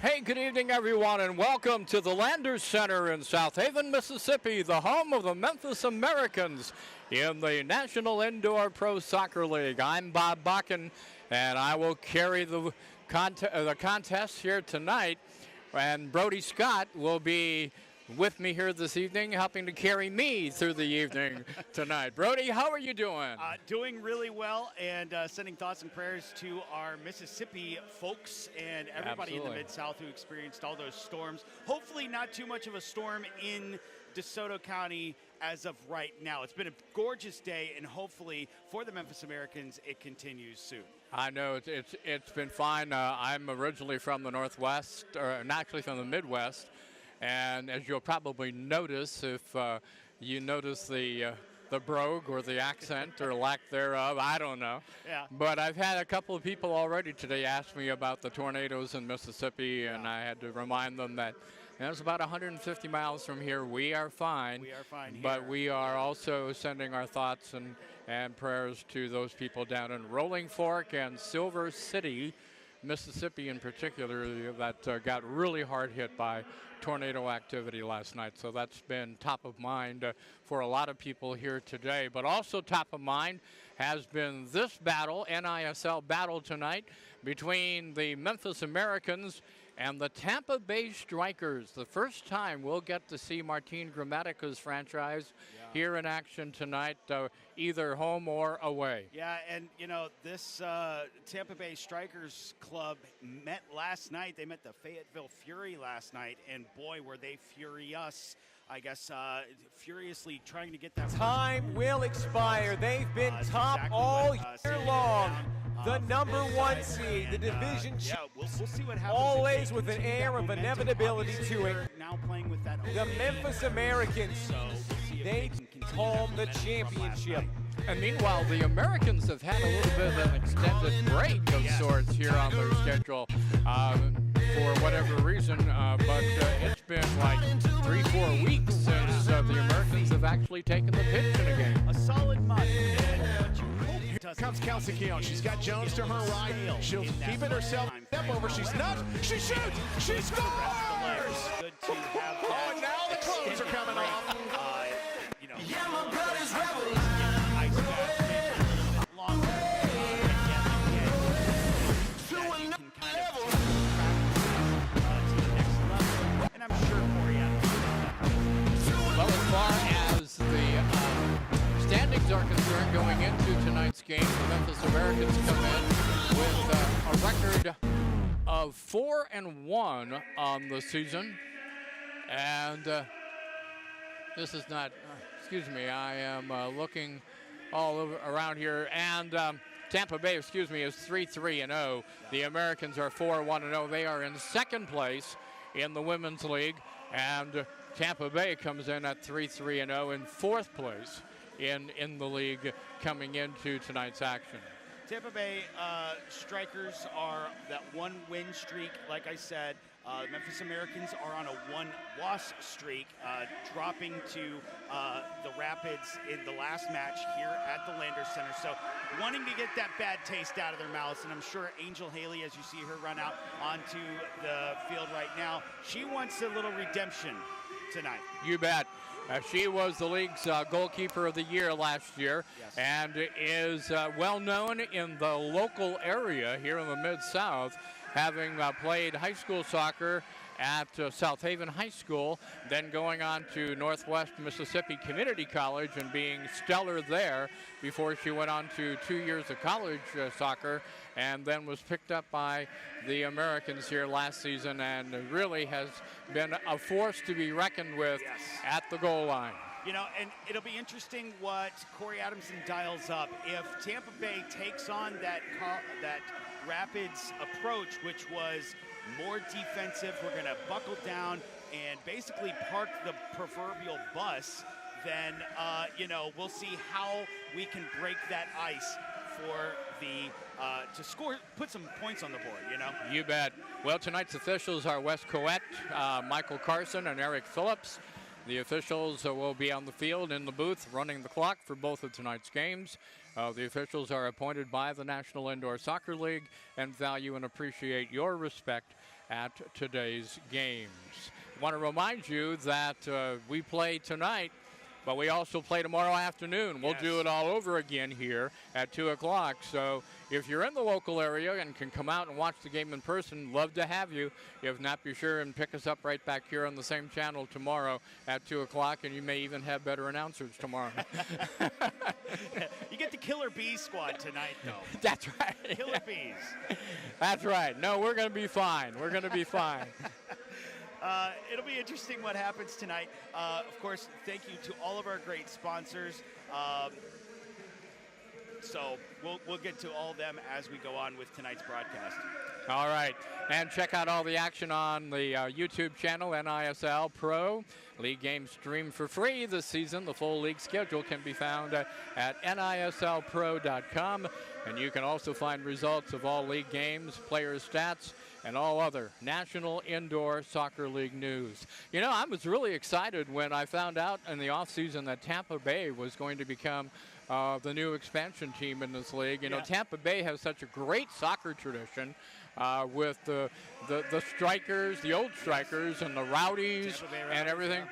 Hey, good evening, everyone, and welcome to the Landers Center in South Haven, Mississippi, the home of the Memphis Americans in the National Indoor Pro Soccer League. I'm Bob Bakken, and I will carry the contest here tonight, and Brody Scott will be with me here this evening, helping to carry me through the evening tonight. Brody, how are you doing? Doing really well, and sending thoughts and prayers to our Mississippi folks and everybody in the Mid-South who experienced all those storms. Hopefully not too much of a storm in DeSoto County as of right now. It's been a gorgeous day, and hopefully for the Memphis Americans, it continues soon. I know it's been fine. I'm originally from the Northwest, or actually from the Midwest. And as you'll probably notice, if you notice the brogue or the accent or lack thereof, I don't know. Yeah. But I've had a couple of people already today ask me about the tornadoes in Mississippi, and I had to remind them that it's about 150 miles from here. We are fine. We are fine here. But we are also sending our thoughts and prayers to those people down in Rolling Fork and Silver City, Mississippi in particular, that got really hard hit by tornado activity last night. So that's been top of mind for a lot of people here today. But also top of mind has been this battle, NISL battle tonight, between the Memphis Americans and the Tampa Bay Strikers. The first time we'll get to see Martin Grammatica's franchise here in action tonight, either home or away. Yeah, and you know, this Tampa Bay Strikers club met last night. They met the Fayetteville Fury last night, and boy, were they furious. I guess furiously trying to get that. Time will expire. They've been top exactly all what, year long. The number one seed, the division yeah, we'll see what happens. always with an air of inevitability to it. Now playing with that. The Memphis Americans, they home the championship. And meanwhile, the Americans have had a little bit of an extended break of sorts here on their schedule for whatever reason, but it's been like 3-4 weeks since the Americans have actually taken the pitch in a game. A solid month. And here comes Kelsey Keown. She's got Jones to her right. She'll keep it herself. Step over. She's not. She shoots. She scores. Good to have that. Oh, and now the clothes are coming off. You know, Yeah, my brother's rebel. And I'm sure Well, as far as the standings are concerned, going into tonight's game, the Memphis Americans come in with a record of 4-1 on the season. And this is not, excuse me, I am looking all over around here. And Tampa Bay, is 3-3-0. The Americans are 4-1-0. They are in second place in the Women's League. And Tampa Bay comes in at 3-3-0 in fourth place in the league coming into tonight's action. Tampa Bay Strikers are that one-win streak. Like I said, Memphis Americans are on a one-loss streak, dropping to the Rapids in the last match here at the Landers Center. So wanting to get that bad taste out of their mouths, and I'm sure Angel Haley, as you see her run out onto the field right now, she wants a little redemption tonight. You bet. She was the league's goalkeeper of the year last year, and is well known in the local area here in the Mid-South, having played high school soccer at South Haven High School, then going on to Northwest Mississippi Community College and being stellar there before she went on to 2 years of college soccer, and then was picked up by the Americans here last season, and really has been a force to be reckoned with at the goal line. You know, and it'll be interesting what Corey Adamson dials up. If Tampa Bay takes on that Rapids approach, which was more defensive, we're going to buckle down and basically park the proverbial bus, then, you know, we'll see how we can break that ice for the to score, put some points on the board, you know? You bet. Well, tonight's officials are Wes Coette, Michael Carson, and Eric Phillips. The officials will be on the field in the booth running the clock for both of tonight's games. The officials are appointed by the National Indoor Soccer League and value and appreciate your respect at today's games. I want to remind you that we play tonight, but we also play tomorrow afternoon. We'll do it all over again here at 2 o'clock. So if you're in the local area and can come out and watch the game in person, love to have you. If not, be sure and pick us up right back here on the same channel tomorrow at 2 o'clock, and you may even have better announcers tomorrow. You get the Killer Bees squad tonight, though. That's right. Killer Bees. That's right. No, we're going to be fine. We're going to be fine. It'll be interesting what happens tonight. Of course, thank you to all of our great sponsors. So we'll get to all of them as we go on with tonight's broadcast. All right. And check out all the action on the YouTube channel, NISL Pro. League games streamed for free this season. The full league schedule can be found at nislpro.com. And you can also find results of all league games, players' stats, and all other National Indoor Soccer League news. You know, I was really excited when I found out in the offseason that Tampa Bay was going to become the new expansion team in this league. You know, Tampa Bay has such a great soccer tradition with the strikers, the old strikers, and the rowdies and everything.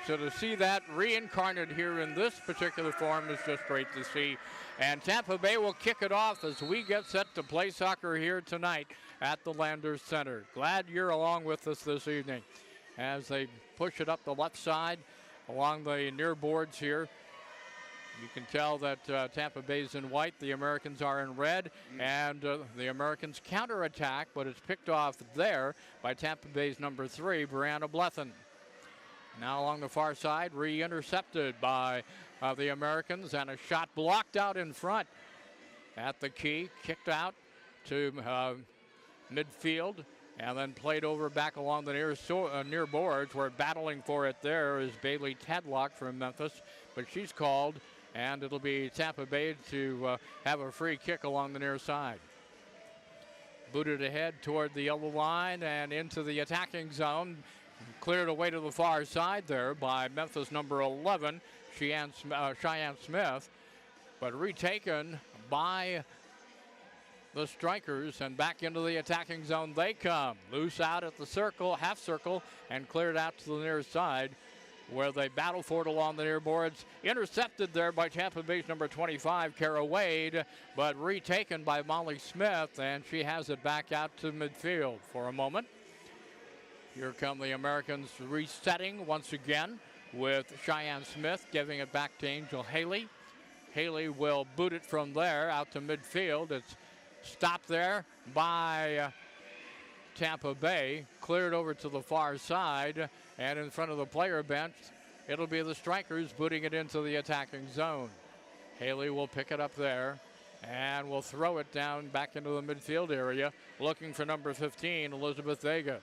So to see that reincarnated here in this particular form is just great to see. And Tampa Bay will kick it off as we get set to play soccer here tonight at the Landers Center. Glad you're along with us this evening as they push it up the left side along the near boards here. You can tell that Tampa Bay's in white, the Americans are in red, and the Americans counterattack, but it's picked off there by Tampa Bay's number 3, Brianna Blethen. Now along the far side, re-intercepted by the Americans, and a shot blocked out in front at the key, kicked out to midfield, and then played over back along the near boards, where battling for it there is Bailey Tadlock from Memphis, but she's called, and it'll be Tampa Bay to have a free kick along the near side. Booted ahead toward the yellow line and into the attacking zone. Cleared away to the far side there by Memphis number 11, Cheyenne Smith, but retaken by the strikers, and back into the attacking zone they come. Loose out at the circle, half circle, and cleared out to the near side, where they battle for it along the near boards. Intercepted there by Tampa Bay's number 25, Kara Wade, but retaken by Molly Smith, and she has it back out to midfield for a moment. Here come the Americans resetting once again with Cheyenne Smith giving it back to Angel Haley. Haley will boot it from there out to midfield. It's stopped there by Tampa Bay, cleared over to the far side, and in front of the player bench, it'll be the strikers booting it into the attacking zone. Haley will pick it up there and will throw it down back into the midfield area, looking for number 15, Elizabeth Vega.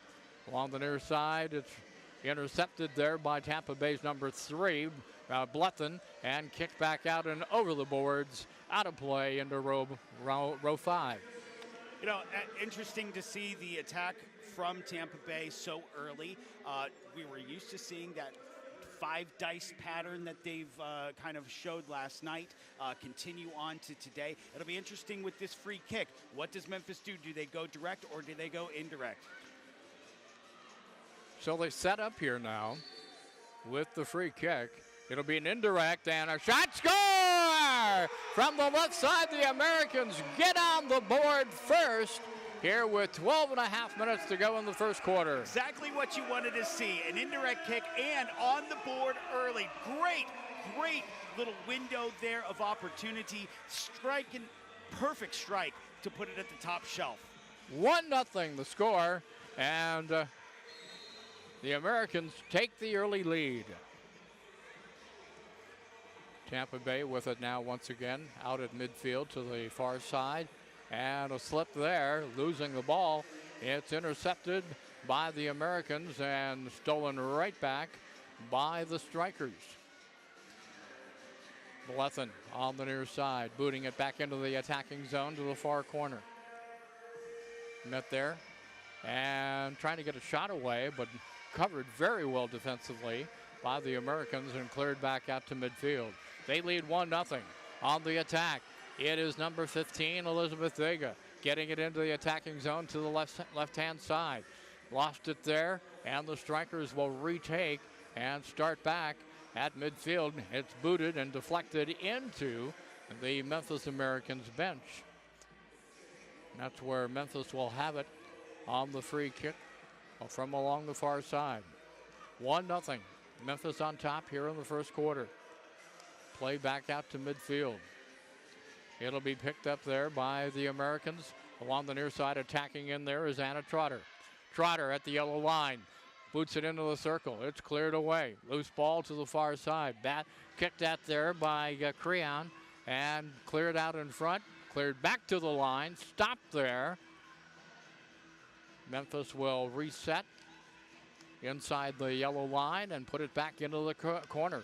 Along the near side, it's intercepted there by Tampa Bay's number 3, Blethen, and kicked back out and over the boards, out of play into row 5. You know, interesting to see the attack from Tampa Bay so early. We were used to seeing that 5 dice pattern that they've kind of showed last night continue on to today. It'll be interesting with this free kick. What does Memphis do? Do they go direct or do they go indirect? So they set up here now with the free kick. It'll be an indirect and a shot. Score! From the left side, the Americans get on the board first here with 12 and a half minutes to go in the first quarter. Exactly what you wanted to see. An indirect kick and on the board early. Great little window there of opportunity. Striking, perfect strike to put it at the top shelf. 1-0 the score, and the Americans take the early lead. Tampa Bay with it now once again out at midfield to the far side, and a slip there, losing the ball. It's intercepted by the Americans and stolen right back by the strikers. Blethen on the near side, booting it back into the attacking zone to the far corner. Met there and trying to get a shot away, but covered very well defensively by the Americans and cleared back out to midfield. They lead 1-0 on the attack. It is number 15, Elizabeth Vega, getting it into the attacking zone to the left-hand side. lost it there, and the Strikers will retake and start back at midfield. It's booted and deflected into the Memphis Americans bench. That's where Memphis will have it on the free kick from along the far side. 1-0. Memphis on top here in the first quarter. Play back out to midfield. It'll be picked up there by the Americans. Along the near side, attacking in there is Anna Trotter. Trotter at the yellow line. Boots it into the circle. It's cleared away. Loose ball to the far side. Bat kicked at there by Creon and cleared out in front. Cleared back to the line. Stopped there. Memphis will reset inside the yellow line and put it back into the corner.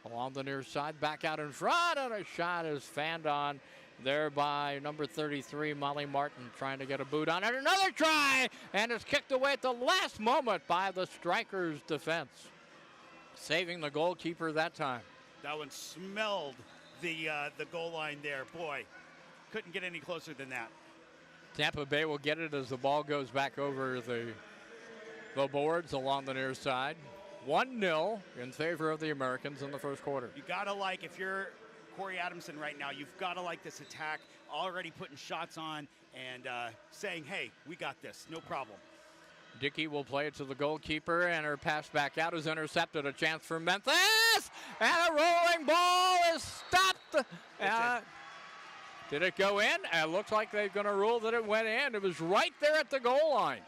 Along the near side, back out in front, and a shot is fanned on there by number 33, Molly Martin, trying to get a boot on it. Another try, and it's kicked away at the last moment by the Strikers' defense, saving the goalkeeper that time. That one smelled the goal line there. Boy, couldn't get any closer than that. Tampa Bay will get it as the ball goes back over the boards along the near side. 1-0 in favor of the Americans in the first quarter. You gotta like, if you're Corey Adamson right now, you've gotta like this attack, already putting shots on and saying, hey, we got this, no problem. Dickey will play it to the goalkeeper, and her pass back out is intercepted. A chance for Memphis, and a rolling ball is stopped. Did it go in? It looks like they're going to rule that it went in. It was right there at the goal line.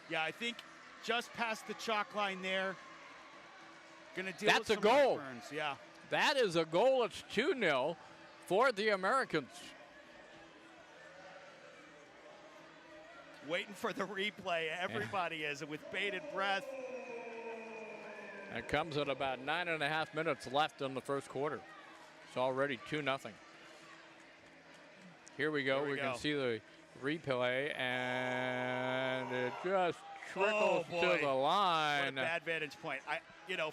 Yeah, I think just past the chalk line there. Gonna deal That's with a some goal. burns. Yeah. That is a goal. It's 2-0 for the Americans. Waiting for the replay. Everybody is with bated breath. It comes at about 9.5 minutes left in the first quarter. It's already 2-0. Here we go. We can see the replay, and it just trickles to the line. What a bad vantage point.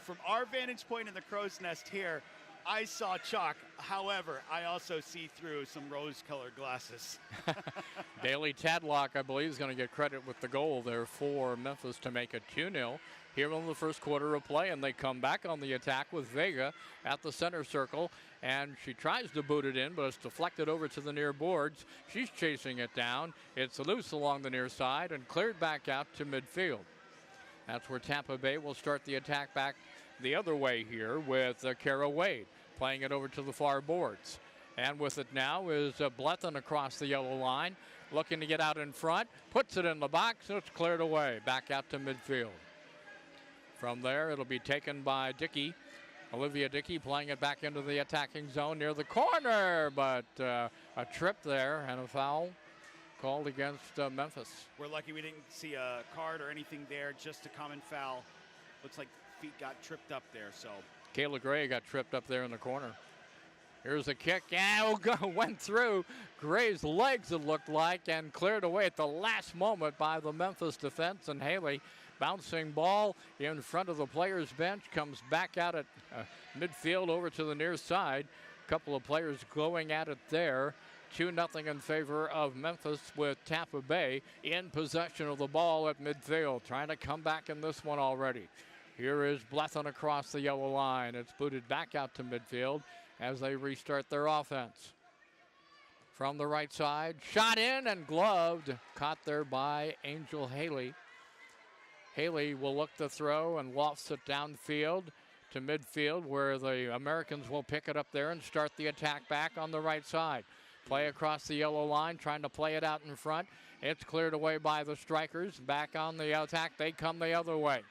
From our vantage point in the crow's nest here, I saw chalk. However, I also see through some rose-colored glasses. Daly Tadlock, I believe, is going to get credit with the goal there for Memphis to make it 2-0 here in the first quarter of play, and they come back on the attack with Vega at the center circle, and she tries to boot it in, but it's deflected over to the near boards. She's chasing it down. It's loose along the near side and cleared back out to midfield. That's where Tampa Bay will start the attack back the other way here with Kara Wade playing it over to the far boards. And with it now is Blethen across the yellow line, looking to get out in front, puts it in the box, and it's cleared away, back out to midfield. From there, it'll be taken by Dickey. Olivia Dickey playing it back into the attacking zone near the corner, but a trip there and a foul called against Memphis. We're lucky we didn't see a card or anything there, just a common foul. Looks like feet got tripped up there, so. Kayla Gray got tripped up there in the corner. Here's a kick, and went through Gray's legs, it looked like, and cleared away at the last moment by the Memphis defense. And Haley, bouncing ball in front of the players' bench, comes back out at midfield over to the near side. A couple of players going at it there. 2-0 in favor of Memphis, with Tampa Bay in possession of the ball at midfield, trying to come back in this one already. Here is Blethen across the yellow line. It's booted back out to midfield as they restart their offense. From the right side, shot in and gloved, caught there by Angel Haley. Haley will look to throw and lofts it downfield to midfield, where the Americans will pick it up there and start the attack back on the right side. Play across the yellow line, trying to play it out in front. It's cleared away by the Strikers. Back on the attack, they come the other way.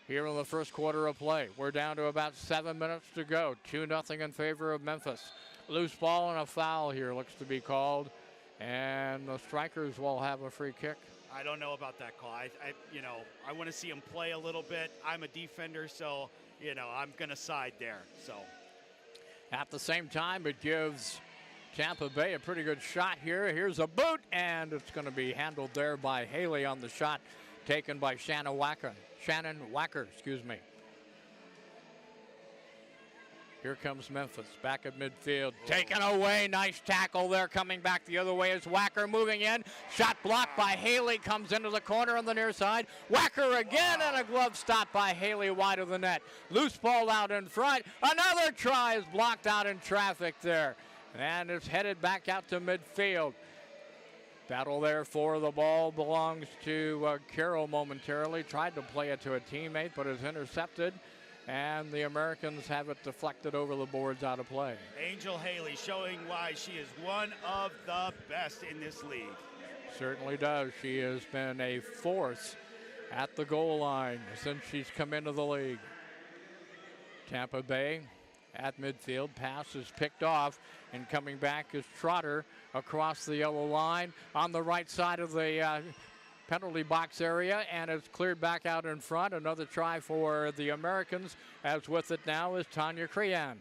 Here in the first quarter of play, we're down to about 7 minutes to go. 2-0 in favor of Memphis. Loose ball and a foul here looks to be called, and the Strikers will have a free kick. I don't know about that call. I want to see him play a little bit. I'm a defender, so I'm going to side there. So, at the same time, it gives Tampa Bay a pretty good shot here. Here's a boot, and it's going to be handled there by Haley on the shot taken by Shannon Wacker. Here comes Memphis, back at midfield, taken away, nice tackle there, coming back the other way is Wacker moving in, shot blocked by Haley, comes into the corner on the near side, Wacker again, and a glove stop by Haley wide of the net. Loose ball out in front, another try is blocked out in traffic there, and it's headed back out to midfield. Battle there for the ball belongs to Carroll momentarily, tried to play it to a teammate, but is intercepted. And the Americans have it deflected over the boards out of play. Angel Haley showing why she is one of the best in this league. Certainly does. She has been a force at the goal line since she's come into the league. Tampa Bay at midfield. Pass is picked off, and coming back is Trotter across the yellow line on the right side of the penalty box area, and it's cleared back out in front. Another try for the Americans, as with it now is Tanya Creange.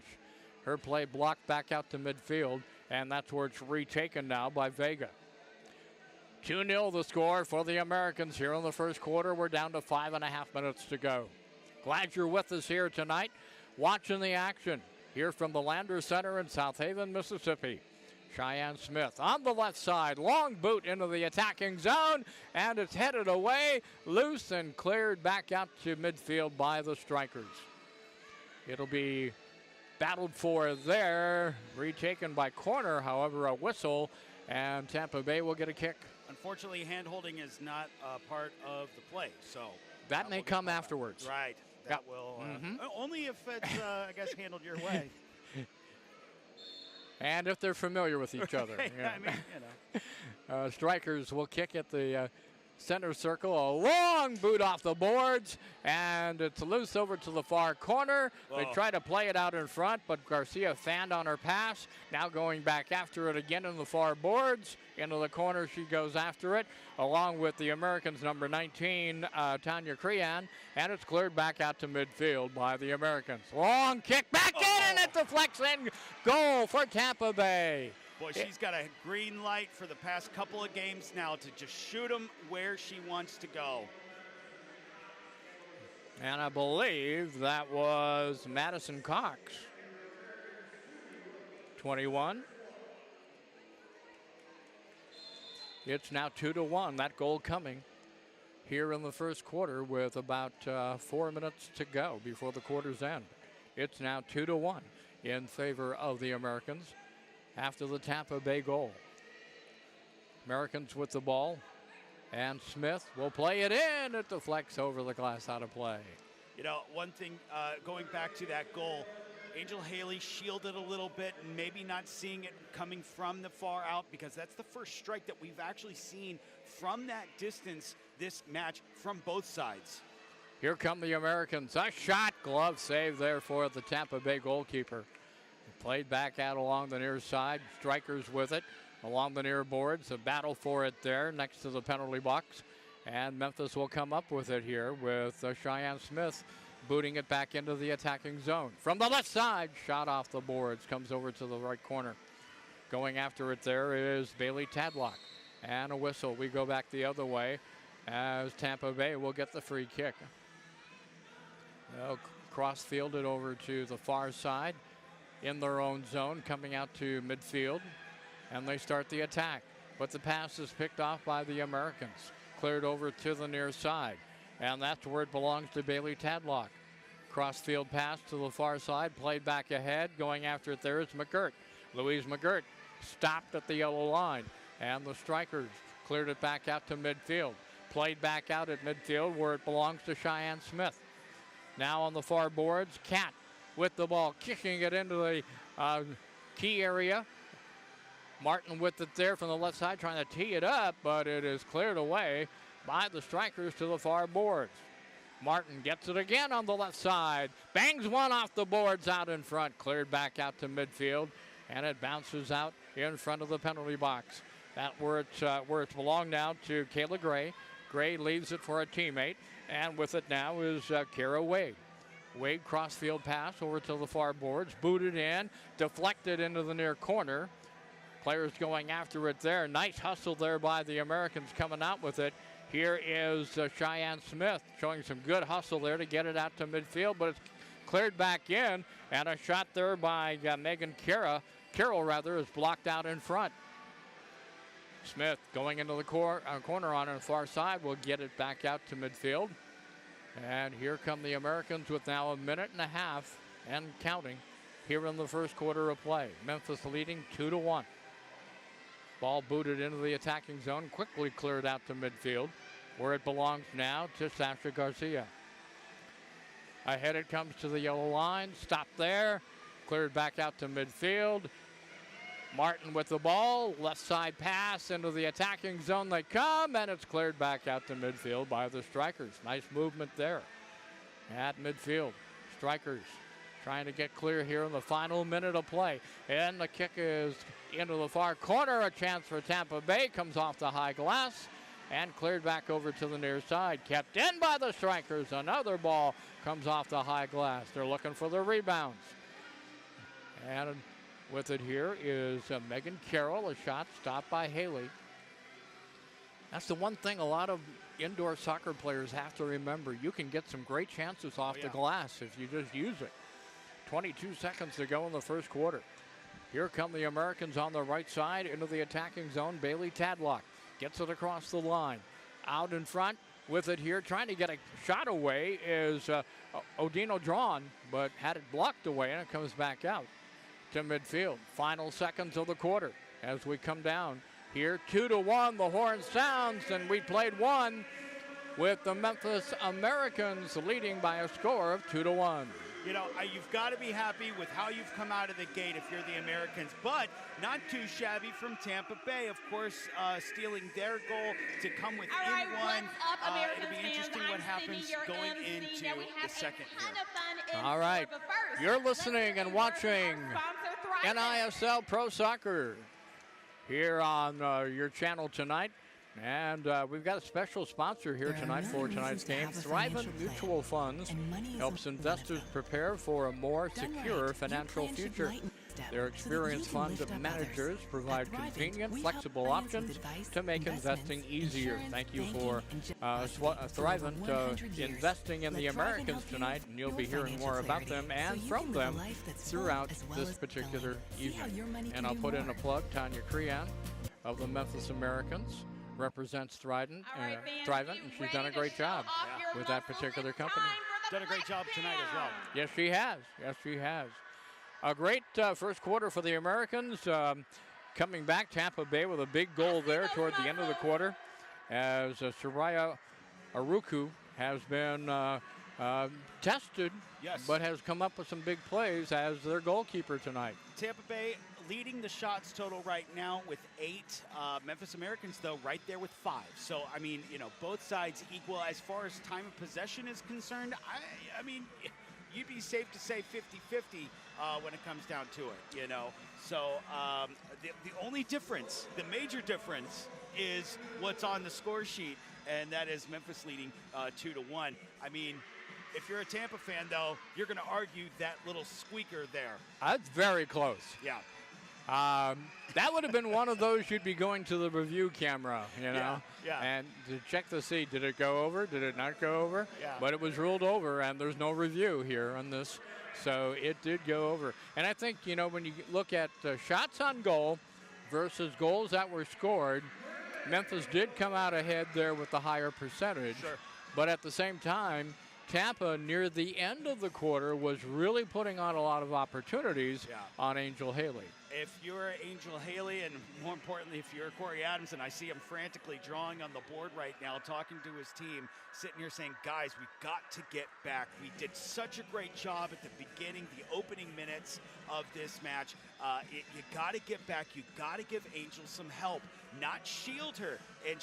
Her play blocked back out to midfield, and that's where it's retaken now by Vega. 2-0 the score for the Americans here in the first quarter. We're down to 5.5 minutes to go. Glad you're with us here tonight, watching the action here from the Lander Center in South Haven, Mississippi. Cheyenne Smith on the left side, long boot into the attacking zone, and it's headed away, loose and cleared back out to midfield by the Strikers. It'll be battled for there, retaken by corner, however, a whistle, and Tampa Bay will get a kick. Unfortunately, hand-holding is not part of the play, so. That may come afterwards. Right, that will, only if it's, I guess, handled your way. And if they're familiar with each other. Yeah. I mean, you know. Strikers will kick at the center circle. A long boot off the boards, and it's loose over to the far corner. Whoa. They try to play it out in front, but Garcia fanned on her pass. Now going back after it again in the far boards. Into the corner she goes after it, along with the Americans' number 19, Tanya Crean, and it's cleared back out to midfield by the Americans. Long kick back in, and it deflects in. Goal for Tampa Bay. Boy, she's got a green light for the past couple of games now to just shoot them where she wants to go. And I believe that was Madison Cox. 21. It's now 2-1. That goal coming here in the first quarter with about 4 minutes to go before the quarter's end. It's now 2-1 in favor of the Americans after the Tampa Bay goal. Americans with the ball, and Smith will play it in. It deflects over the glass out of play. You know, one thing, going back to that goal, Angel Haley shielded a little bit and maybe not seeing it coming from the far out, because that's the first strike that we've actually seen from that distance this match from both sides. Here come the Americans. A shot, glove save there for the Tampa Bay goalkeeper. Played back out along the near side. Strikers with it along the near boards. A battle for it there next to the penalty box. And Memphis will come up with it here with Cheyenne Smith booting it back into the attacking zone. From the left side, shot off the boards, comes over to the right corner. Going after it there is Bailey Tadlock. And a whistle. We go back the other way as Tampa Bay will get the free kick. They'll cross-field it over to the far side in their own zone, coming out to midfield, and they start the attack. But the pass is picked off by the Americans, cleared over to the near side, and that's where it belongs to Bailey Tadlock. Cross-field pass to the far side, played back ahead. Going after it there is McGirt. Louise McGirt stopped at the yellow line, and the Strikers cleared it back out to midfield. Played back out at midfield where it belongs to Cheyenne Smith. Now on the far boards, Cat with the ball, kicking it into the key area. Martin with it there from the left side, trying to tee it up, but it is cleared away by the Strikers to the far boards. Martin gets it again on the left side, bangs one off the boards out in front, cleared back out to midfield, and it bounces out in front of the penalty box. That's where it's belonged now to Kayla Gray. Gray leaves it for a teammate, and with it now is Kara Wade. Wade crossfield pass over to the far boards, booted in, deflected into the near corner. Players going after it there. Nice hustle there by the Americans coming out with it. Here is Cheyenne Smith showing some good hustle there to get it out to midfield, but it's cleared back in, and a shot there by Megan Carroll is blocked out in front. Smith going into the corner on the far side will get it back out to midfield. And here come the Americans with now 1.5 minutes and counting here in the first quarter of play. Memphis leading 2-1. Ball booted into the attacking zone, quickly cleared out to midfield, where it belongs now to Sasha Garcia. Ahead it comes to the yellow line, stopped there, cleared back out to midfield. Martin with the ball, left side pass into the attacking zone they come, and it's cleared back out to midfield by the Strikers. Nice movement there at midfield. Strikers trying to get clear here in the final minute of play. And the kick is into the far corner. A chance for Tampa Bay. Comes off the high glass and cleared back over to the near side. Kept in by the Strikers. Another ball comes off the high glass. They're looking for the rebounds. And with it here is Megan Carroll. A shot stopped by Haley. That's the one thing a lot of indoor soccer players have to remember. You can get some great chances off the glass if you just use it. 22 seconds to go in the first quarter. Here come the Americans on the right side into the attacking zone. Bailey Tadlock gets it across the line. Out in front with it here, trying to get a shot away is Odino Drawn, but had it blocked away, and it comes back out to midfield. Final seconds of the quarter as we come down here. 2-1, the horn sounds, and we played one with the Memphis Americans leading by a score of 2-1. You know, you've got to be happy with how you've come out of the gate if you're the Americans, but not too shabby from Tampa Bay, of course, stealing their goal to come within one. It'll be interesting what happens going into the second here. All right, you're listening and watching NISL Pro Soccer here on your channel tonight. And we've got a special sponsor here tonight for tonight's game. Thrivent Mutual Funds helps investors prepare for a more secure financial future. Their experienced fund managers provide convenient, flexible options to make investing easier. Thank you for Thrivent investing in the Americans tonight, and you'll be hearing more about them and from them throughout this particular evening. And I'll put in a plug. Tanya Crean of the Memphis Americans represents Thrivent, and she's done a great job with that particular company. Done a great job tonight as well. Yes, she has. Yes, she has. A great first quarter for the Americans. Coming back, Tampa Bay with a big goal there toward the end of the quarter, as Soraya Aruku has been tested, but has come up with some big plays as their goalkeeper tonight. Tampa Bay leading the shots total right now with 8. Memphis Americans, though, right there with 5. So, I mean, you know, both sides equal. As far as time of possession is concerned, I mean, you'd be safe to say 50-50 when it comes down to it, you know. So, the only difference, the major difference, is what's on the score sheet, and that is Memphis leading 2-1. I mean, if you're a Tampa fan, though, you're going to argue that little squeaker there. That's very close. Yeah. That would have been one of those you'd be going to the review camera, you know, and to check to see, did it go over, did it not go over? Yeah. But it was ruled over, and there's no review here on this, so it did go over. And I think, you know, when you look at shots on goal versus goals that were scored, Memphis did come out ahead there with the higher percentage. Sure. But at the same time, Tampa, near the end of the quarter, was really putting on a lot of opportunities on Angel Haley. If you're Angel Haley, and more importantly, if you're Corey Adams, and I see him frantically drawing on the board right now, talking to his team, sitting here saying, guys, we've got to get back. We did such a great job at the beginning, the opening minutes of this match. You got to get back. You got to give Angel some help, not shield her. And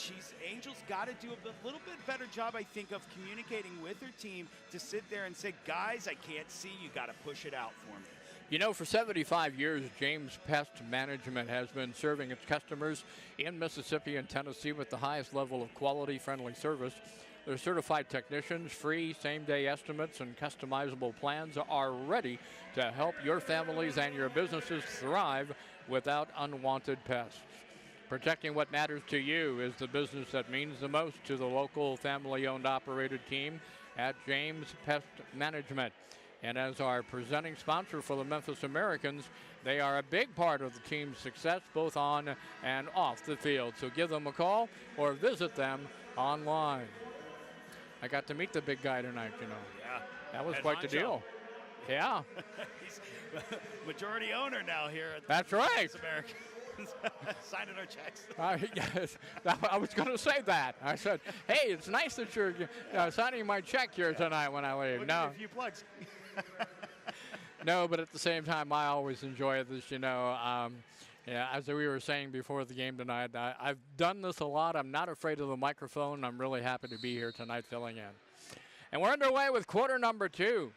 Angel's got to do a little bit better job, I think, of communicating with her team to sit there and say, guys, I can't see. You got to push it out for me. You know, for 75 years, James Pest Management has been serving its customers in Mississippi and Tennessee with the highest level of quality, friendly service. Their certified technicians, free same-day estimates, and customizable plans are ready to help your families and your businesses thrive without unwanted pests. Protecting what matters to you is the business that means the most to the local family-owned operated team at James Pest Management. And as our presenting sponsor for the Memphis Americans, they are a big part of the team's success, both on and off the field. So give them a call or visit them online. I got to meet the big guy tonight, you know. Yeah. That was Head quite the honcho. deal. Yeah. He's majority owner now here at the That's right. Americans. Signing our checks. Yes, I was going to say that. I said, hey, it's nice that you're signing my check here tonight when I leave. We'll No. give you a few plugs. No, but at the same time, I always enjoy this, you know. Yeah, as we were saying before the game tonight, I've done this a lot. I'm not afraid of the microphone. I'm really happy to be here tonight filling in. And we're underway with quarter number 2.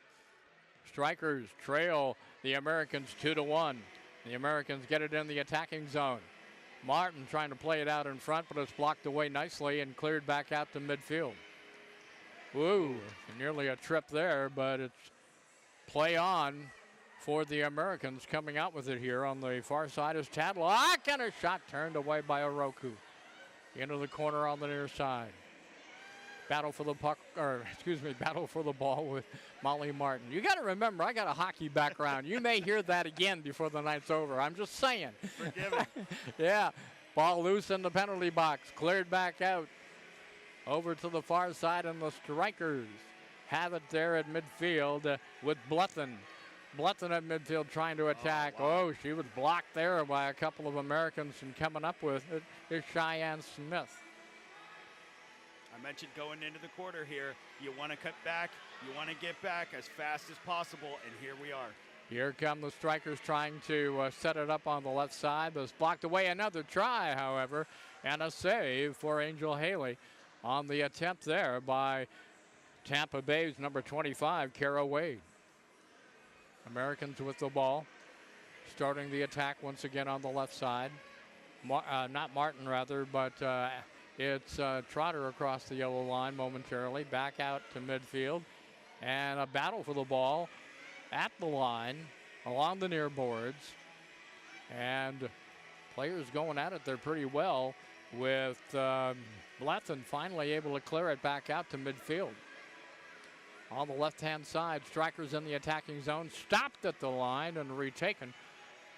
Strikers trail the Americans 2-1. The Americans get it in the attacking zone. Martin trying to play it out in front, but it's blocked away nicely and cleared back out to midfield. Woo, nearly a trip there, but it's play on for the Americans. Coming out with it here on the far side is Tadlock, and a shot turned away by Oroku. Into the corner on the near side. Battle for the puck, or excuse me, battle for the ball with Molly Martin. You got to remember, I got a hockey background. You may hear that again before the night's over. I'm just saying. Forgiven. Yeah, ball loose in the penalty box, cleared back out. Over to the far side, and the Strikers have it there at midfield with Bluthen. Bluthen at midfield trying to attack. Oh, she was blocked there by a couple of Americans, and coming up with it is Cheyenne Smith. I mentioned going into the quarter here, you want to cut back, you want to get back as fast as possible, and here we are. Here come the Strikers trying to set it up on the left side. That's blocked away. Another try, however, and a save for Angel Haley on the attempt there by Tampa Bay's number 25, Kara Wade. Americans with the ball, starting the attack once again on the left side. Not Martin, rather, but it's Trotter across the yellow line momentarily, back out to midfield, and a battle for the ball at the line, along the near boards, and players going at it there pretty well, with Bluthen finally able to clear it back out to midfield. On the left-hand side, Strikers in the attacking zone, stopped at the line and retaken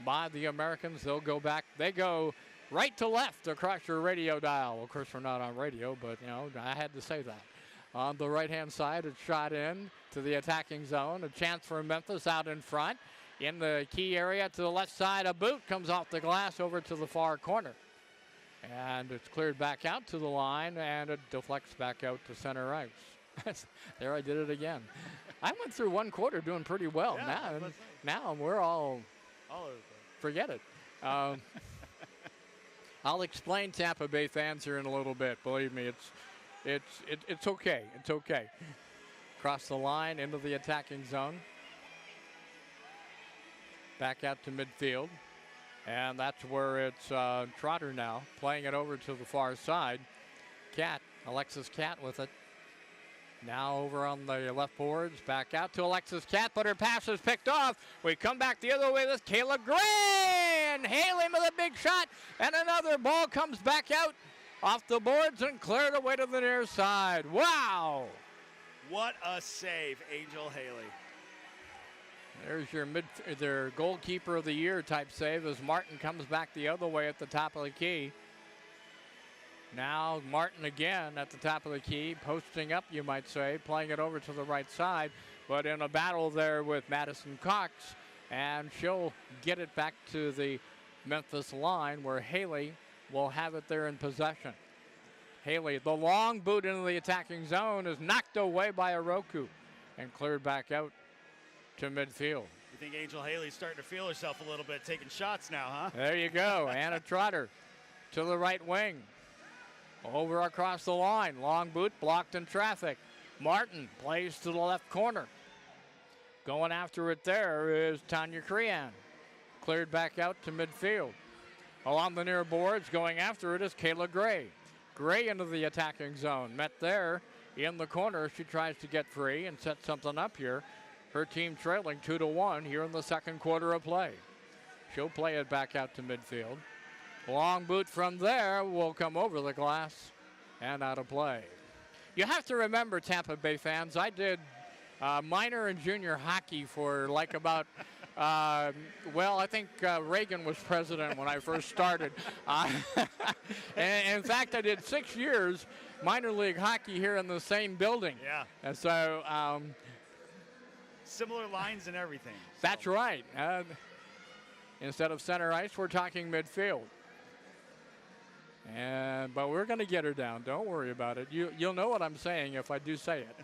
by the Americans. They'll go back. They go right to left across your radio dial. Of course, we're not on radio, but, you know, I had to say that. On the right-hand side, it's shot in to the attacking zone. A chance for Memphis out in front. In the key area to the left side, a boot comes off the glass over to the far corner. And it's cleared back out to the line, and it deflects back out to center ice. There I did it again. I went through one quarter doing pretty well. Yeah, now we're all over. Forget it. I'll explain Tampa Bay fans here in a little bit. Believe me, it's okay. It's okay. Across the line into the attacking zone. Back out to midfield. And that's where it's Trotter now, playing it over to the far side. Alexis Cat with it. Now over on the left boards, back out to Alexis Cat, but her pass is picked off. We come back the other way with Kayla Gray, and Haley with a big shot, and another ball comes back out off the boards and cleared away to the near side. Wow! What a save, Angel Haley. There's your their goalkeeper of the year type save as Martin comes back the other way at the top of the key. Now Martin again at the top of the key, posting up, you might say, playing it over to the right side, but in a battle there with Madison Cox, and she'll get it back to the Memphis line where Haley will have it there in possession. Haley, the long boot into the attacking zone, is knocked away by Oroku and cleared back out to midfield. You think Angel Haley's starting to feel herself a little bit, taking shots now, huh? There you go, Anna Trotter to the right wing. Over across the line, long boot blocked in traffic. Martin plays to the left corner. Going after it there is Tanya Crean. Cleared back out to midfield. Along the near boards, going after it is Kayla Gray. Gray into the attacking zone. Met there in the corner. She tries to get free and set something up here. Her team trailing 2-1 here in the second quarter of play. She'll play it back out to midfield. Long boot from there will come over the glass and out of play. You have to remember, Tampa Bay fans, I did minor and junior hockey for like about, well, I think Reagan was president when I first started. And in fact, I did 6 years minor league hockey here in the same building. Yeah. And so similar lines and everything. that's right. Instead of center ice, we're talking midfield. But we're going to get her down. Don't worry about it. You'll know what I'm saying if I do say it.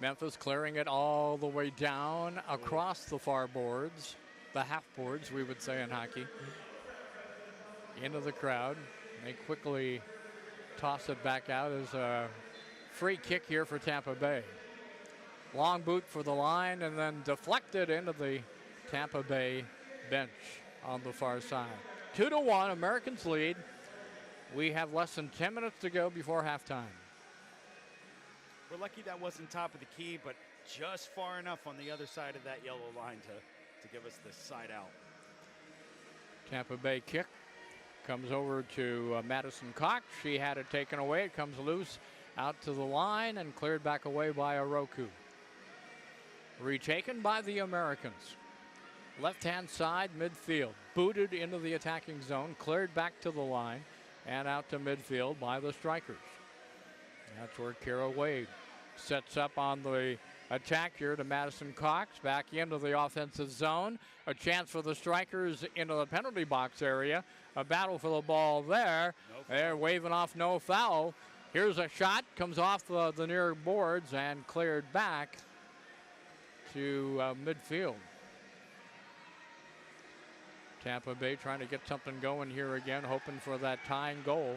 Memphis clearing it all the way down across the far boards, the half boards, we would say in hockey. Into the crowd. They quickly toss it back out as a free kick here for Tampa Bay. Long boot for the line and then deflected into the Tampa Bay bench on the far side. 2-1, Americans lead. We have less than 10 minutes to go before halftime. We're lucky that wasn't top of the key, but just far enough on the other side of that yellow line to give us the side out. Tampa Bay kick comes over to Madison Cox. She had it taken away. It comes loose out to the line and cleared back away by Oroku. Retaken by the Americans. Left-hand side midfield. Booted into the attacking zone. Cleared back to the line and out to midfield by the Strikers. That's where Kara Wade sets up on the attack here to Madison Cox. Back into the offensive zone. A chance for the Strikers into the penalty box area. A battle for the ball there. They're waving off no foul. Here's a shot. Comes off the near boards and cleared back to midfield. Tampa Bay trying to get something going here again, hoping for that tying goal.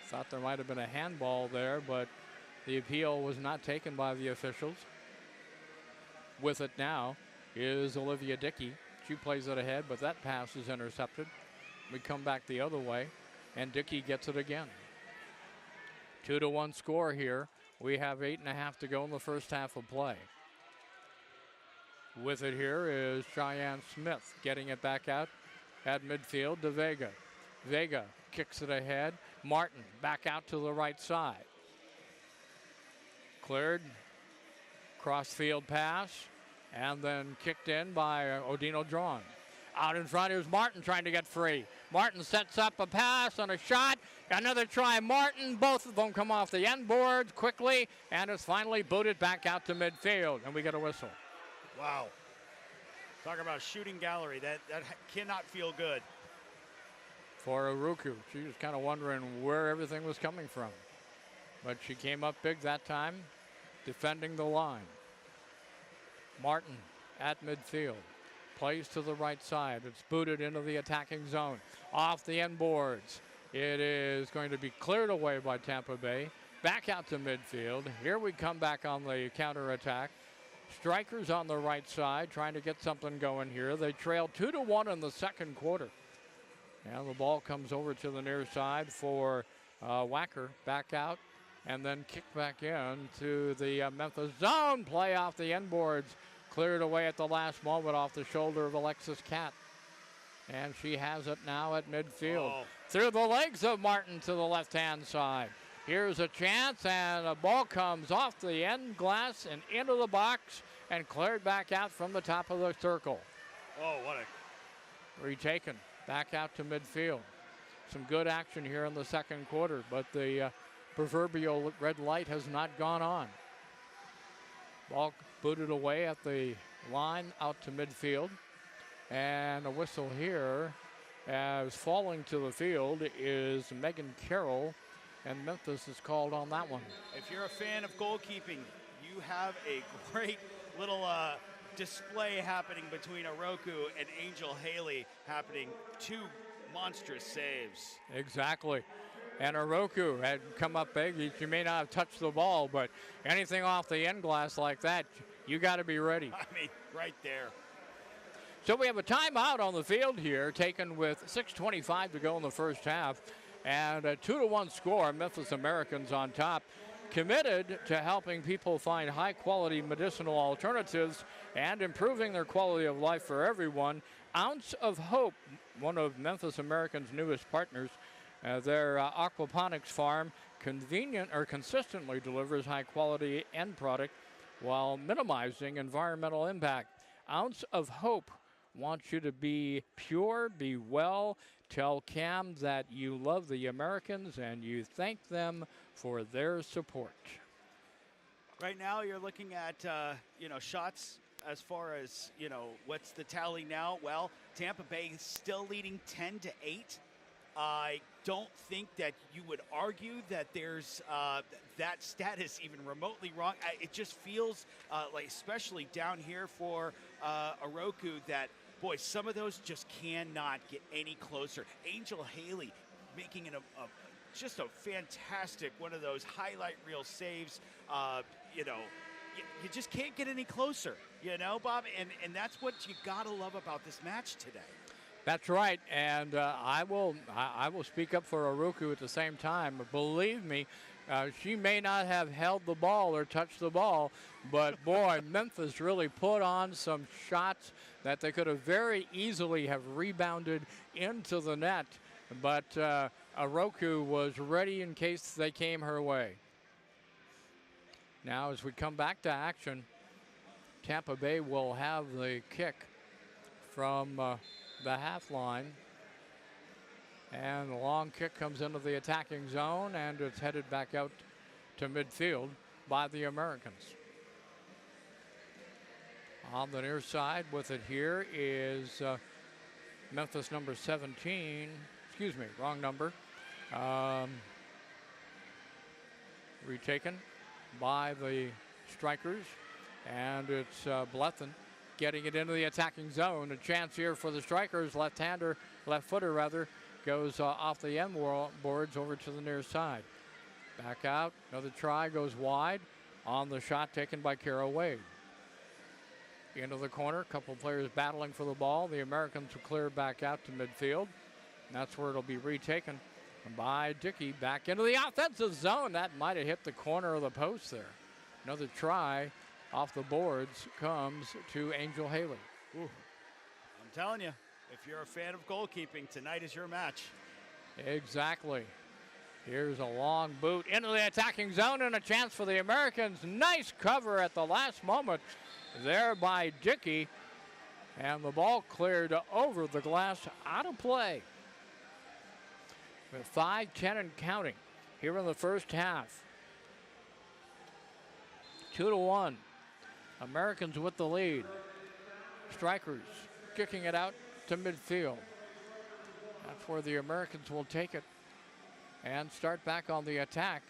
Thought there might have been a handball there, but the appeal was not taken by the officials. With it now is Olivia Dickey. She plays it ahead, but that pass is intercepted. We come back the other way, and Dickey gets it again. 2-1 score here. We have 8.5 to go in the first half of play. With it here is Cheyenne Smith getting it back out at midfield to Vega. Vega kicks it ahead. Martin back out to the right side. Cleared. Cross-field pass. And then kicked in by Odino Drawn. Out in front, here's Martin trying to get free. Martin sets up a pass on a shot. Another try, Martin. Both of them come off the end board quickly. And it's finally booted back out to midfield. And we get a whistle. Wow. Talk about shooting gallery. That cannot feel good. For Oroku. She was kind of wondering where everything was coming from. But she came up big that time, defending the line. Martin at midfield. Plays to the right side. It's booted into the attacking zone. Off the end boards. It is going to be cleared away by Tampa Bay. Back out to midfield. Here we come back on the counterattack. Strikers on the right side trying to get something going here. They trail 2-1 in the second quarter. And the ball comes over to the near side for Wacker. Back out and then kicked back in to the Memphis zone. Play off the end boards. Cleared away at the last moment off the shoulder of Alexis Cat. And she has it now at midfield. Oh. Through the legs of Martin to the left-hand side. Here's a chance, and a ball comes off the end glass and into the box and cleared back out from the top of the circle. Oh, what a... Retaken back out to midfield. Some good action here in the second quarter, but the proverbial red light has not gone on. Ball booted away at the line out to midfield. And a whistle here as falling to the field is Megan Carroll, and Memphis is called on that one. If you're a fan of goalkeeping, you have a great little display happening between Oroku and Angel Haley happening. Two monstrous saves. Exactly. And Oroku had come up big. She may not have touched the ball, but anything off the end glass like that, you got to be ready. I mean, right there. So we have a timeout on the field here, taken with 6:25 to go in the first half. And a 2-1 score, Memphis Americans on top. Committed to helping people find high-quality medicinal alternatives and improving their quality of life for everyone. Ounce of Hope, one of Memphis Americans' newest partners, Their aquaponics farm consistently delivers high-quality end product while minimizing environmental impact. Ounce of Hope wants you to be pure, be well. Tell Cam that you love the Americans and you thank them for their support. Right now, you're looking at shots as far as what's the tally now. Well, Tampa Bay is still leading 10-8. I don't think that you would argue that there's that stat is even remotely wrong. It just feels like, especially down here for Oroku, that boy, some of those just cannot get any closer. Angel Haley making just a fantastic one of those highlight reel saves. You just can't get any closer, Bob, and that's what you gotta love about this match today. That's right, and I will speak up for Oroku at the same time. Believe me, she may not have held the ball or touched the ball, but boy, Memphis really put on some shots that they could have very easily have rebounded into the net, but Oroku was ready in case they came her way. Now, as we come back to action, Tampa Bay will have the kick from the half line, and the long kick comes into the attacking zone, and it's headed back out to midfield by the Americans. On the near side with it here is Memphis number 17. Excuse me, wrong number. Retaken by the Strikers, and it's Blethen getting it into the attacking zone. A chance here for the Strikers. Left footer rather, goes off the end boards over to the near side. Back out, another try, goes wide on the shot taken by Kara Wade. Into the corner, a couple players battling for the ball. The Americans will clear back out to midfield. And that's where it'll be retaken by Dickey. Back into the offensive zone. That might have hit the corner of the post there. Another try off the boards comes to Angel Haley. Ooh. I'm telling you, if you're a fan of goalkeeping, tonight is your match. Exactly. Here's a long boot into the attacking zone and a chance for the Americans. Nice cover at the last moment there by Dickey. And the ball cleared over the glass, out of play. With 5:10 and counting here in the first half. 2-1. Americans with the lead. Strikers kicking it out to midfield. That's where the Americans will take it and start back on the attack.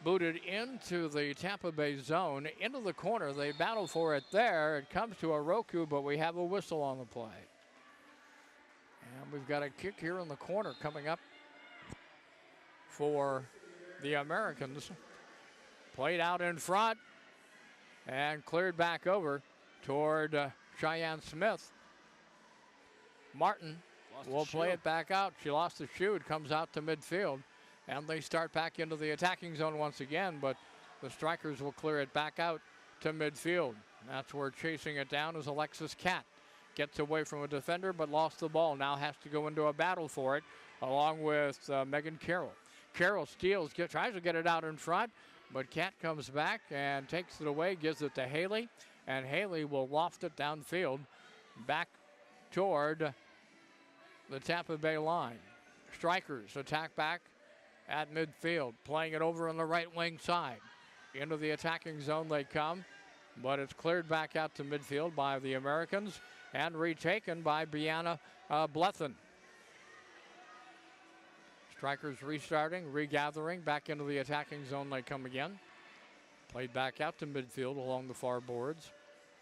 Booted into the Tampa Bay zone, into the corner. They battle for it there. It comes to Oroku, but we have a whistle on the play. And we've got a kick here in the corner coming up for the Americans. Played out in front and cleared back over toward Cheyenne Smith. Martin will play it back out. She lost the shoe. It comes out to midfield. And they start back into the attacking zone once again, but the Strikers will clear it back out to midfield. That's where chasing it down is Alexis Catt. Gets away from a defender, but lost the ball. Now has to go into a battle for it, along with Megan Carroll. Carroll steals, tries to get it out in front, but Catt comes back and takes it away, gives it to Haley, and Haley will loft it downfield back toward the Tampa Bay line. Strikers attack back at midfield, playing it over on the right wing side. Into the attacking zone they come, but it's cleared back out to midfield by the Americans and retaken by Brianna Blethen. Strikers restarting, regathering, back into the attacking zone they come again. Played back out to midfield along the far boards.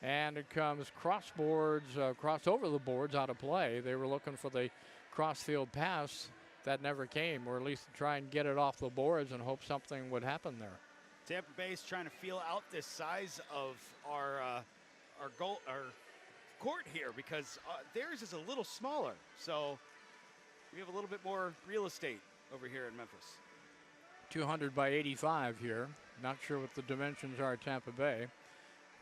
And it comes cross over the boards out of play. They were looking for the cross-field pass. That never came, or at least try and get it off the boards and hope something would happen there. Tampa Bay is trying to feel out this size of our court here, because theirs is a little smaller. So we have a little bit more real estate over here in Memphis. 200 by 85 here. Not sure what the dimensions are at Tampa Bay,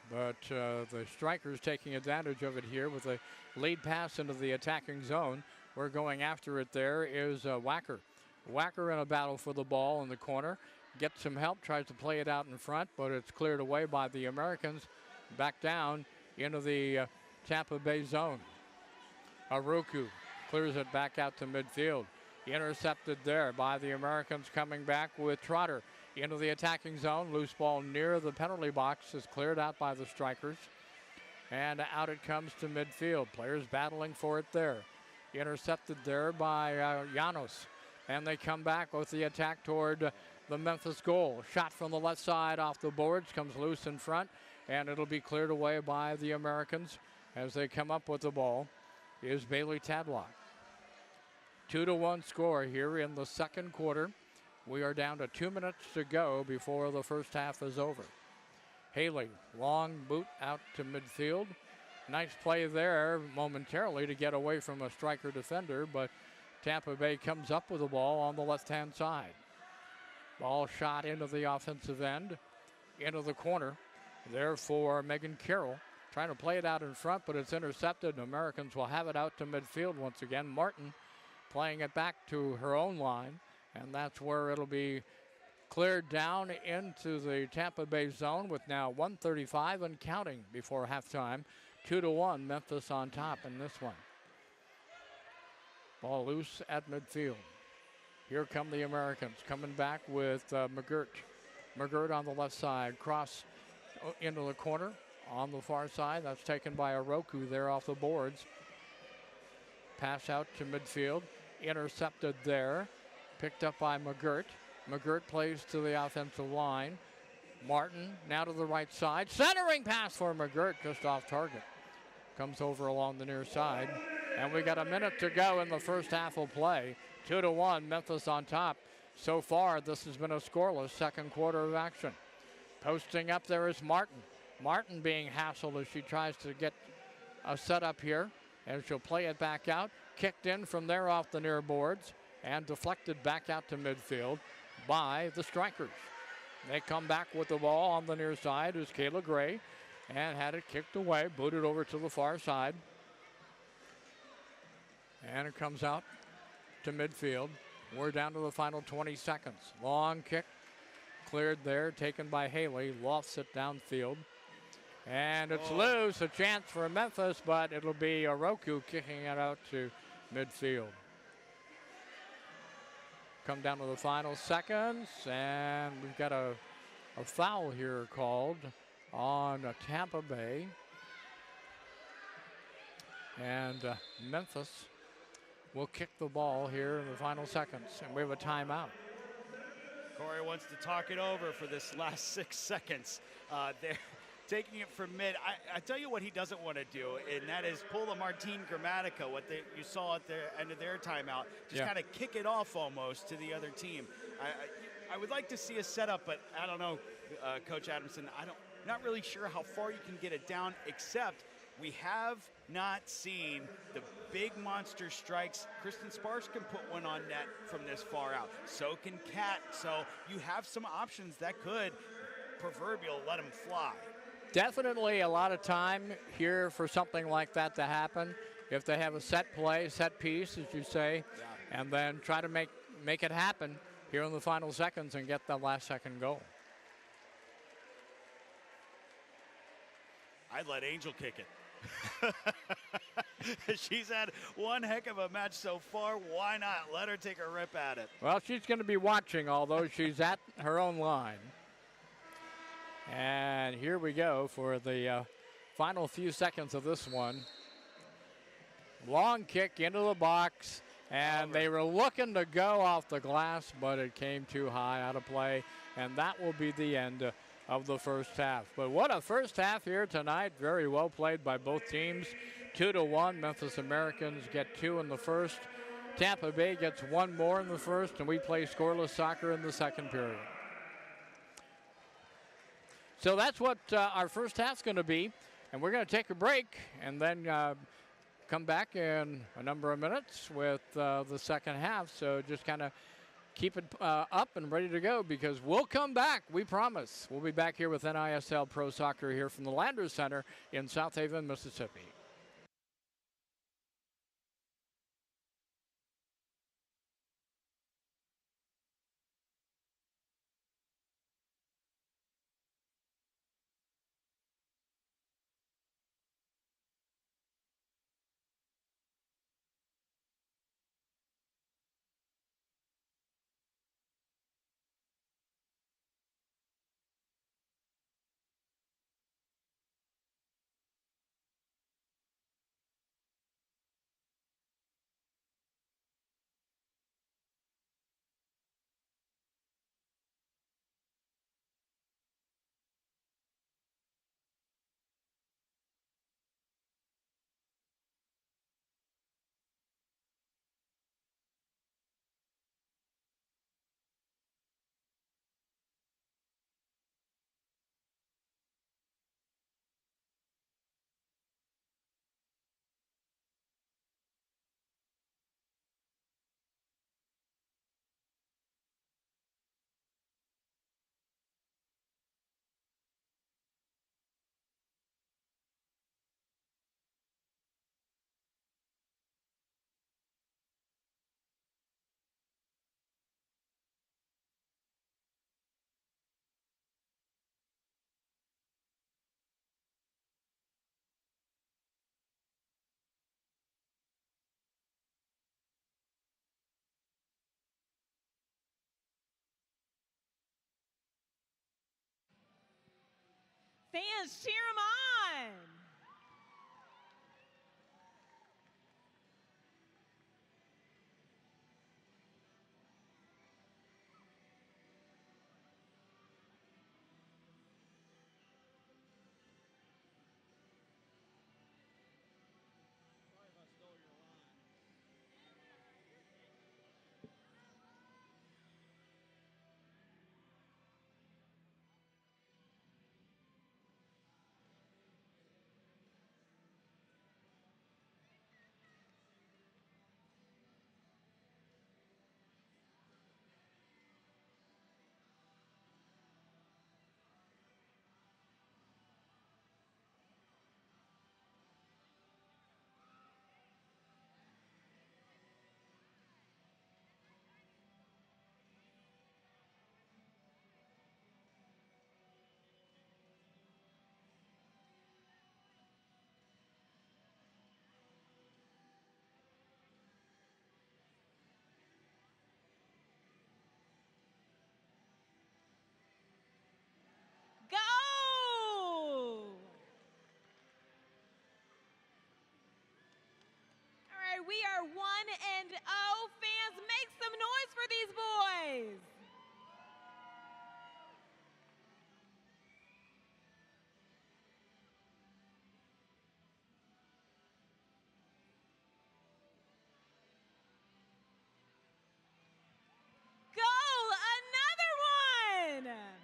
but the Strikers taking advantage of it here with a lead pass into the attacking zone. We're going after it. There is Wacker Wacker in a battle for the ball in the corner. Gets some help, tries to play it out in front, but it's cleared away by the Americans. Back down into the Tampa Bay zone. Aruku clears it back out to midfield. Intercepted there by the Americans, coming back with Trotter into the attacking zone. Loose ball near the penalty box is cleared out by the Strikers. And out it comes to midfield. Players battling for it there. Intercepted there by Llanos. And they come back with the attack toward the Memphis goal. Shot from the left side off the boards, comes loose in front, and it'll be cleared away by the Americans as they come up with the ball. Is Bailey Tadlock. 2-1 score here in the second quarter. We are down to 2 minutes to go before the first half is over. Haley, long boot out to midfield. Nice play there momentarily to get away from a striker defender, but Tampa Bay comes up with the ball on the left-hand side. Ball shot into the offensive end, into the corner. There for Megan Carroll. Trying to play it out in front, but it's intercepted. Americans will have it out to midfield once again. Martin playing it back to her own line, and that's where it'll be cleared down into the Tampa Bay zone with now 1:35 and counting before halftime. 2-1, Memphis on top in this one. Ball loose at midfield. Here come the Americans coming back with McGirt. McGirt on the left side, cross into the corner on the far side. That's taken by Oroku there off the boards. Pass out to midfield, intercepted there, picked up by McGirt. McGirt plays to the offensive line. Martin now to the right side. Centering pass for McGirt, just off target. Comes over along the near side. And we got a minute to go in the first half of play. 2-1, Memphis on top. So far, this has been a scoreless second quarter of action. Posting up there is Martin. Martin being hassled as she tries to get a setup here. And she'll play it back out. Kicked in from there off the near boards. And deflected back out to midfield by the Strikers. They come back with the ball on the near side is Kayla Gray. And had it kicked away, booted over to the far side. And it comes out to midfield. We're down to the final 20 seconds. Long kick cleared there, taken by Haley. Lofts it downfield. And it's loose, a chance for Memphis, but it'll be Oroku kicking it out to midfield. Come down to the final seconds, and we've got a foul here called on Tampa Bay. And Memphis will kick the ball here in the final seconds, and we have a timeout. Corey wants to talk it over for this last 6 seconds. They're taking it from mid. I tell you what he doesn't want to do, and that is pull the Martine Grammatica, what you saw at the end of their timeout. Just kind of kick it off almost to the other team. I would like to see a setup, but I don't know, Coach Adamson. Not really sure how far you can get it down, except we have not seen the big monster strikes. Kristen Sparks can put one on net from this far out. So can Kat. So you have some options that could proverbial let them fly. Definitely a lot of time here for something like that to happen. If they have a set play, set piece, as you say, and then try to make it happen here in the final seconds and get that last second goal. I'd let Angel kick it. She's had one heck of a match so far. Why not let her take a rip at it? Well, she's going to be watching, although she's at her own line. And here we go for the final few seconds of this one. Long kick into the box, and they were looking to go off the glass, but it came too high out of play, and that will be the end of the first half. But what a first half here tonight. Very well played by both teams. 2-1. Memphis Americans get 2 in the first. Tampa Bay gets 1 more in the first, and we play scoreless soccer in the second period. So that's what our first half's going to be, and we're going to take a break and then come back in a number of minutes with the second half. So just kind of keep it up and ready to go, because we'll come back, we promise. We'll be back here with NISL Pro Soccer here from the Landers Center in South Haven, Mississippi. Fans, cheer them on. Go! All right, we are 1-0. Fans, make some noise for these boys. Goal, another one.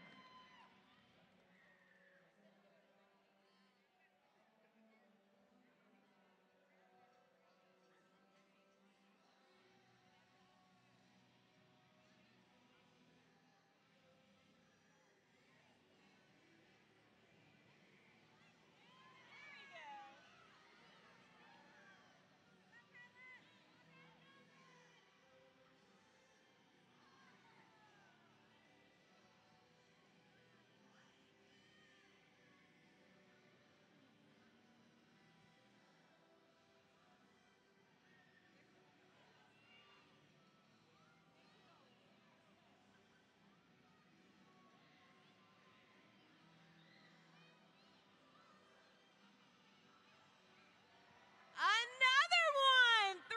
Another one, 3-0.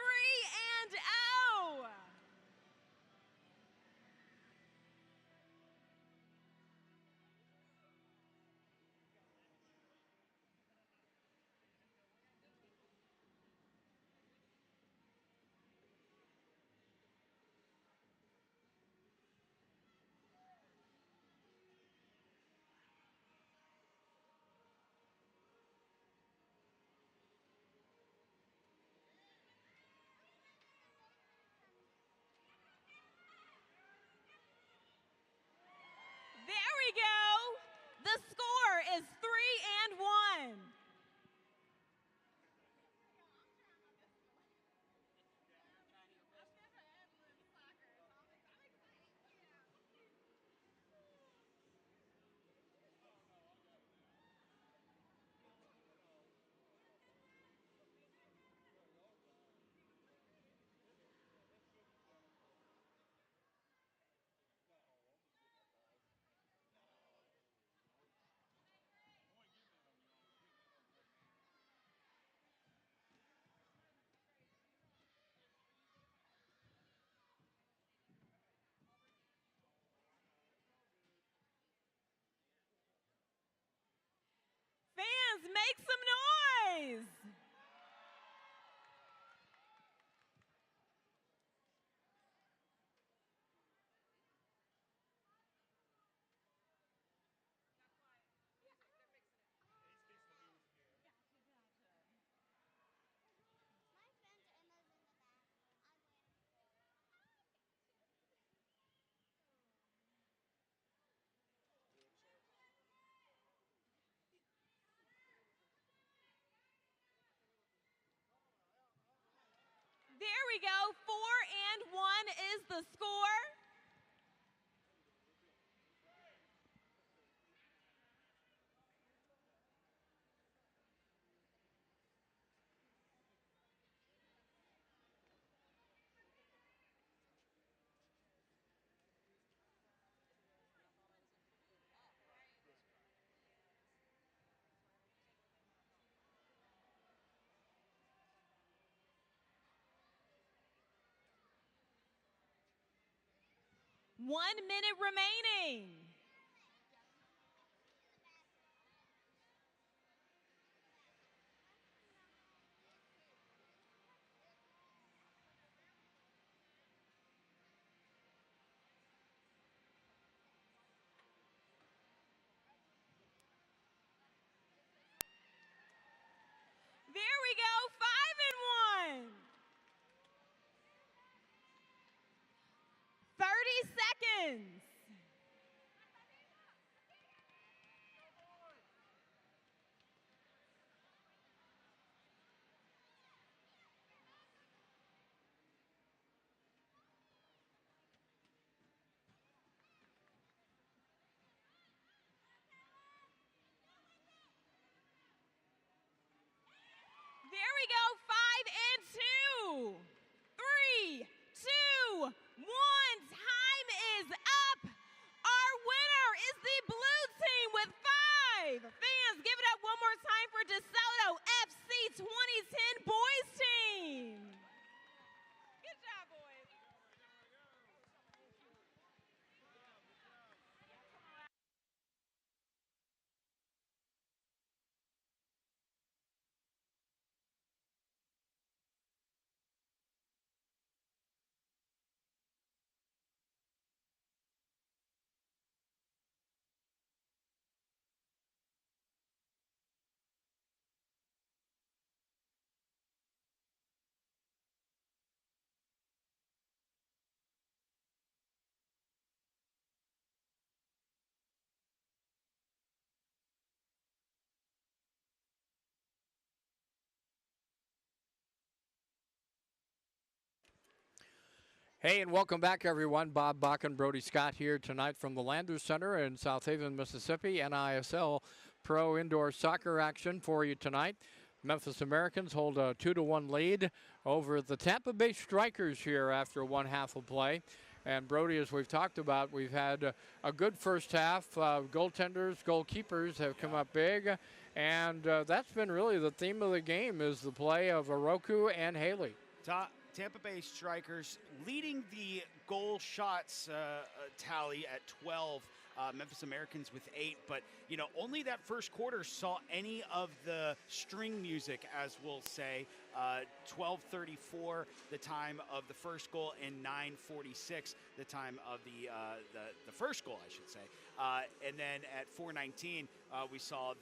There we go. The score is 3-1. Fans, make some noise. There we go. 4-1 is the score. 1 minute remaining. There we go, 5 and 1. 30 seconds. There we go, 5 and 2. 3, 2, 1. Time is up. Our winner is the blue team with 5. Fans, give it up one more time for DeSoto FC 2010 boys team. Good job, boys. Hey, and welcome back, everyone. Bob Bach and Brody Scott here tonight from the Landers Center in South Haven, Mississippi. NISL Pro Indoor Soccer action for you tonight. Memphis Americans hold a 2-1 lead over the Tampa Bay Strikers here after one half of play. And Brody, as we've talked about, we've had a good first half. Goaltenders, goalkeepers have come up big. And that's been really the theme of the game, is the play of Oroku and Haley. Tampa Bay Strikers leading the goal shots tally at 12. Memphis Americans with 8, but only that first quarter saw any of the string music, as we'll say. 12:34 the time of the first goal, and 9:46 the time of the first goal, I should say. And then at 4:19 we saw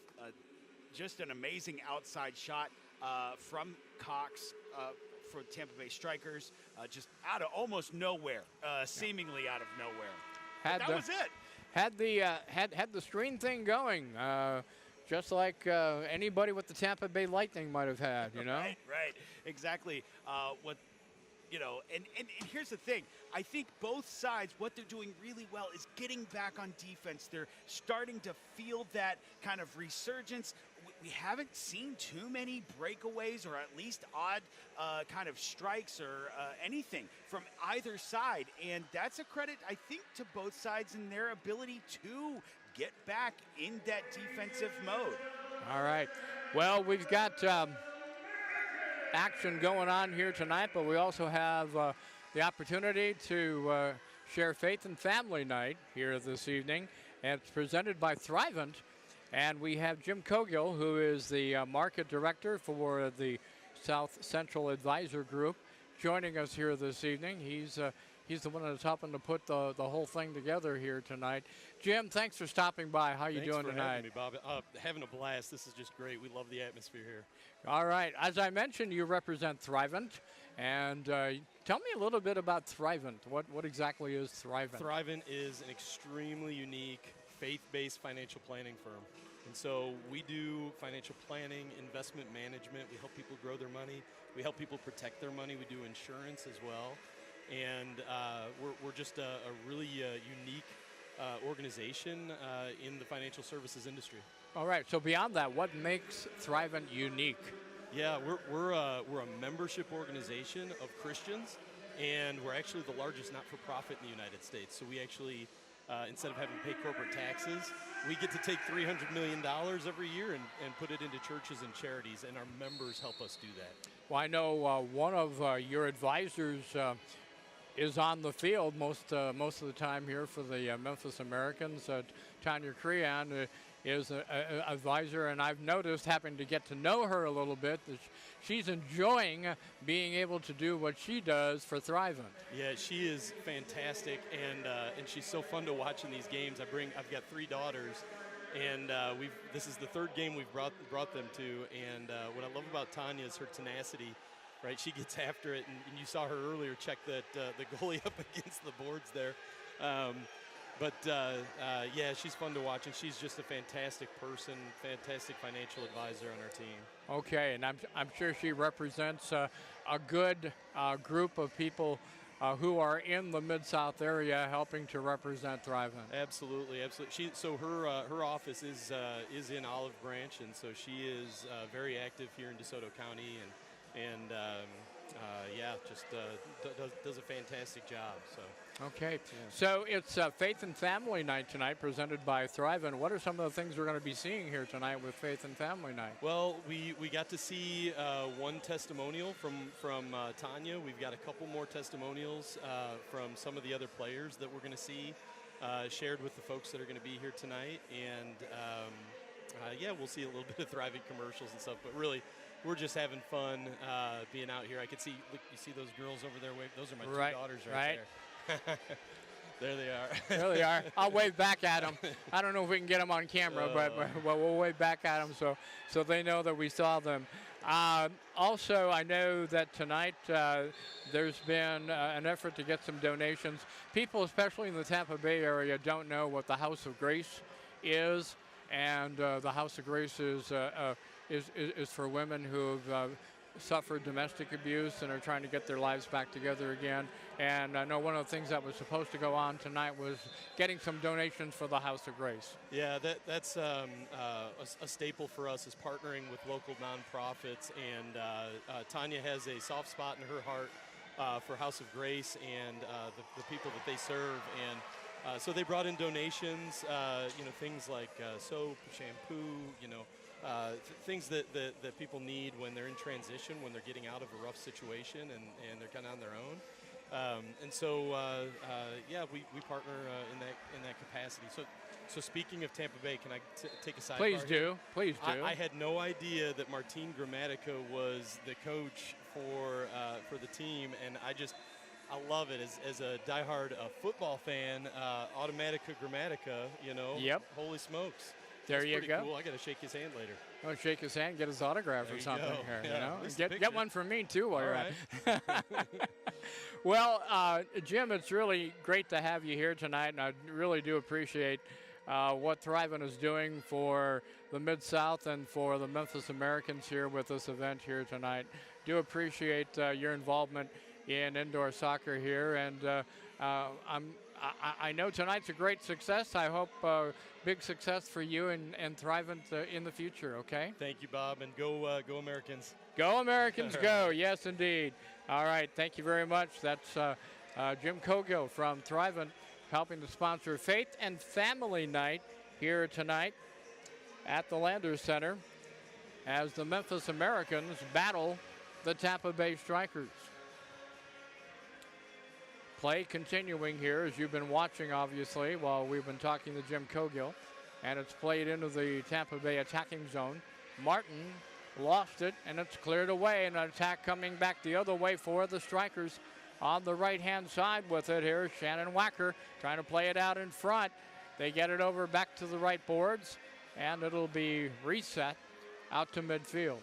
just an amazing outside shot from Cox for Tampa Bay Strikers, just out of almost nowhere, seemingly out of nowhere. That was it. Had the screen thing going, just like anybody with the Tampa Bay Lightning might have had, Right, exactly. And here's the thing. I think both sides, what they're doing really well is getting back on defense. They're starting to feel that kind of resurgence. We haven't seen too many breakaways, or at least odd kind of strikes or anything from either side. And that's a credit, I think, to both sides in their ability to get back in that defensive mode. All right. Well, we've got action going on here tonight, but we also have the opportunity to share Faith and Family Night here this evening. And it's presented by Thrivent. And we have Jim Cogill, who is the market director for the South Central Advisor Group, joining us here this evening. He's the one that's helping to put the whole thing together here tonight. Jim, thanks for stopping by. How you doing tonight? Thanks for having me, Bob. Having a blast. This is just great. We love the atmosphere here. All right. As I mentioned, you represent Thrivent. And tell me a little bit about Thrivent. What exactly is Thrivent? Thrivent is an extremely unique faith-based financial planning firm. And so we do financial planning, investment management. We help people grow their money. We help people protect their money. We do insurance as well. And we're just a really unique organization in the financial services industry. All right. So beyond that, what makes Thrivent unique? Yeah, we're a membership organization of Christians, and we're actually the largest not-for-profit in the United States. So we actually, instead of having to pay corporate taxes, we get to take $300 million every year and put it into churches and charities, and our members help us do that. Well, I know one of your advisors is on the field most of the time here for the Memphis Americans. Tanya Crean is an advisor, and I've noticed, having to get to know her a little bit, that she's enjoying being able to do what she does for Thrivent. Yeah, she is fantastic, and she's so fun to watch in these games. I've got 3 daughters, and this is the 3rd game we've brought them to. And what I love about Tanya is her tenacity. Right, she gets after it, and you saw her earlier check the goalie up against the boards there. Yeah, she's fun to watch, and she's just a fantastic person, fantastic financial advisor on our team. Okay, and I'm sure she represents a good group of people who are in the Mid-South area helping to represent Thrivent. Absolutely, absolutely. Her office is in Olive Branch, and so she is very active here in DeSoto County, and does a fantastic job. So. Okay, Yeah. So it's Faith and Family Night tonight, presented by Thrivent. What are some of the things we're going to be seeing here tonight with Faith and Family Night? Well, we got to see one testimonial from Tanya. We've got a couple more testimonials from some of the other players that we're going to see shared with the folks that are going to be here tonight. And we'll see a little bit of Thrivent commercials and stuff, but really, we're just having fun being out here. I can see, look, you see those girls over there wave? Those are my 2 daughters right there. There they are. There they are. I'll wave back at them. I don't know if we can get them on camera, but we'll wave back at them so they know that we saw them. Also, I know that tonight there's been an effort to get some donations. People, especially in the Tampa Bay area, don't know what the House of Grace is, and the House of Grace is for women who've suffered domestic abuse and are trying to get their lives back together again. And I know one of the things that was supposed to go on tonight was getting some donations for the House of Grace. Yeah, that's a staple for us, is partnering with local nonprofits. And Tanya has a soft spot in her heart for House of Grace and the people that they serve. And so they brought in donations, things like soap, shampoo, things that people need when they're in transition, when they're getting out of a rough situation and they're kind of on their own. We partner in that capacity. So speaking of Tampa Bay, can I take a sidebar? Please do. Please do. I had no idea that Martine Grammatica was the coach for the team, and I love it as a diehard football fan. Automatica Grammatica, Yep. Holy smokes. There you go. Cool. I got to shake his hand later. Oh, shake his hand, get his autograph or something here. Yeah, Get one from me too while All you're right. at it. Well, Jim, it's really great to have you here tonight, and I really do appreciate what Thrivent is doing for the Mid-South and for the Memphis Americans here with this event here tonight. Do appreciate your involvement in indoor soccer here, and I know tonight's a great success. I hope big success for you and Thrivent in the future, okay? Thank you, Bob, and go Americans. Go Americans, go. Yes, indeed. All right, thank you very much. That's Jim Cogill from Thrivent helping to sponsor Faith and Family Night here tonight at the Landers Center as the Memphis Americans battle the Tampa Bay Strikers. Play continuing here, as you've been watching, obviously, while we've been talking to Jim Cogill. And it's played into the Tampa Bay attacking zone. Martin lost it, and it's cleared away. And an attack coming back the other way for the Strikers on the right-hand side with it. Here's Shannon Wacker trying to play it out in front. They get it over back to the right boards, and it'll be reset out to midfield.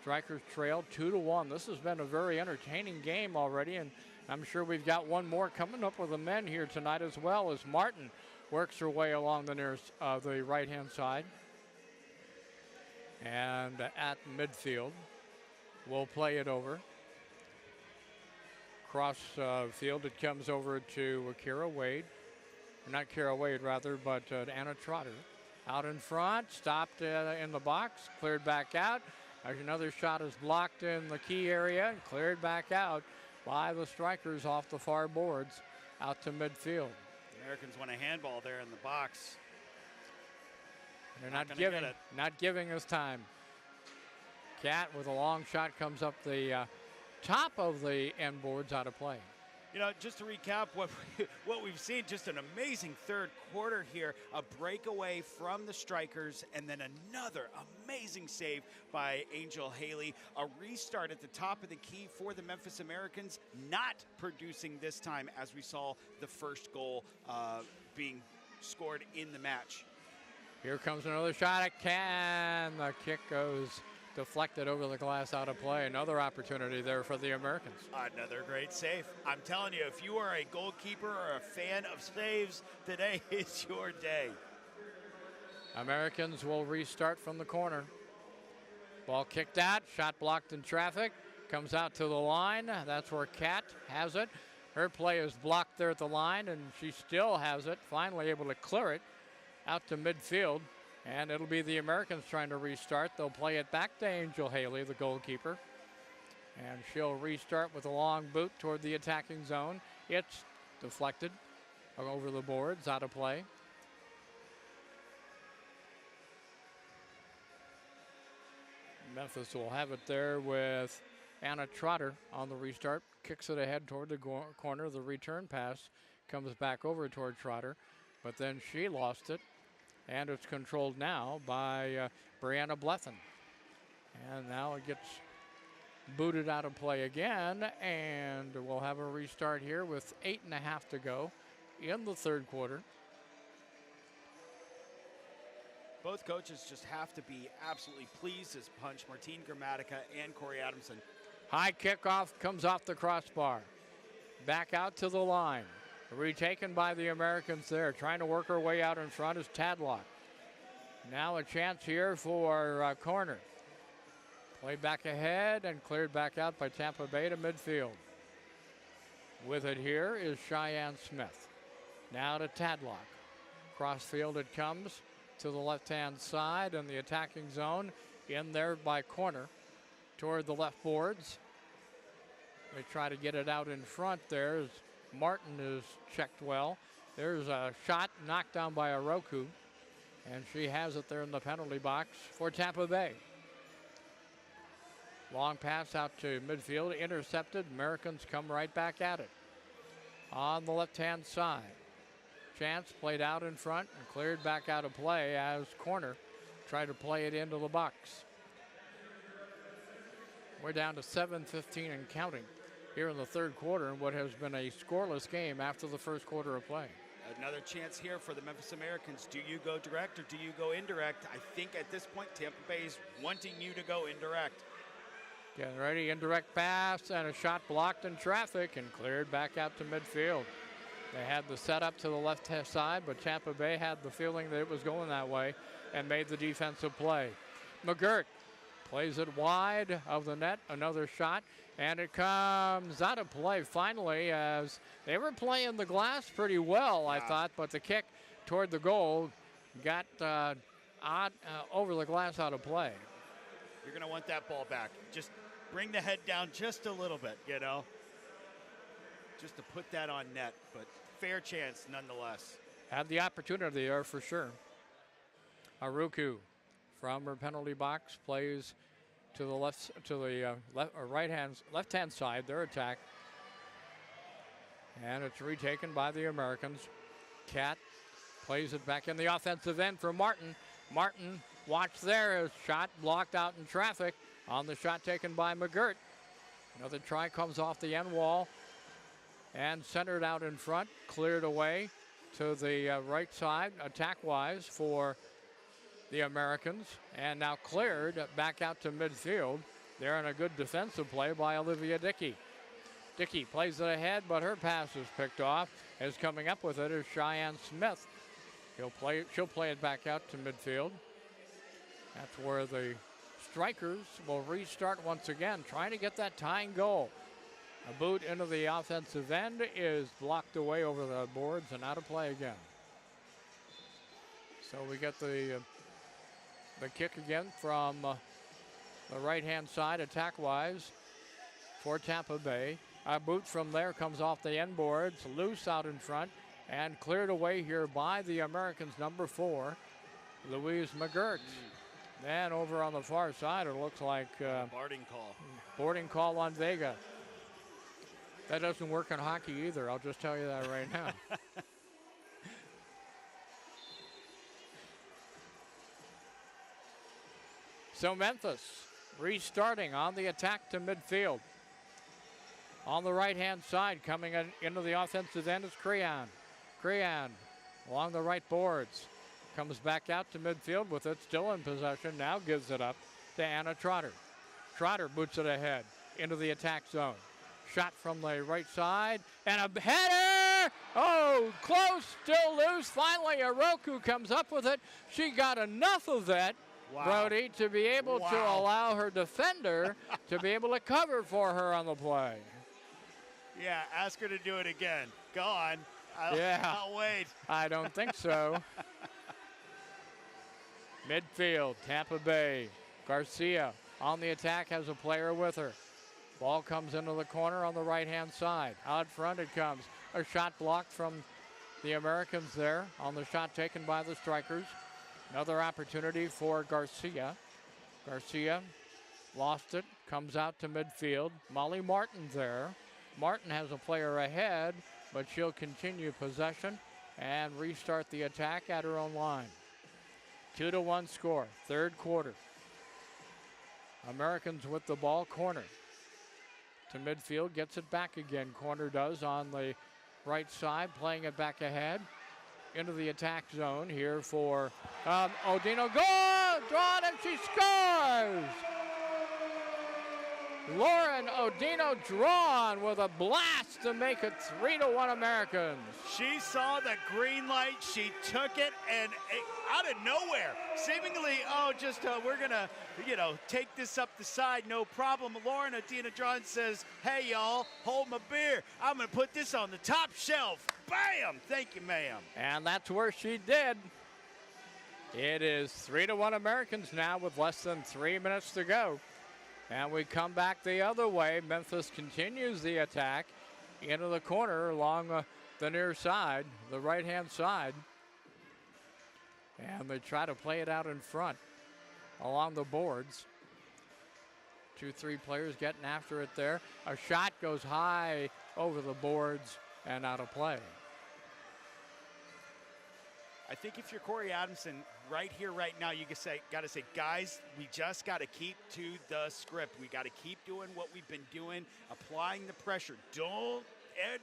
Strikers trail 2-1. This has been a very entertaining game already, and I'm sure we've got one more coming up with the men here tonight as well, as Martin works her way along the right-hand side. And at midfield, we'll play it over. Cross field, it comes over to Kara Wade. Not Kara Wade, rather, but Anna Trotter. Out in front, stopped in the box, cleared back out. Another shot is blocked in the key area and cleared back out by the Strikers off the far boards out to midfield. The Americans want a handball there in the box. They're not giving us time. Cat with a long shot comes up the top of the end boards out of play. You know, just to recap what we've seen, just an amazing third quarter here. A breakaway from the strikers, and then another amazing save by Angel Haley. A restart at the top of the key for the Memphis Americans, not producing this time as we saw the first goal being scored in the match. Here comes another shot at Can. The kick goes deflected over the glass, out of play. Another opportunity there for the Americans. Another great save. I'm telling you, if you are a goalkeeper or a fan of saves, today is your day. Americans will restart from the corner. Ball kicked out, shot blocked in traffic, comes out to the line. That's where Kat has it. Her play is blocked there at the line, and she still has it, finally able to clear it out to midfield. And it'll be the Americans trying to restart. They'll play it back to Angel Haley, the goalkeeper. And she'll restart with a long boot toward the attacking zone. It's deflected over the boards, out of play. Memphis will have it there with Anna Trotter on the restart. Kicks it ahead toward the corner. The return pass comes back over toward Trotter, but then she lost it. And it's controlled now by Brianna Blethen. And now it gets booted out of play again, and we'll have a restart here with 8.5 to go in the third quarter. Both coaches just have to be absolutely pleased as punch. Martine Gramatica and Corey Adamson. High kickoff comes off the crossbar. Back out to the line. Retaken by the Americans there. Trying to work her way out in front is Tadlock. Now a chance here for corner. Played back ahead and cleared back out by Tampa Bay to midfield. With it here is Cheyenne Smith. Now to Tadlock. Crossfield it comes to the left-hand side in the attacking zone. In there by corner toward the left boards. They try to get it out in front there. Martin is checked well. There's a shot knocked down by Oroku, and she has it there in the penalty box for Tampa Bay. Long pass out to midfield, intercepted. Americans come right back at it. On the left-hand side. Chance played out in front and cleared back out of play as corner tried to play it into the box. We're down to 7:15 and counting here in the third quarter in what has been a scoreless game after the first quarter of play. Another chance here for the Memphis Americans. Do you go direct or do you go indirect? I think at this point Tampa Bay is wanting you to go indirect. Getting ready, indirect pass, and a shot blocked in traffic and cleared back out to midfield. They had the setup to the left side, but Tampa Bay had the feeling that it was going that way and made the defensive play. McGirt plays it wide of the net, another shot, and it comes out of play finally as they were playing the glass pretty well, I thought, but the kick toward the goal got over the glass out of play. You're going to want that ball back. Just bring the head down just a little bit, you know, just to put that on net, but fair chance nonetheless. Had the opportunity there for sure. Aruku from her penalty box plays to the left-hand side, their attack. And it's retaken by the Americans. Kat plays it back in the offensive end for Martin. Martin, watch there, is shot blocked out in traffic on the shot taken by McGirt. Another try comes off the end wall and centered out in front, cleared away to the right side, attack-wise for the Americans, and now cleared back out to midfield. They're in a good defensive play by Olivia Dickey. Dickey plays it ahead, but her pass is picked off. As coming up with it is Cheyenne Smith. She'll play it back out to midfield. That's where the strikers will restart once again, trying to get that tying goal. A boot into the offensive end is blocked away over the boards and out of play again. So we get the kick again from the right-hand side, attack-wise, for Tampa Bay. A boot from there comes off the end boards, loose out in front, and cleared away here by the Americans' number 4, Louise McGirt. Then over on the far side, it looks like boarding call. Boarding call on Vega. That doesn't work in hockey either. I'll just tell you that right now. So Memphis restarting on the attack to midfield. On the right-hand side, coming into the offensive end is Crean. Crean along the right boards. Comes back out to midfield with it still in possession. Now gives it up to Anna Trotter. Trotter boots it ahead into the attack zone. Shot from the right side and a header! Oh, close, still loose. Finally, Oroku comes up with it. She got enough of it, Wow. Brody, to be able to allow her defender to be able to cover for her on the play. Yeah, ask her to do it again. Go on. I'll wait. I don't think so. Midfield, Tampa Bay. Garcia on the attack, has a player with her. Ball comes into the corner on the right-hand side. Out front it comes. A shot blocked from the Americans there on the shot taken by the Strikers. Another opportunity for Garcia. Garcia lost it, comes out to midfield. Molly Martin there. Martin has a player ahead, but she'll continue possession and restart the attack at her own line. 2-1 score, third quarter. Americans with the ball, corner. To midfield, gets it back again. Corner does on the right side, playing it back ahead. Into the attack zone here for Odino. Goal! Drawn and she scores! Lauren Odino drawn with a blast to make it 3-1 Americans. She saw the green light. She took it, and out of nowhere, seemingly, we're going to, take this up the side, no problem. Lauren Odino drawn says, hey, y'all, hold my beer. I'm going to put this on the top shelf. Bam! Thank you, ma'am. And that's where she did. It is 3-1 Americans now with less than 3 minutes to go. And we come back the other way. Memphis continues the attack into the corner along the near side, the right-hand side. And they try to play it out in front along the boards. 2-3 players getting after it there. A shot goes high over the boards and out of play. I think if you're Corey Adamson, right here, right now, you got to say, guys, we just got to keep to the script. We got to keep doing what we've been doing, applying the pressure.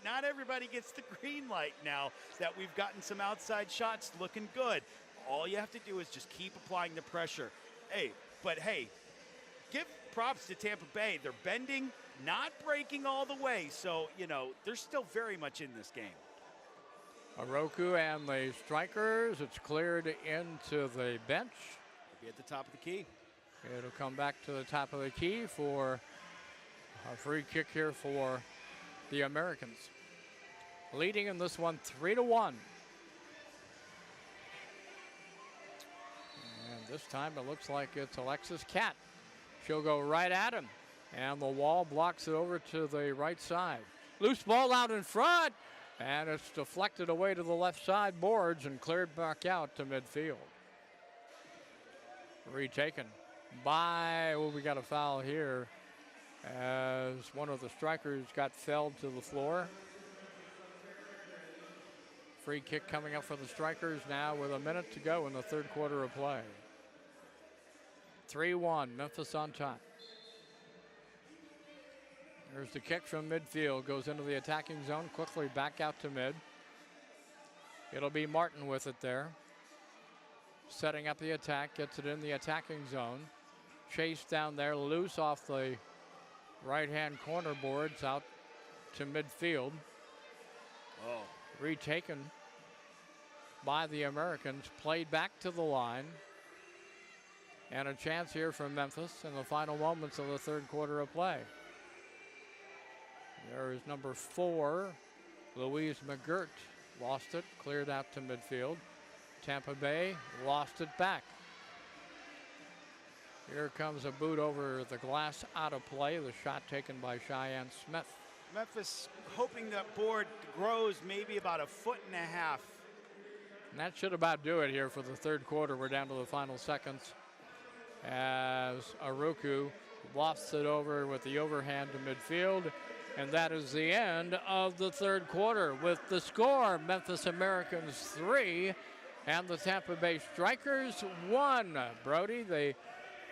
Not everybody gets the green light now that we've gotten some outside shots looking good. All you have to do is just keep applying the pressure. Hey, give props to Tampa Bay. They're bending, not breaking all the way. So, they're still very much in this game. Oroku and the Strikers, it's cleared into the bench. Be at the top of the key. It'll come back to the top of the key for a free kick here for the Americans. Leading in this one 3-1. And this time it looks like it's Alexis Cat. She'll go right at him. And the wall blocks it over to the right side. Loose ball out in front. And it's deflected away to the left side boards and cleared back out to midfield. Retaken by, we got a foul here as one of the Strikers got felled to the floor. Free kick coming up for the Strikers now with a minute to go in the third quarter of play. 3-1, Memphis on top. There's the kick from midfield, goes into the attacking zone, quickly back out to mid. It'll be Martin with it there. Setting up the attack, gets it in the attacking zone. Chase down there, loose off the right-hand corner boards out to midfield. Oh. Retaken by the Americans, played back to the line. And a chance here for Memphis in the final moments of the third quarter of play. There is number 4, Louise McGirt. Lost it, cleared out to midfield. Tampa Bay lost it back. Here comes a boot over the glass out of play. The shot taken by Cheyenne Smith. Memphis hoping that board grows maybe about 1.5 foot. And that should about do it here for the third quarter. We're down to the final seconds as Oroku lofts it over with the overhand to midfield. And that is the end of the third quarter with the score, Memphis Americans 3 and the Tampa Bay Strikers 1. Brody, the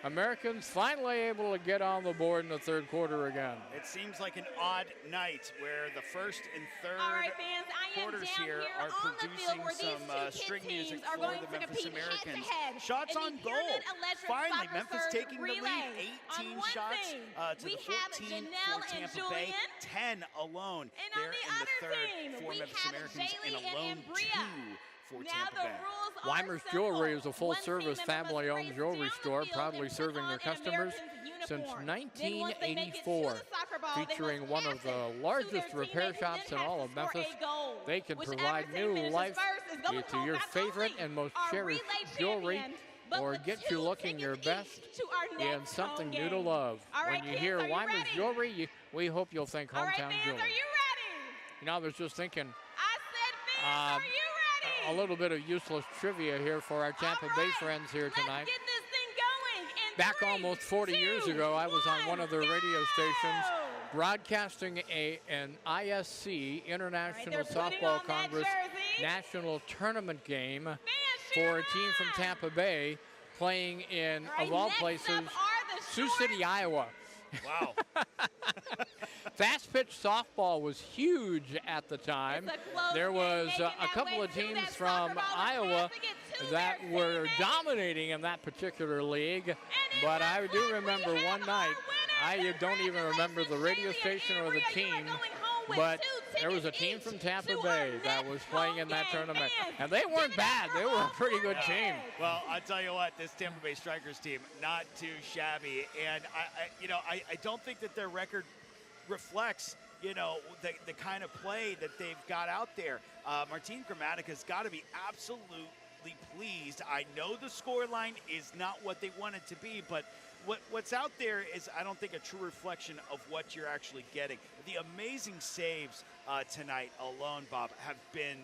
Americans finally able to get on the board in the third quarter again. It seems like an odd night where the first and third All right, fans, I am quarters down here here are on the field producing where these some two string kid music teams are for going the to Memphis compete Americans. head-to-head Shots in on the goal. Pyramid Electric Finally, Soccer Memphis Surge taking the relay. lead, On 18 one shots team, to we the have 14 Janelle for and Tampa Bay, Julian. 10 alone And there on the in the other third team, for we Memphis have Americans, Jaylee and alone and Ambria. 2 for Now Tampa the Bay. rules are Weimer's simple. Jewelry is a One team full-service, member must family-owned race jewelry down the store, field proudly and put serving on their an customers American's since uniform. Then once they make it to 1984. the soccer ball, they Featuring must one of pass the it to largest their repair teammate, who shops in then all has of to score Memphis. a goal. They can Whichever provide team new finishes life first is going to home, your not favorite only and most our cherished relay jewelry, champion, but or the get two you looking your tickets best each to our in next something home new to game. love. All right, When you kids, hear are you Weimer's ready? Jewelry, we hope you'll think All right, Hometown fans, Jewelry. are you ready? You know, I was just thinking I said, fans, are you ready? a little bit of useless trivia here for our Tampa All Bay right, friends here tonight. Let's get this thing going. In Back 3, almost 40 years 2, ago, I was on one of their radio stations go! broadcasting an ISC, International they're putting Softball on that Congress jersey. National Tournament game Fans, for a cheer team from on! Tampa Bay playing in, All right, of all next places, up are the Sioux short- City, Iowa. Wow. Fast pitch softball was huge at the time. It's a close There game, was making a that couple way of to teams that from soccer ball and Iowa passing it to that their were teammates. dominating in that particular league. And in But the I do front, we remember have one our night, winner. I don't even remember the radio Congratulations, station Jaylee or the and Ambria. You are team, going home with but 2 there was a tickets team each from Tampa to our Bay that next was playing in home that game. tournament. Fans, And they give weren't it up bad. for They were a all pretty four good team. kids. Well, I tell you what, this Tampa Bay Strikers team, not too shabby. And I don't think that their record reflects, the kind of play that they've got out there. Martin Grammatica's got to be absolutely pleased. I know the scoreline is not what they want it to be, but what's out there is, I don't think, a true reflection of what you're actually getting. The amazing saves tonight alone, Bob, have been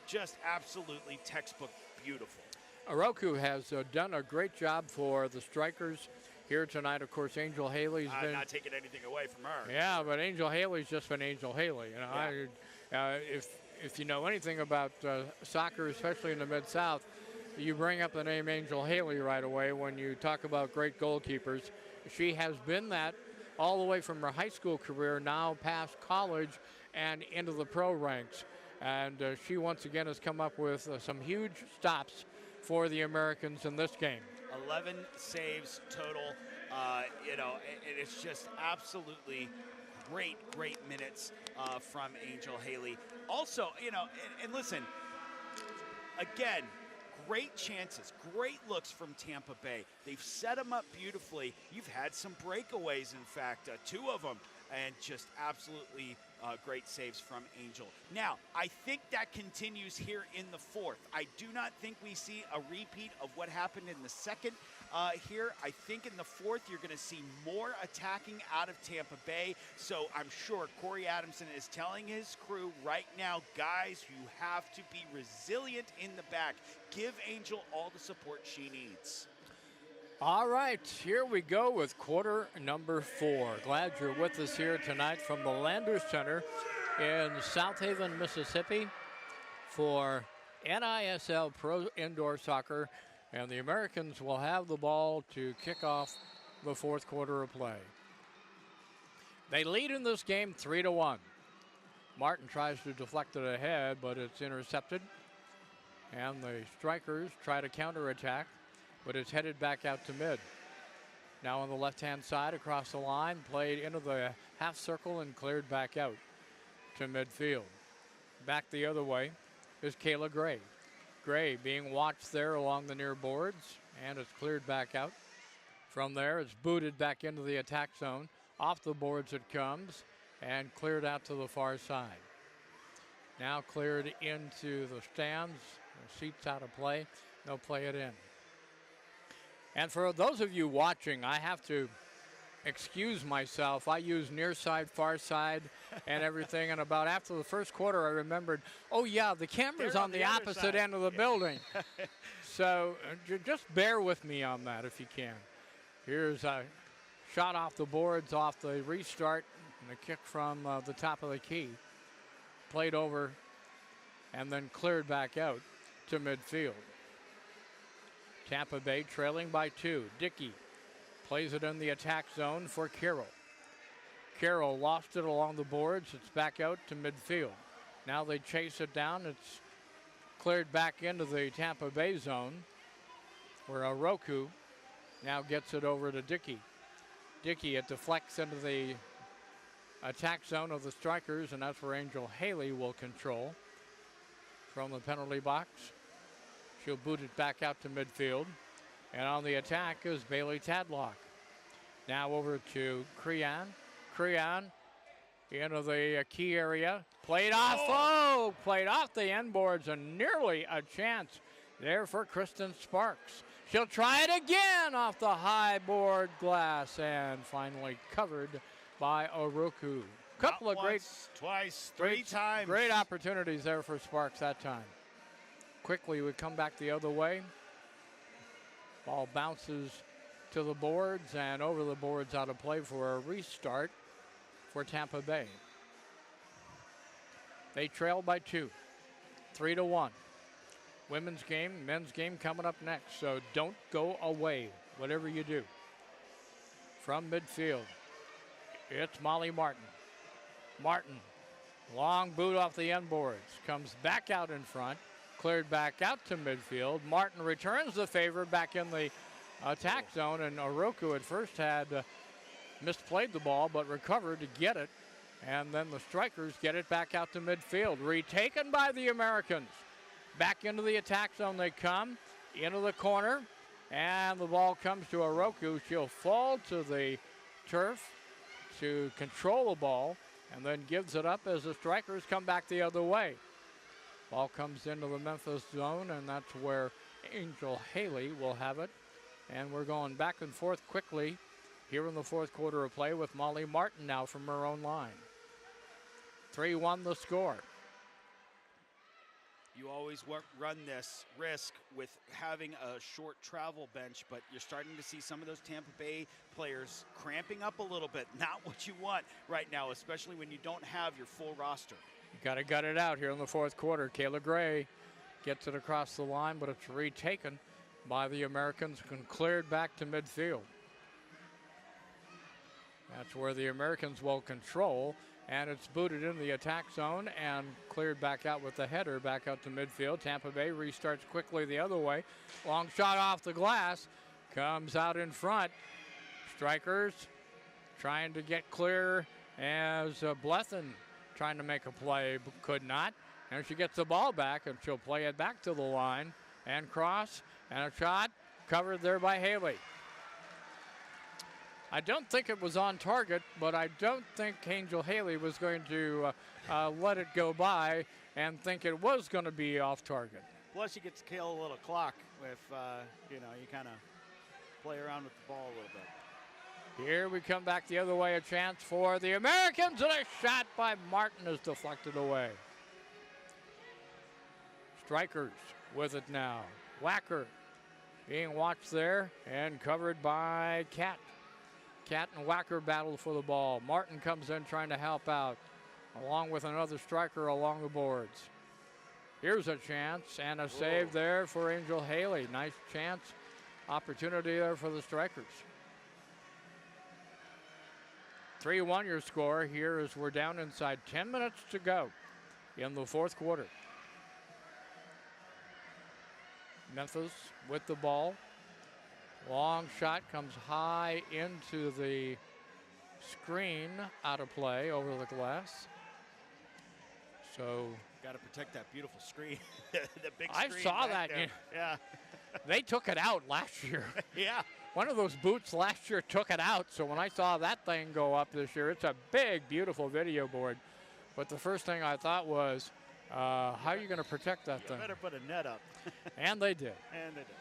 just absolutely textbook beautiful. Oroku has done a great job for the Strikers here tonight. Of course, Angel Haley's I'm been... not taking anything away from her. Yeah, but Angel Haley's just been Angel Haley. If you know anything about soccer, especially in the Mid-South, you bring up the name Angel Haley right away when you talk about great goalkeepers. She has been that all the way from her high school career, now past college and into the pro ranks. And she once again has come up with some huge stops for the Americans in this game. 11 saves total. And it's just absolutely great minutes from Angel Haley. Also, and listen, again, great chances, great looks from Tampa Bay. They've set them up beautifully. You've had some breakaways, in fact, 2 of them, and just absolutely great saves from Angel. Now, I think that continues here in the fourth. I do not think we see a repeat of what happened in the second here. I think in the fourth, you're going to see more attacking out of Tampa Bay. So I'm sure Corey Adamson is telling his crew right now, guys, you have to be resilient in the back. Give Angel all the support she needs. All right, here we go with quarter number 4. Glad you're with us here tonight from the Landers Center in South Haven, Mississippi for NISL Pro Indoor Soccer. And the Americans will have the ball to kick off the fourth quarter of play. They lead in this game 3-1. Martin tries to deflect it ahead, but it's intercepted. And the Strikers try to counterattack, but it's headed back out to mid. Now on the left-hand side across the line, played into the half circle and cleared back out to midfield. Back the other way is Kayla Gray. Gray being watched there along the near boards, and it's cleared back out. From there, it's booted back into the attack zone. Off the boards it comes, and cleared out to the far side. Now cleared into the stands. The seats out of play. They'll play it in. And for those of you watching, I have to excuse myself. I use near side, far side, and everything. And about after the first quarter, I remembered, oh yeah, the camera's They're on the other opposite side. end of the building. So just bear with me on that if you can. Here's a shot off the boards, off the restart. And a kick from the top of the key. Played over and then cleared back out to midfield. Tampa Bay trailing by 2. Dickey plays it in the attack zone for Carroll. Carroll lost it along the boards. It's back out to midfield. Now they chase it down. It's cleared back into the Tampa Bay zone where Oroku now gets it over to Dickey. Dickey, it deflects into the attack zone of the Strikers, and that's where Angel Haley will control from the penalty box. She'll boot it back out to midfield. And on the attack is Bailey Tadlock. Now over to Crean. Crean into the key area. Played off. Oh, played off the end boards, and nearly a chance there for Kristen Sparks. She'll try it again off the high board glass and finally covered by Oroku. Couple of Twice, three times. Great opportunities there for Sparks that time. Quickly we come back the other way. Ball bounces to the boards and over the boards out of play for a restart for Tampa Bay. They trail by 2, 3-1. Women's game, men's game coming up next, so don't go away, whatever you do. From midfield, it's Molly Martin. Martin, long boot off the end boards, comes back out in front, cleared back out to midfield. Martin returns the favor back in the attack zone, and Oroku at first had misplayed the ball but recovered to get it, and then the Strikers get it back out to midfield. Retaken by the Americans. Back into the attack zone they come, into the corner, and the ball comes to Oroku. She'll fall to the turf to control the ball, and then gives it up as the Strikers come back the other way. Ball comes into the Memphis zone, and that's where Angel Haley will have it. And we're going back and forth quickly here in the fourth quarter of play with Molly Martin now from her own line. 3-1 the score. You always run this risk with having a short travel bench, but you're starting to see some of those Tampa Bay players cramping up a little bit. Not what you want right now, especially when you don't have your full roster. You got to gut it out here in the fourth quarter. Kayla Gray gets it across the line, but it's retaken by the Americans and cleared back to midfield. That's where the Americans will control, and it's booted in the attack zone and cleared back out with the header back out to midfield. Tampa Bay restarts quickly the other way. Long shot off the glass, comes out in front. Strikers trying to get clear as Blethen trying to make a play, but could not. And she gets the ball back, and she'll play it back to the line and cross, and a shot covered there by Haley. I don't think it was on target, but I don't think Angel Haley was going to let it go by and think it was going to be off target. Plus, you get to kill a little clock if, you kind of play around with the ball a little bit. Here we come back the other way, a chance for the Americans, and a shot by Martin is deflected away. Strikers with it now. Wacker being watched there and covered by Cat. Cat and Wacker battle for the ball. Martin comes in trying to help out, along with another striker along the boards. Here's a chance and a save there for Angel Haley. Nice chance, opportunity there for the Strikers. 3-1 your score here as we're down inside 10 minutes to go in the fourth quarter. Memphis with the ball. Long shot comes high into the screen, out of play over the glass. So got to protect that beautiful screen. The big screen. I saw that. Yeah. They took it out last year. Yeah. One of those boots last year took it out. So when I saw that thing go up this year, it's a big, beautiful video board. But the first thing I thought was, how are you going to protect that thing? Better put a net up. And they did. And they did.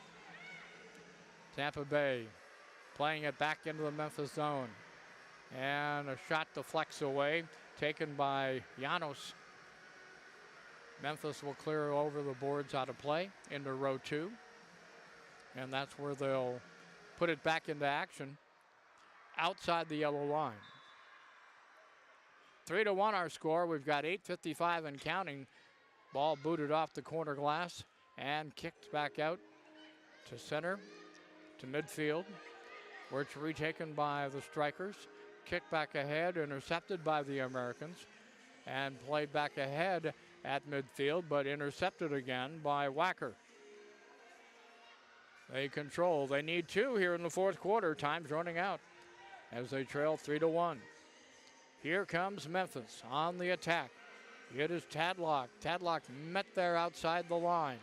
Tampa Bay playing it back into the Memphis zone. And a shot deflects away, taken by Llanos. Memphis will clear over the boards out of play into row 2. And that's where they'll put it back into action outside the yellow line. 3-1 our score. We've got 8:55 and counting. Ball booted off the corner glass and kicked back out to center, to midfield, where it's retaken by the Strikers. Kicked back ahead, intercepted by the Americans, and played back ahead at midfield, but intercepted again by Wacker. They control. They need 2 here in the fourth quarter. Time's running out as they trail 3-1. Here comes Memphis on the attack. It is Tadlock. Tadlock met there outside the line.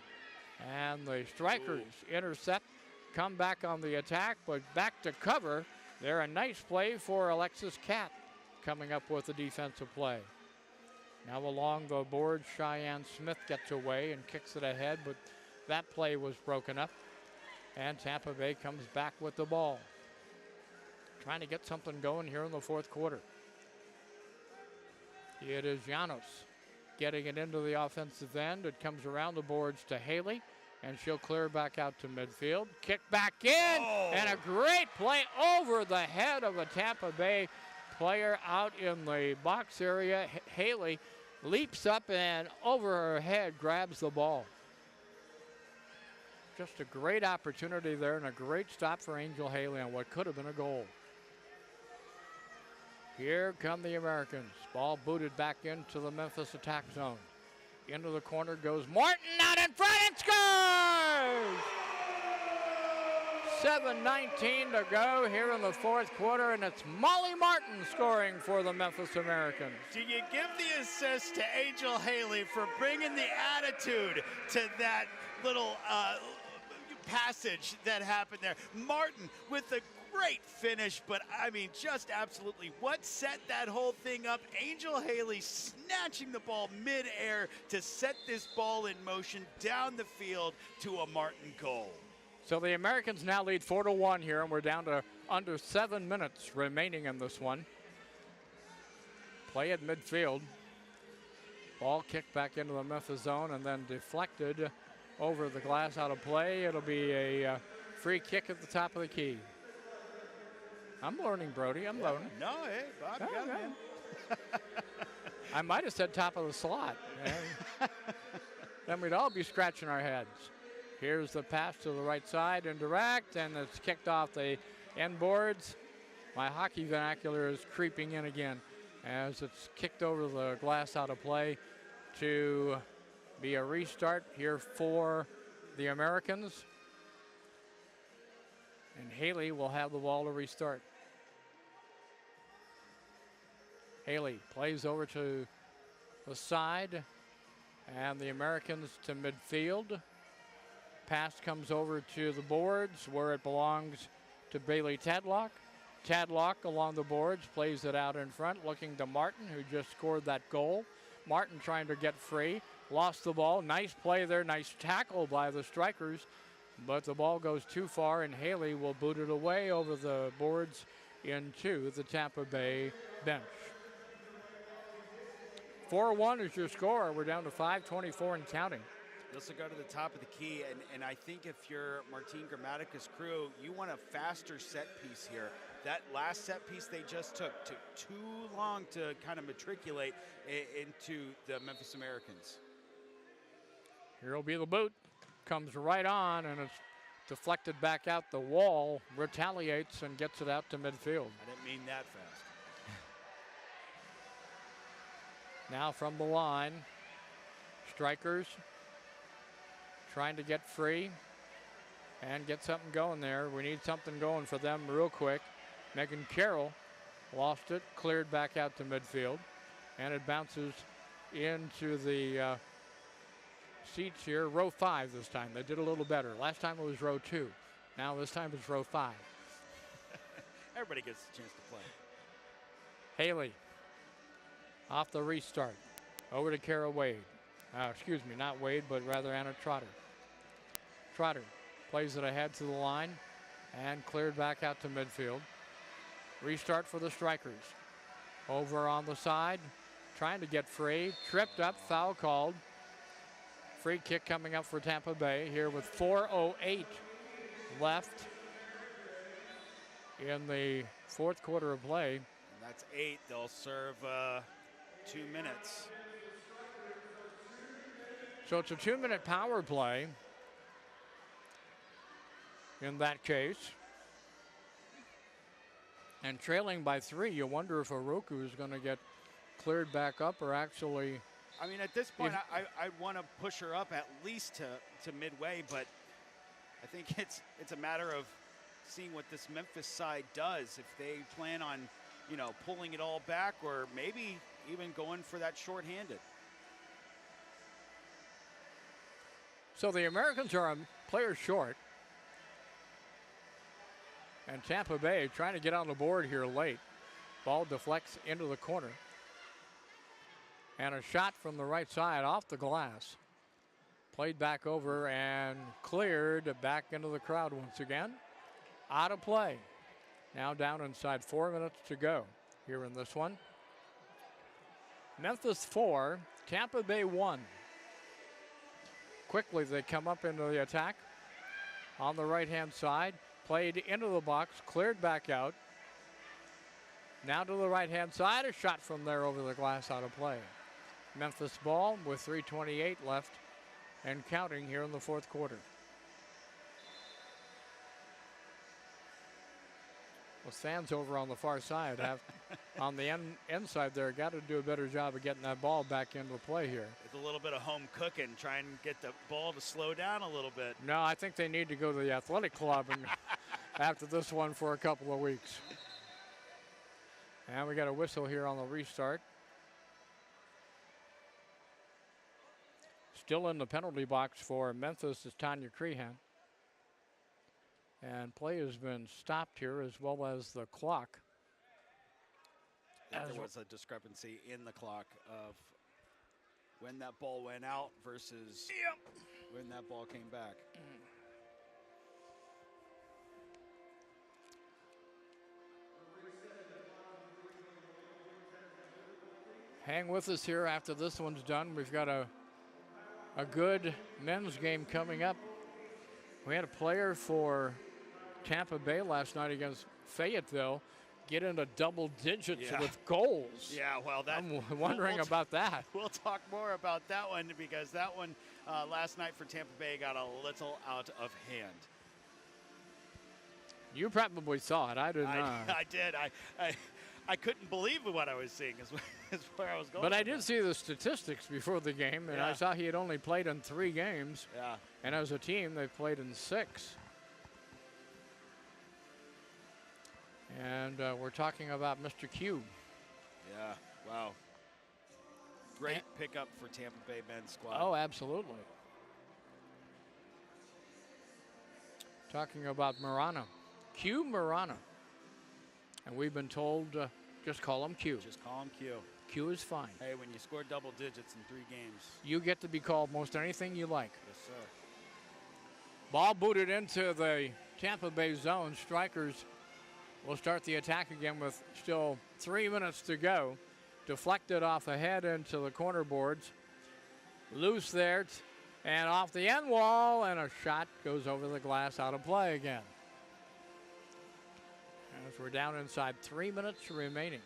And the Strikers intercept, come back on the attack, but back to cover. There, a nice play for Alexis Catt coming up with a defensive play. Now along the board, Cheyenne Smith gets away and kicks it ahead, but that play was broken up. And Tampa Bay comes back with the ball. Trying to get something going here in the fourth quarter. It is Llanos getting it into the offensive end. It comes around the boards to Haley, and she'll clear back out to midfield. Kick back in, and a great play over the head of a Tampa Bay player out in the box area. Haley leaps up and over her head grabs the ball. Just a great opportunity there and a great stop for Angel Haley on what could have been a goal. Here come the Americans. Ball booted back into the Memphis attack zone. Into the corner goes Martin, out in front and scores! 7:19 to go here in the fourth quarter, and it's Molly Martin scoring for the Memphis Americans. Do you give the assist to Angel Haley for bringing the attitude to that little passage that happened there? Martin with a great finish, but I mean, just absolutely what set that whole thing up. Angel Haley snatching the ball midair to set this ball in motion down the field to a Martin goal. So the Americans now lead 4-1 here, and we're down to under 7 minutes remaining in this one. Play at midfield. Ball kicked back into the Memphis zone and then deflected over the glass out of play. It'll be a free kick at the top of the key. I'm learning, Brody. I'm learning. No, hey, Bob, you got it, man. I might have said top of the slot. Then we'd all be scratching our heads. Here's the pass to the right side, indirect, and it's kicked off the end boards. My hockey vernacular is creeping in again as it's kicked over the glass out of play to be a restart here for the Americans. And Haley will have the ball to restart. Haley plays over to the side, and the Americans to midfield. Pass comes over to the boards where it belongs to Bailey Tadlock. Tadlock along the boards plays it out in front, looking to Martin, who just scored that goal. Martin trying to get free, lost the ball. Nice play there, nice tackle by the Strikers, but the ball goes too far, and Haley will boot it away over the boards into the Tampa Bay bench. 4-1 is your score. We're down to 5:24 and counting. This will go to the top of the key, and I think if you're Martin Grammatica's crew, you want a faster set piece here. That last set piece they just took too long to kind of matriculate into the Memphis Americans. Here will be the boot. Comes right on, and it's deflected back out the wall, retaliates, and gets it out to midfield. I didn't mean that fast. Now from the line, Strikers trying to get free and get something going there. We need something going for them real quick. Megan Carroll lost it, cleared back out to midfield, and it bounces into the seats here. Row 5 this time. They did a little better. Last time it was row 2. Now this time it's row 5. Everybody gets a chance to play. Haley off the restart. Over to Kara Wade. Excuse me, not Wade, but rather Anna Trotter. Trotter plays it ahead to the line and cleared back out to midfield. Restart for the Strikers. Over on the side, trying to get free. Tripped up, foul called. Free kick coming up for Tampa Bay here with 4:08 left in the fourth quarter of play. And that's 8. They'll serve 2 minutes. So it's a 2-minute power play in that case. And trailing by 3, you wonder if Oroku is going to get cleared back up or actually. I mean, at this point, I want to push her up at least to midway, but I think it's a matter of seeing what this Memphis side does. If they plan on, pulling it all back, or maybe even going for that shorthanded. So the Americans are a player short. And Tampa Bay trying to get on the board here late. Ball deflects into the corner. And a shot from the right side off the glass. Played back over and cleared back into the crowd once again. Out of play. Now down inside, 4 minutes to go here in this one. Memphis 4, Tampa Bay 1. Quickly they come up into the attack on the right-hand side. Played into the box, cleared back out. Now to the right-hand side, a shot from there over the glass, out of play. Memphis ball with 3:28 left and counting here in the fourth quarter. Those fans over on the far side have, on the inside there, got to do a better job of getting that ball back into play here. It's a little bit of home cooking, trying to get the ball to slow down a little bit. No, I think they need to go to the athletic club and after this one for a couple of weeks. And we got a whistle here on the restart. Still in the penalty box for Memphis is Tanya Crehan. And play has been stopped here, as well as the clock. There was a discrepancy in the clock of when that ball went out versus when that ball came back. Hang with us here after this one's done. We've got a good men's game coming up. We had a player for Tampa Bay last night against Fayetteville get into double digits with goals. Yeah, well, I'm wondering about that. We'll talk more about that one, because that one last night for Tampa Bay got a little out of hand. You probably saw it. I did not. I did. I couldn't believe what I was seeing is where I was going. But I did see the statistics before the game, and I saw he had only played in 3 games. Yeah. And as a team, they've played in 6. And we're talking about Mr. Q. Yeah, wow. Great pickup for Tampa Bay men's squad. Oh, absolutely. Talking about Marana. Q Marana. And we've been told just call him Q. Just call him Q. Q is fine. Hey, when you score double digits in 3 games. You get to be called most anything you like. Yes, sir. Ball booted into the Tampa Bay zone. Strikers will start the attack again with still 3 minutes to go. Deflected off ahead into the corner boards. Loose there and off the end wall, and a shot goes over the glass, out of play again. As we're down inside 3 minutes remaining.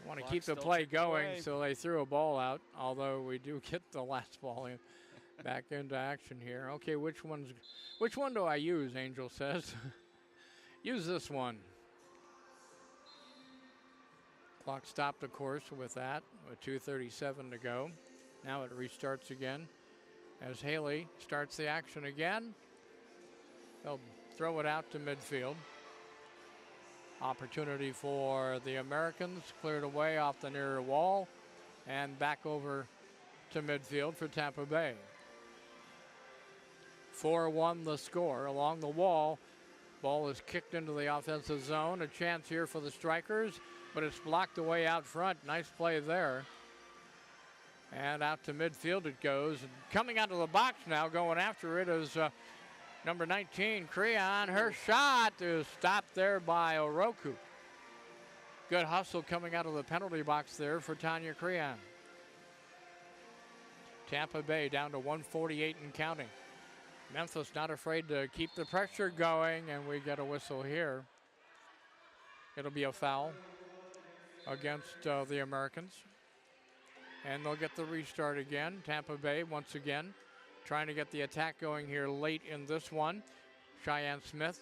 We want to keep the play going, so they threw a ball out, although we do get the last ball in. Back into action here. Okay, which one do I use, Angel says. Use this one. Clock stopped, of course, with that, with 2:37 to go. Now it restarts again as Haley starts the action again. They'll throw it out to midfield. Opportunity for the Americans, cleared away off the near wall and back over to midfield for Tampa Bay. 4-1 the score. Along the wall, ball is kicked into the offensive zone. A chance here for the Strikers, but it's blocked away out front. Nice play there. And out to midfield it goes. And coming out of the box now, going after it is number 19, Creon. Her shot is stopped there by Oroku. Good hustle coming out of the penalty box there for Tanya Creon. Tampa Bay down to 148 and counting. Memphis not afraid to keep the pressure going, and we get a whistle here. It'll be a foul. against the Americans. And they'll get the restart again. Tampa Bay, once again, trying to get the attack going here late in this one. Cheyenne Smith,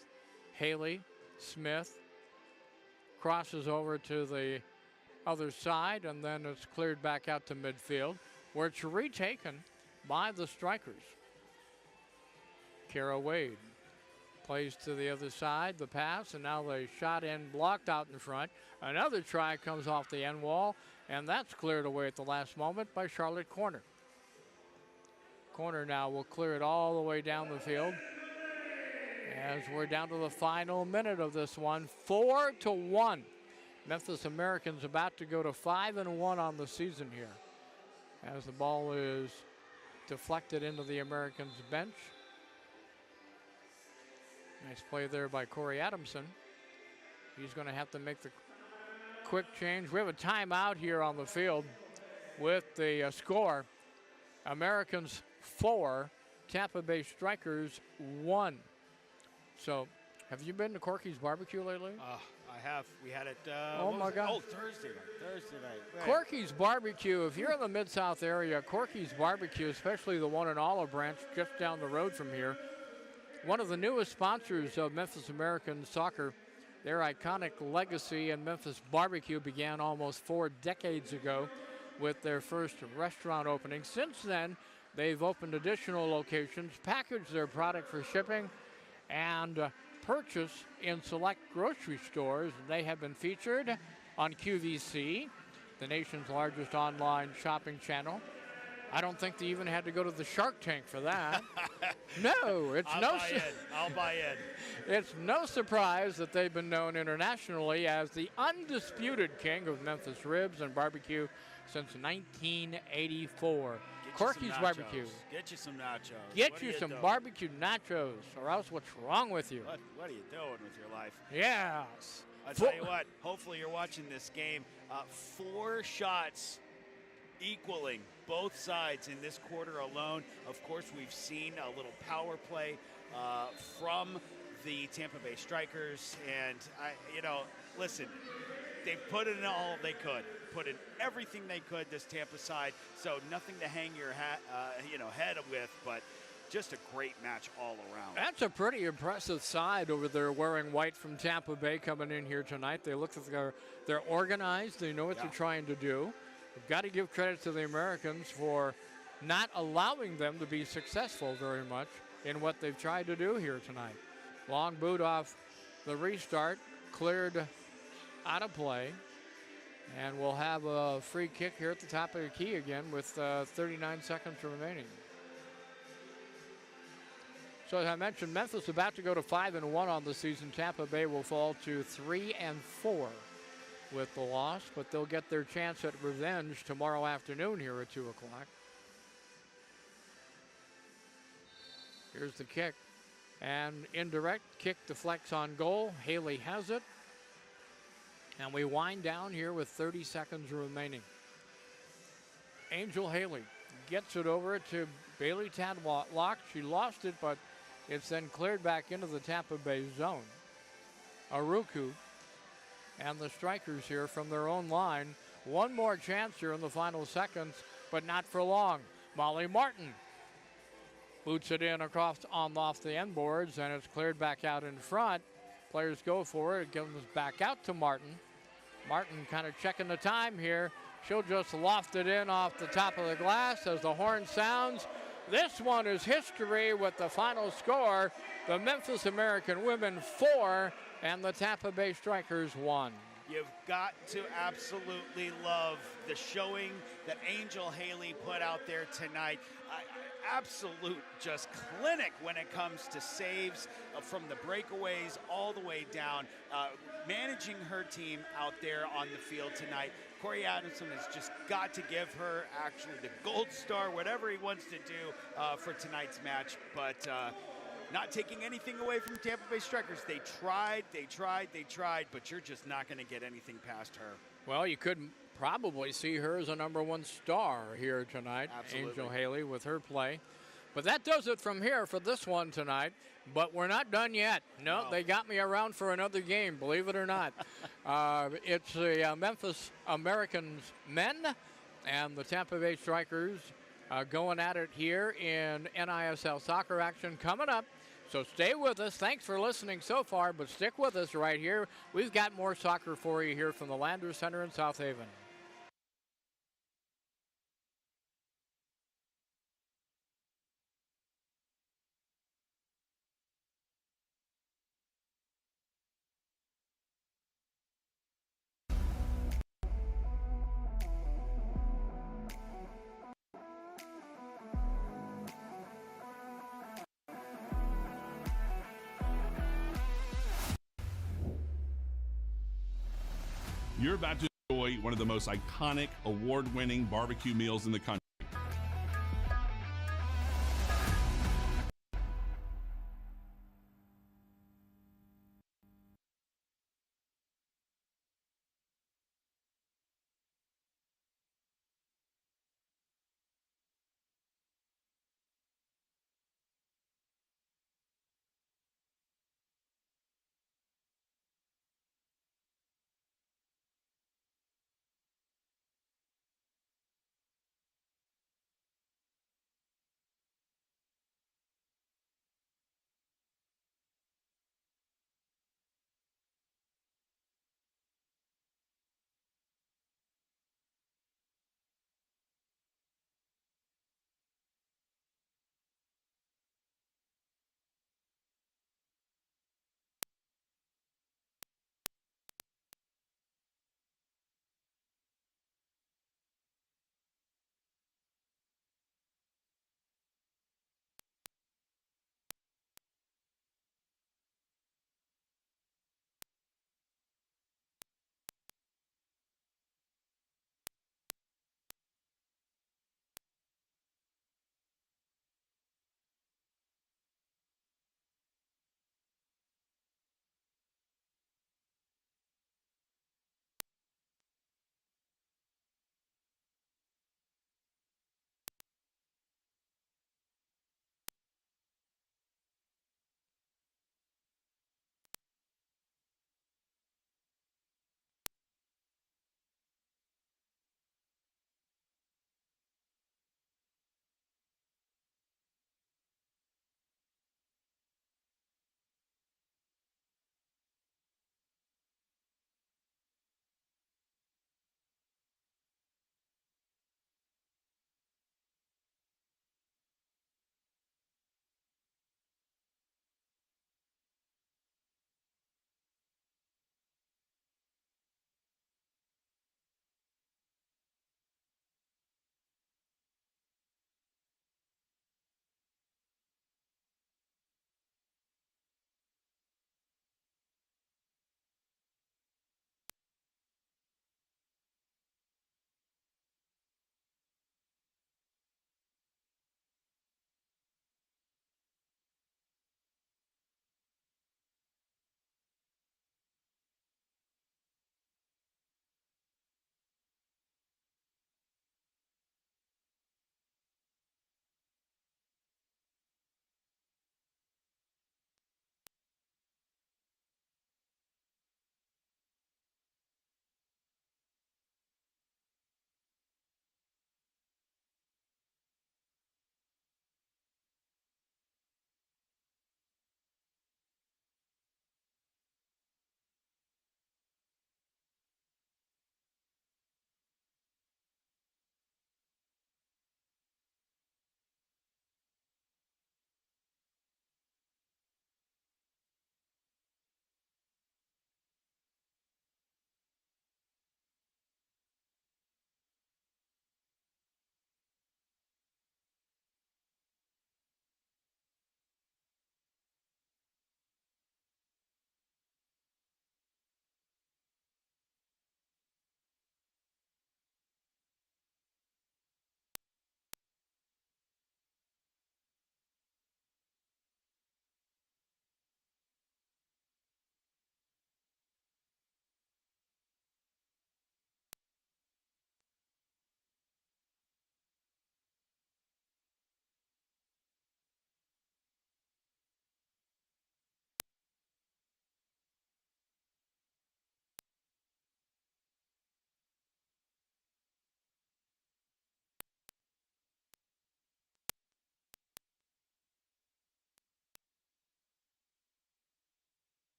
Haley, Smith, crosses over to the other side, and then it's cleared back out to midfield, where it's retaken by the Strikers. Kara Wade plays to the other side, the pass, and now the shot in, blocked out in front. Another try comes off the end wall, and that's cleared away at the last moment by Charlotte Corner. Corner now will clear it all the way down the field as we're down to the final minute of this one. 4-1. Memphis Americans about to go to 5-1 on the season here as the ball is deflected into the Americans bench. Nice play there by Corey Adamson. He's going to have to make the quick change. We have a timeout here on the field with the score. Americans 4, Tampa Bay Strikers 1. So, have you been to Corky's Barbecue lately? I have. We had it. Oh my God! Oh, Thursday night. Right. Corky's Barbecue. If you're in the Mid-South area, Corky's Barbecue, especially the one in Olive Branch, just down the road from here, one of the newest sponsors of Memphis American soccer. Their iconic legacy in Memphis barbecue began almost 4 decades ago with their first restaurant opening. Since then, they've opened additional locations, packaged their product for shipping, and purchase in select grocery stores. They have been featured on QVC, the nation's largest online shopping channel. I don't think they even had to go to the Shark Tank for that. No, it's I'll buy in. It's no surprise that they've been known internationally as the undisputed king of Memphis ribs and barbecue since 1984. Corky's Barbecue. Get you some nachos. Get you some barbecue nachos, or else what's wrong with you? What are you doing with your life? Yes. I'll tell you what, hopefully you're watching this game. 4 shots equaling both sides in this quarter alone. Of course, we've seen a little power play from the Tampa Bay Strikers. And, listen, they put in all they could. Put in everything they could, this Tampa side. So nothing to hang your head with, but just a great match all around. That's a pretty impressive side over there wearing white from Tampa Bay coming in here tonight. They look like they're organized. They know what they're trying to do. We've got to give credit to the Americans for not allowing them to be successful very much in what they've tried to do here tonight. Long boot off the restart, cleared out of play. And we'll have a free kick here at the top of the key again with 39 seconds remaining. So as I mentioned, Memphis about to go to 5-1 on the season. Tampa Bay will fall to 3-4 with the loss, but they'll get their chance at revenge tomorrow afternoon here at 2 o'clock. Here's the kick. And indirect kick deflects on goal. Haley has it. And we wind down here with 30 seconds remaining. Angel Haley gets it over to Bailey Tadlock. She lost it, but it's then cleared back into the Tampa Bay zone. Aruku and the Strikers here from their own line. One more chance here in the final seconds, but not for long. Molly Martin boots it in across off the end boards, and it's cleared back out in front. Players go for it. It comes back out to Martin. Martin kind of checking the time here. She'll just loft it in off the top of the glass as the horn sounds. This one is history with the final score. The Memphis American women 4 and the Tampa Bay Strikers 1. You've got to absolutely love the showing that Angel Haley put out there tonight. Absolute just clinic when it comes to saves from the breakaways all the way down. Managing her team out there on the field tonight. Corey Adamson has just got to give her actually the gold star, whatever he wants to do for tonight's match. But not taking anything away from Tampa Bay Strikers. They tried, but you're just not going to get anything past her. Well, you could probably see her as a #1 star here tonight. Absolutely. Angel Haley with her play. But that does it from here for this one tonight. But we're not done yet. No, they got me around for another game, believe it or not. It's the Memphis Americans men and the Tampa Bay Strikers going at it here in NISL soccer action coming up. So stay with us. Thanks for listening so far, but stick with us right here. We've got more soccer for you here from the Landers Center in South Haven. You're about to enjoy one of the most iconic, award-winning barbecue meals in the country.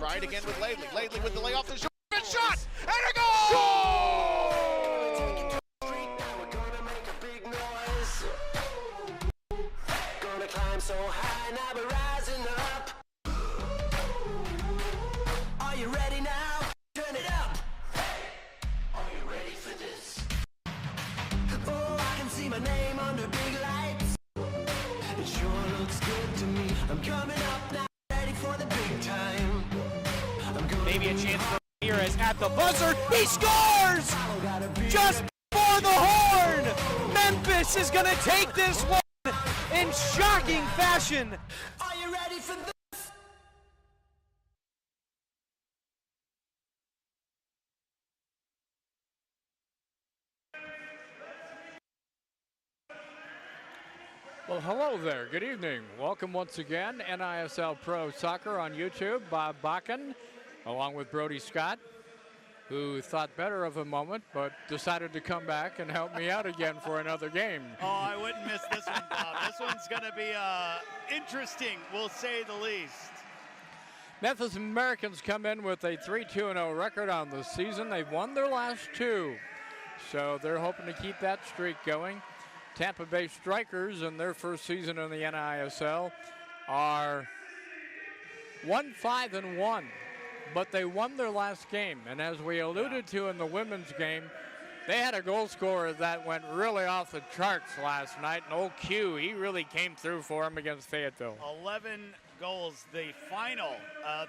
try it again with Lately. Lately with the lay off the shot, and a goal! Gonna climb so high, now we're rising up. Are you ready now? Turn it up. Are you ready for this? Oh, I can see my name under big lights. It sure looks good to me. I'm coming up now, ready for the big time. Maybe a chance for Ramirez at the buzzer. He scores! Just for the horn! Memphis is going to take this one in shocking fashion. Are you ready for this? Well, hello there. Good evening. Welcome once again. NISL Pro Soccer on YouTube. Bob Bakken, along with Brody Scott, who thought better of a moment, but decided to come back and help me out again for another game. Oh, I wouldn't miss this one, Bob. This one's going to be interesting, we'll say the least. Memphis Americans come in with a 3-2-0 record on the season. They've won their last two, so they're hoping to keep that streak going. Tampa Bay Strikers in their first season in the NISL are 1-5-1, but they won their last game. And as we alluded to in the women's game, they had a goal scorer that went really off the charts last night. And old Q, he really came through for him against Fayetteville. 11 goals. The final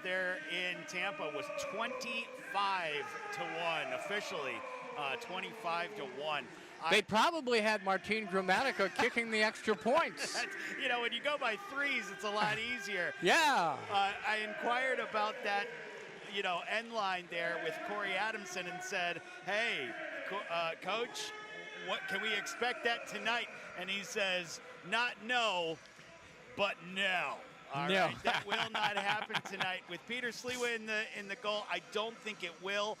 there in Tampa was 25-1 officially, 25-1. They probably had Martine Gramatica kicking the extra points. You know, when you go by threes, it's a lot easier. Yeah. I inquired about that, you know, end line there with Corey Adamson and said, hey, Coach, what can we expect that tonight? And he says, not no, but no. All no. right, that will not happen tonight. With Peter Sliwa in the goal, I don't think it will.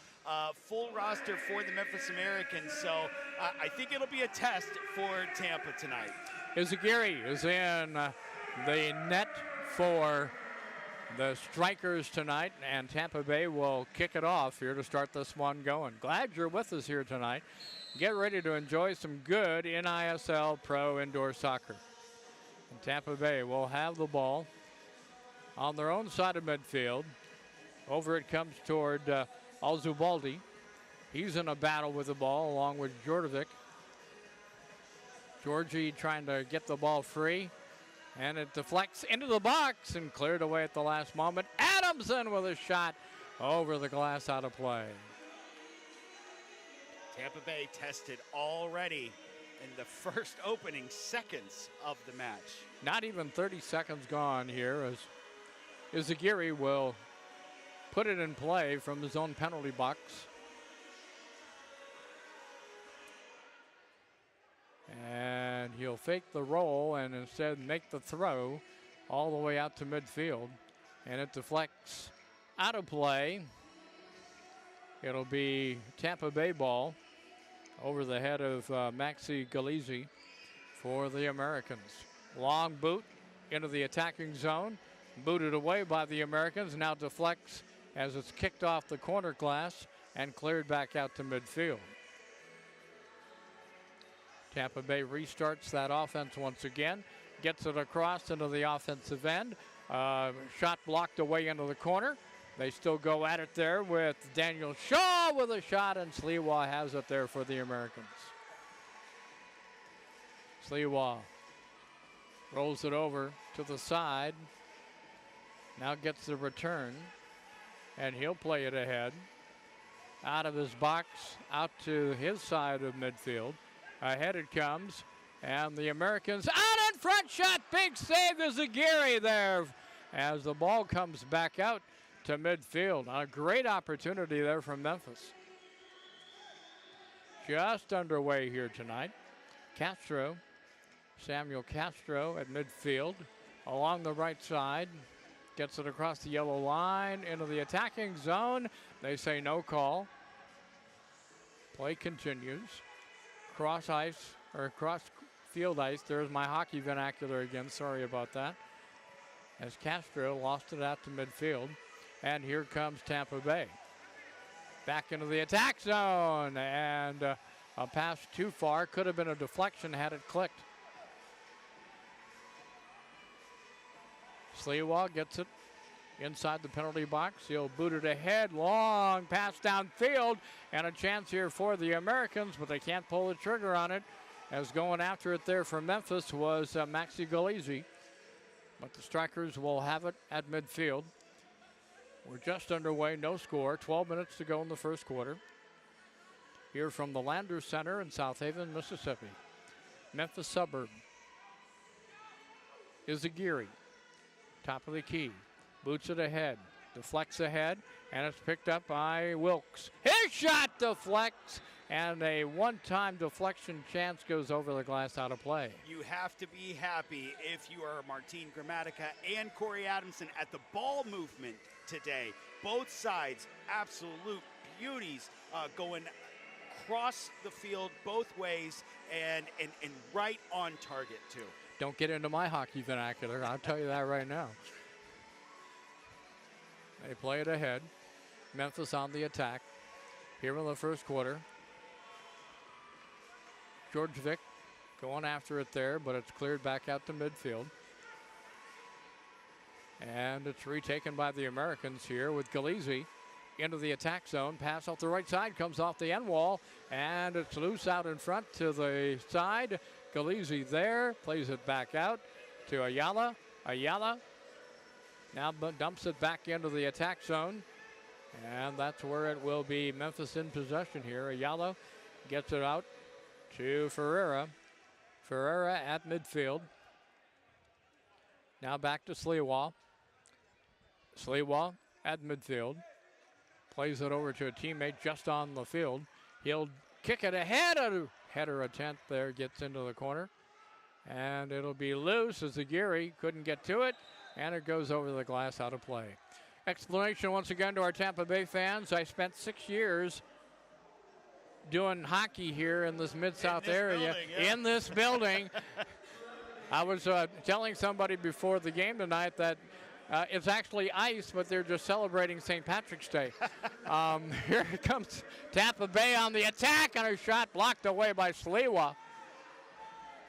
Full roster for the Memphis Americans, so I think it'll be a test for Tampa tonight. Izagiri is in the net for the Strikers tonight, and Tampa Bay will kick it off here to start this one going. Glad you're with us here tonight. Get ready to enjoy some good NISL Pro Indoor Soccer. And Tampa Bay will have the ball on their own side of midfield. Over it comes toward Alzubaldi. He's in a battle with the ball along with Jordovic. Georgie trying to get the ball free, and it deflects into the box and cleared away at the last moment. Adamson with a shot over the glass, out of play. Tampa Bay tested already in the first opening seconds of the match. Not even 30 seconds gone here as Izagiri will put it in play from his own penalty box. And he'll fake the roll and instead make the throw all the way out to midfield. And it deflects out of play. It'll be Tampa Bay ball over the head of Maxi Galizzi for the Americans. Long boot into the attacking zone. Booted away by the Americans. Now deflects as it's kicked off the corner glass and cleared back out to midfield. Tampa Bay restarts that offense once again. Gets it across into the offensive end. Shot blocked away into the corner. They still go at it there with Daniel Shaw with a shot, and Sliwa has it there for the Americans. Sliwa rolls it over to the side. Now gets the return, and he'll play it ahead. Out of his box, out to his side of midfield. Ahead it comes, and the Americans out in front, shot, big save is Izagiri there as the ball comes back out to midfield. A great opportunity there from Memphis. Just underway here tonight. Castro, Samuel Castro at midfield along the right side. Gets it across the yellow line into the attacking zone. They say no call. Play continues. Cross ice, or cross field ice. There's my hockey vernacular again. Sorry about that. As Castro lost it out to midfield. And here comes Tampa Bay. Back into the attack zone, and a pass too far. Could have been a deflection had it clicked. Sliwa gets it inside the penalty box. He'll boot it ahead. Long pass downfield, and a chance here for the Americans, but they can't pull the trigger on it, as going after it there for Memphis was Maxi Galizzi. But the Strikers will have it at midfield. We're just underway, no score. 12 minutes to go in the first quarter. Here from the Landers Center in South Haven, Mississippi. Memphis suburb is Aguirre. Top of the key. Boots it ahead. Deflects ahead. And it's picked up by Wilkes. His shot deflects. And a one-time deflection chance goes over the glass, out of play. You have to be happy if you are Martin Gramatica and Corey Adamson at the ball movement today. Both sides, absolute beauties, going across the field both ways and right on target, too. Don't get into my hockey vernacular. I'll tell you that right now. They play it ahead. Memphis on the attack here in the first quarter. George Vick going after it there, but it's cleared back out to midfield. And it's retaken by the Americans here with Galizzi into the attack zone. Pass off the right side, comes off the end wall, and it's loose out in front to the side. Galizzi there, plays it back out to Ayala. Ayala now dumps it back into the attack zone, and that's where it will be Memphis in possession here. Ayala gets it out to Ferreira. Ferreira at midfield. Now back to Sliwa. Sliwa at midfield. Plays it over to a teammate just on the field. He'll kick it ahead. A header attempt there, gets into the corner. And it'll be loose as Aguirre couldn't get to it. And it goes over the glass, out of play. Explanation once again to our Tampa Bay fans. I spent 6 years doing hockey here in this Mid-South area. Building, yeah. In this building. I was telling somebody before the game tonight that it's actually ice, but they're just celebrating St. Patrick's Day. Here comes Tampa Bay on the attack, and a shot blocked away by Sliwa.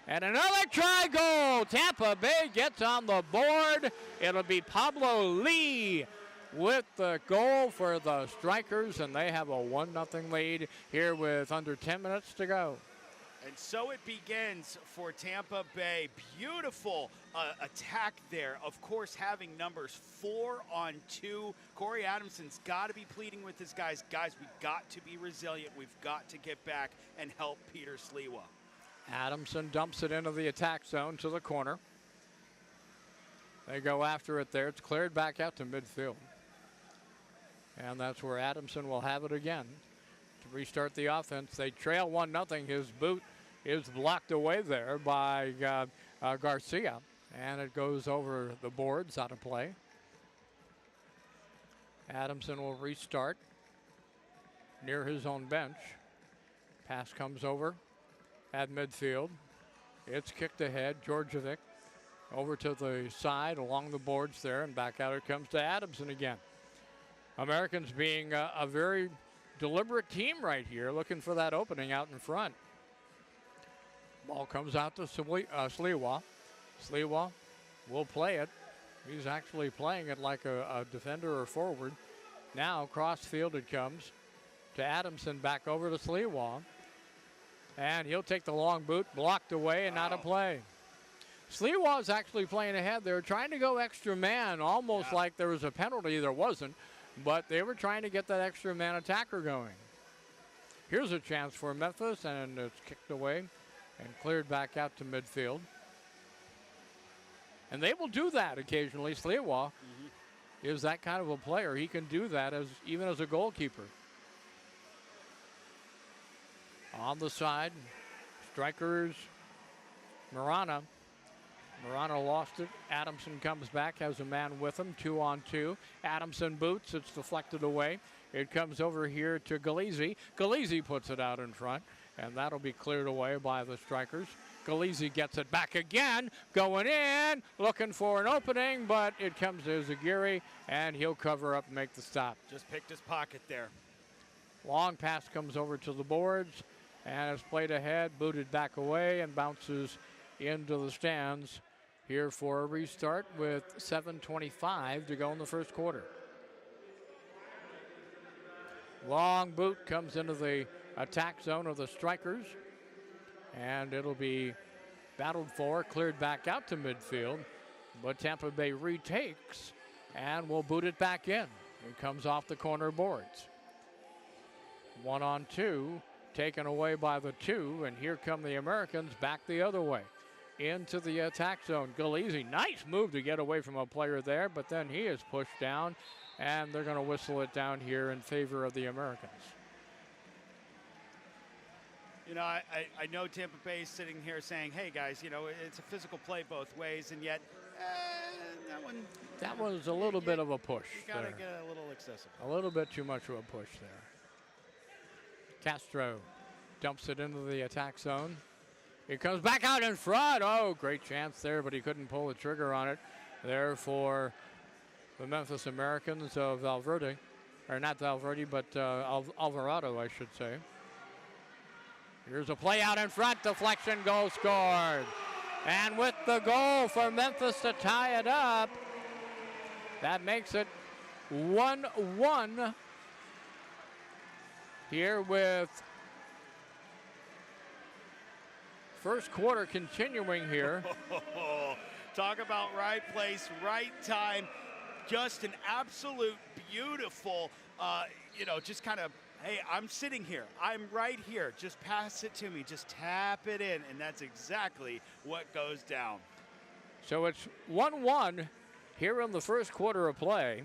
And another try goal. Tampa Bay gets on the board. It'll be Pablo Lee with the goal for the Strikers, and they have a 1-0 lead here with under 10 minutes to go. And so it begins for Tampa Bay. Beautiful attack there. Of course, having numbers 4-on-2. Corey Adamson's got to be pleading with his guys. Guys, we've got to be resilient. We've got to get back and help Peter Sliwa. Adamson dumps it into the attack zone to the corner. They go after it there. It's cleared back out to midfield. And that's where Adamson will have it again to restart the offense. They trail 1-0. His boot is blocked away there by Garcia. And it goes over the boards, out of play. Adamson will restart near his own bench. Pass comes over at midfield. It's kicked ahead. Georgievic over to the side along the boards there, and back out it comes to Adamson again. Americans being a very deliberate team right here, looking for that opening out in front. Ball comes out to Sliwa. Sliwa will play it. He's actually playing it like a defender or forward. Now cross field it comes to Adamson, back over to Sliwa. And he'll take the long boot, blocked away and out of play. Sliwa is actually playing ahead. They were trying to go extra man, almost like there was a penalty. There wasn't, but they were trying to get that extra man attacker going. Here's a chance for Memphis, and it's kicked away and cleared back out to midfield. And they will do that occasionally. Sliwa is that kind of a player. He can do that even as a goalkeeper. On the side, Strikers, Marana. Marana lost it. Adamson comes back, has a man with him, 2-on-2. Adamson boots, it's deflected away. It comes over here to Galizzi. Galizzi puts it out in front, and that'll be cleared away by the strikers. Galizzi gets it back again, going in, looking for an opening, but it comes to Zagiri, and he'll cover up and make the stop. Just picked his pocket there. Long pass comes over to the boards, and is played ahead, booted back away, and bounces into the stands here for a restart with 7:25 to go in the first quarter. Long boot comes into the attack zone of the strikers, and it'll be battled for, cleared back out to midfield, but Tampa Bay retakes and will boot it back in. It comes off the corner boards. 1-on-2, taken away by the 2, and here come the Americans back the other way into the attack zone. Galizzi, nice move to get away from a player there, but then he is pushed down, and they're going to whistle it down here in favor of the Americans. You know, I know Tampa Bay is sitting here saying, hey, guys, you know, it's a physical play both ways, and yet that was a little bit of a push. You got to there. get a little excessive. A little bit too much of a push there. Castro dumps it into the attack zone. He comes back out in front. Oh, great chance there, but he couldn't pull the trigger on it. There for the Memphis Americans of Valverde. Or not Valverde, but Alvarado, I should say. Here's a play out in front. Deflection, goal scored. And with the goal for Memphis to tie it up, that makes it 1-1 here with first quarter continuing here. Talk about right place, right time. Just an absolute beautiful, you know, just kind of, hey, I'm sitting here. I'm right here. Just pass it to me. Just tap it in. And that's exactly what goes down. So it's 1-1 here in the first quarter of play.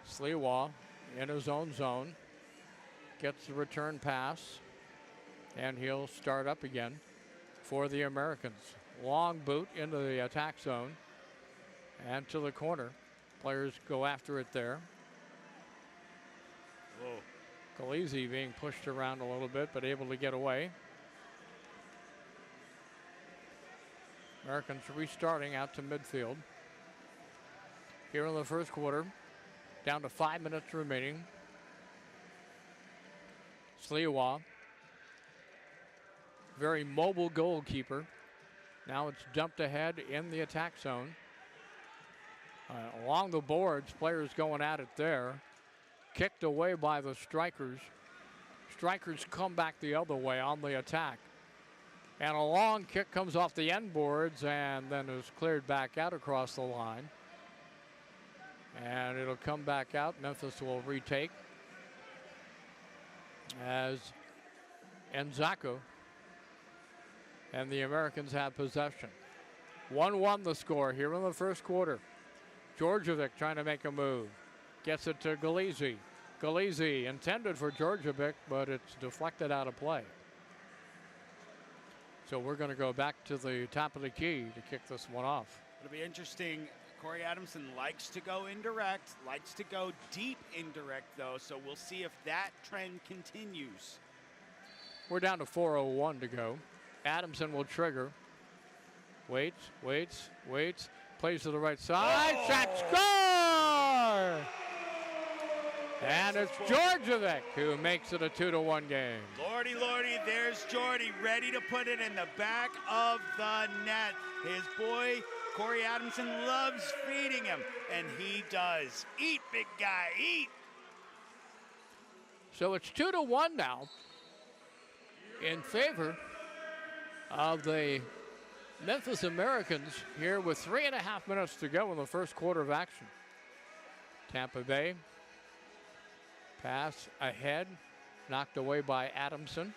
Sliwa in his own zone. Gets the return pass. And he'll start up again for the Americans. Long boot into the attack zone. And to the corner. Players go after it there. Galizzi being pushed around a little bit, but able to get away. Americans restarting out to midfield. Here in the first quarter, down to 5 minutes remaining. Sliwa, very mobile goalkeeper. Now it's dumped ahead in the attack zone. Along the boards, players going at it there. Kicked away by the strikers. Strikers come back the other way on the attack. And a long kick comes off the end boards and then is cleared back out across the line. And it'll come back out. Memphis will retake as Enzako and the Americans have possession. 1-1 the score here in the first quarter. Djordjevic trying to make a move. Gets it to Galizzi. Galizzi intended for Djordjevic, but it's deflected out of play. So we're going to go back to the top of the key to kick this one off. It'll be interesting. Corey Adamson likes to go indirect, likes to go deep indirect, though, so we'll see if that trend continues. We're down to 4:01 to go. Adamson will trigger. Waits. Plays to the right side. Shot, score! And it's Djordjevic who makes it a 2-1 game. Lordy, there's Jordy ready to put it in the back of the net. His boy, Corey Adamson, loves feeding him, and he does. Eat, big guy, eat! So it's 2-1 now in favor of the Memphis Americans here with 3.5 minutes to go in the first quarter of action. Tampa Bay. Pass ahead, knocked away by Adamson.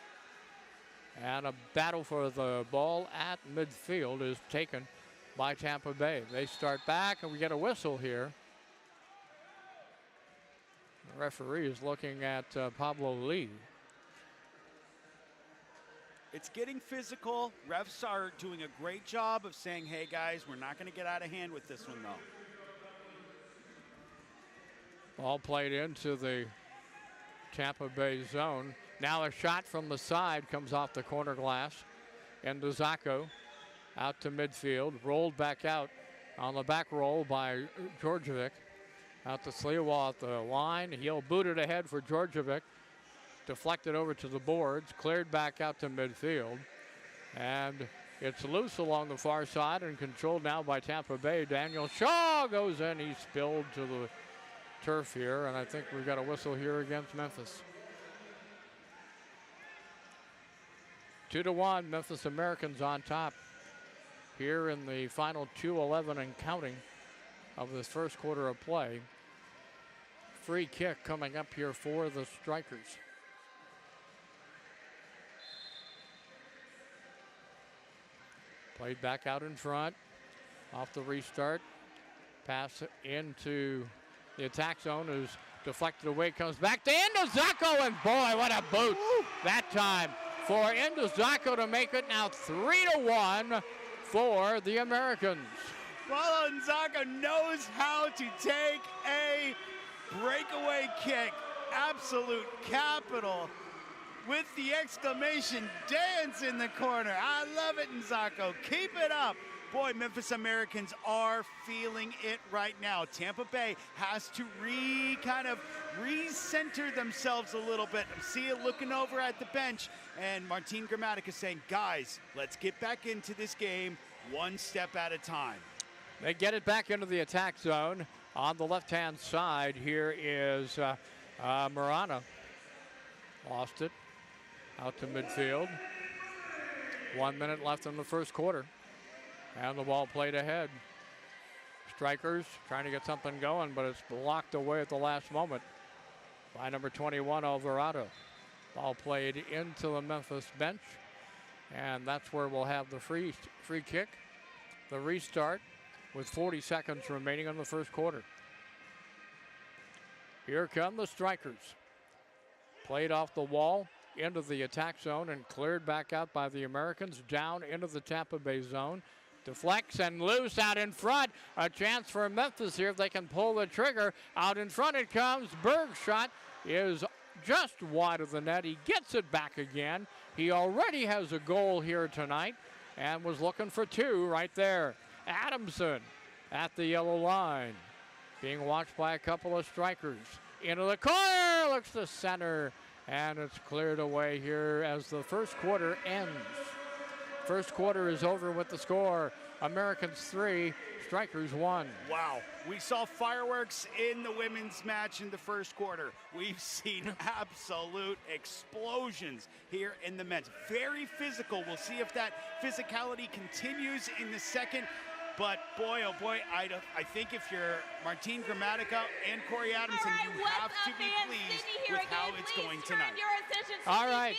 And a battle for the ball at midfield is taken by Tampa Bay. They start back, and we get a whistle here. The referee is looking at Pablo Lee. It's getting physical. Refs are doing a great job of saying, hey, guys, we're not going to get out of hand with this one, though. Ball played into the Tampa Bay zone. Now a shot from the side comes off the corner glass. Into Zacco. Out to midfield. Rolled back out on the back roll by Georgievic. Out to Sliwa at the line. He'll boot it ahead for Georgievic. Deflected over to the boards. Cleared back out to midfield. And it's loose along the far side and controlled now by Tampa Bay. Daniel Shaw goes in. He's spilled to the turf here. And I think we've got a whistle here against Memphis. 2-1, Memphis Americans on top here in the final 2:11 and counting of this first quarter of play. Free kick coming up here for the Strikers. Played back out in front. Off the restart. Pass into the attack zone is deflected away. Comes back to Zacco, and boy, what a boot that time for Zacco to make it now 3-1 for the Americans. Well, Zacco knows how to take a breakaway kick. Absolute capital with the exclamation dance in the corner. I love it, Zacco. Keep it up. Boy, Memphis Americans are feeling it right now. Tampa Bay has to kind of recenter themselves a little bit. See it looking over at the bench, and Martin Gramatica saying, guys, let's get back into this game one step at a time. They get it back into the attack zone. On the left-hand side, here is Marana. Lost it. Out to midfield. 1 minute left in the first quarter. And the ball played ahead. Strikers trying to get something going, but it's blocked away at the last moment by number 21, Alvarado. Ball played into the Memphis bench, and that's where we'll have the free kick. The restart with 40 seconds remaining in the first quarter. Here come the Strikers. Played off the wall into the attack zone and cleared back out by the Americans, down into the Tampa Bay zone. Deflects and loose out in front. A chance for Memphis here if they can pull the trigger. Out in front it comes. Berg's shot is just wide of the net. He gets it back again. He already has a goal here tonight and was looking for two right there. Adamson at the yellow line. Being watched by a couple of Strikers. Into the corner. Looks to center. And it's cleared away here as the first quarter ends. First quarter is over with the score. Americans 3, Strikers 1. Wow, we saw fireworks in the women's match in the first quarter. We've seen absolute explosions here in the men's. Very physical. We'll see if that physicality continues in the second. But boy, oh boy, I think if you're Martin Gramatica and Corey Adamson, you have to be pleased with how it's going tonight. All right.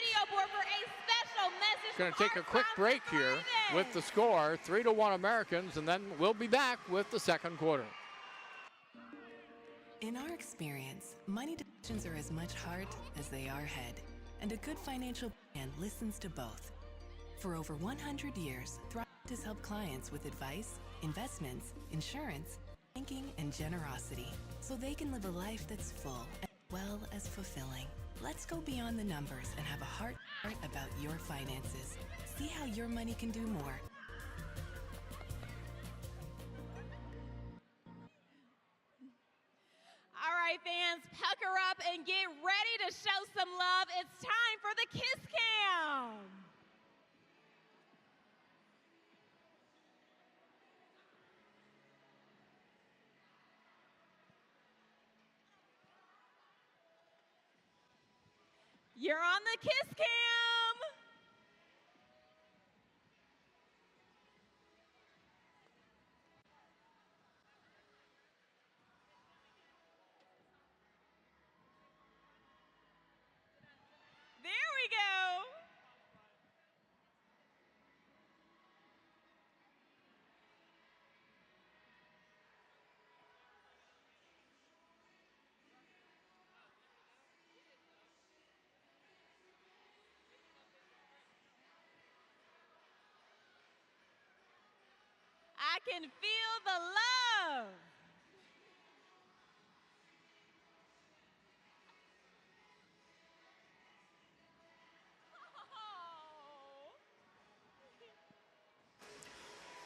Going to take a quick break here with the score, 3-1 Americans, and then we'll be back with the second quarter. In our experience, money decisions are as much heart as they are head, and a good financial plan listens to both. For over 100 years, Thrive has helped clients with advice, investments, insurance, banking, and generosity, so they can live a life that's full as well as fulfilling. Let's go beyond the numbers and have a heart about your finances. See how your money can do more. All right, fans, pucker up and get ready to show some love. It's time for the Kiss Cam. You're on the Kiss Cam. There we go. I can feel the love.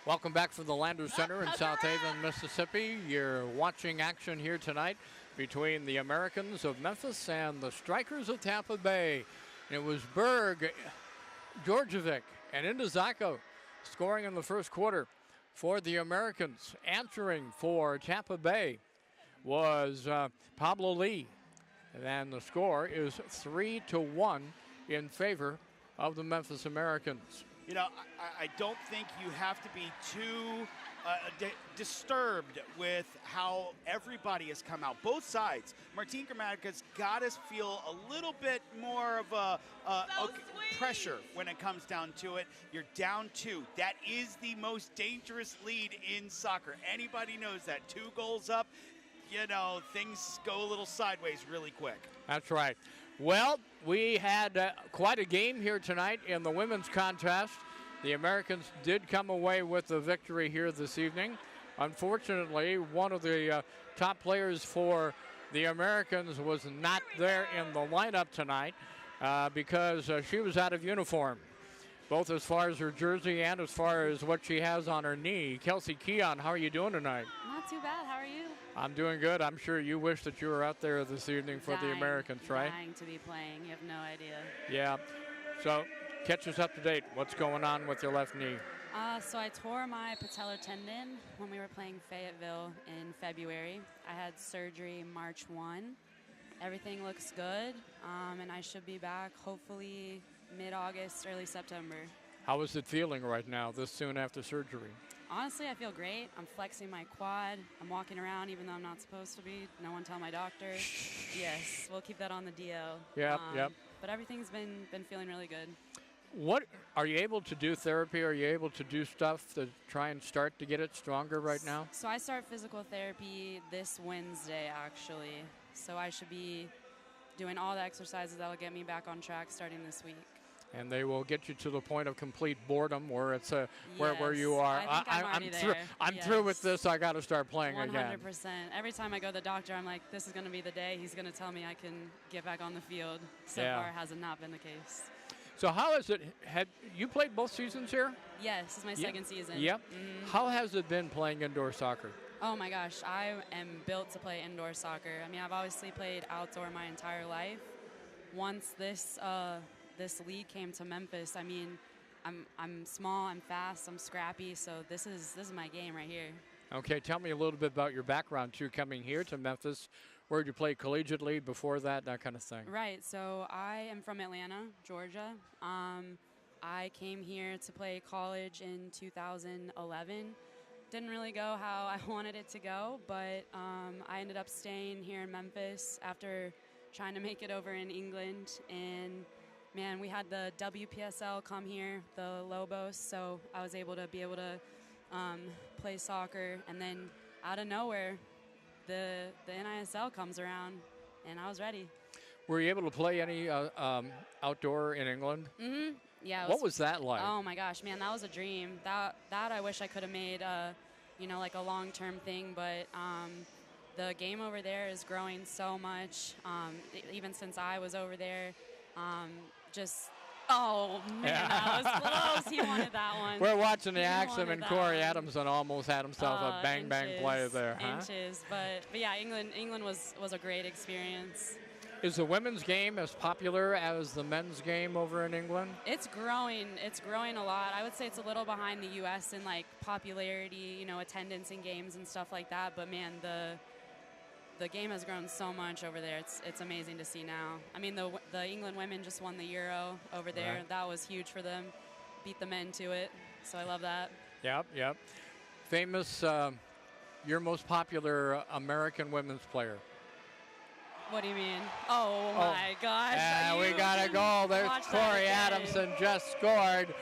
Welcome back from the Landers Center in South Haven, Mississippi. You're watching action here tonight between the Americans of Memphis and the Strikers of Tampa Bay. It was Berg, Georgievic, and Indizako scoring in the first quarter for the Americans. Answering for Tampa Bay was Pablo Lee. And the score is 3-1 in favor of the Memphis Americans. You know, I don't think you have to be too disturbed with how everybody has come out. Both sides. Martin Gramatica's got to feel a little bit more of a pressure when it comes down to it. You're down 2. That is the most dangerous lead in soccer. Anybody knows that. 2 goals up, you know, things go a little sideways really quick. That's right. Well, we had quite a game here tonight in the women's contest. The Americans did come away with the victory here this evening. Unfortunately, one of the top players for the Americans was not there in the lineup tonight because she was out of uniform, both as far as her jersey and as far as what she has on her knee. Kelsey Keon, how are you doing tonight? Not too bad. How are you? I'm doing good. I'm sure you wish that you were out there this evening for the Americans, right? Dying to be playing. You have no idea. Yeah. So catch us up to date. What's going on with your left knee? So I tore my patellar tendon when we were playing Fayetteville in February. I had surgery March 1. Everything looks good, and I should be back hopefully mid-August, early September. How is it feeling right now, this soon after surgery? Honestly, I feel great. I'm flexing my quad. I'm walking around even though I'm not supposed to be. No one tell my doctor. Yes, we'll keep that on the DL. Yep. But everything's been feeling really good. What are you able to do therapy? Are you able to do stuff to try and start to get it stronger right now? So I start physical therapy this Wednesday, actually. So I should be doing all the exercises that'll get me back on track starting this week. And they will get you to the point of complete boredom where it's where you are. I'm through with this. I got to start playing 100%. again. 100%. Every time I go to the doctor, I'm like, this is going to be the day he's going to tell me I can get back on the field. So far, it hasn't not been the case. So how is it? Had you played both seasons here? Yes, this is my second season. Yep. How has it been playing indoor soccer? Oh my gosh, I am built to play indoor soccer. I mean, I've obviously played outdoor my entire life. Once this league came to Memphis, I mean, I'm small, I'm fast, I'm scrappy, so this is my game right here. Okay, tell me a little bit about your background too, coming here to Memphis. Where did you play collegiately before that kind of thing? Right, so I am from Atlanta, Georgia. I came here to play college in 2011. Didn't really go how I wanted it to go, but I ended up staying here in Memphis after trying to make it over in England. And man, we had the WPSL come here, the Lobos, so I was able to play soccer. And then out of nowhere, the NISL comes around, and I was ready. Were you able to play any outdoor in England? Mm-hmm. Yeah. What was that like? Oh my gosh, man, that was a dream. That I wish I could have made, like a long-term thing. But the game over there is growing so much. Even since I was over there, oh man, that was close. He wanted that one. We're watching the action, and Corey Adamson almost had himself a bang play there. Inches, but yeah, England was a great experience. Is the women's game as popular as the men's game over in England? It's growing. It's growing a lot. I would say it's a little behind the U.S. in like popularity, attendance in games and stuff like that. But man, the game has grown so much over there. It's amazing to see now. I mean, the England women just won the Euro over there. Right. That was huge for them. Beat the men to it. So I love that. Yep. Famous, your most popular American women's player. What do you mean? Oh my gosh. We got a goal. There's Corey Adamson just scored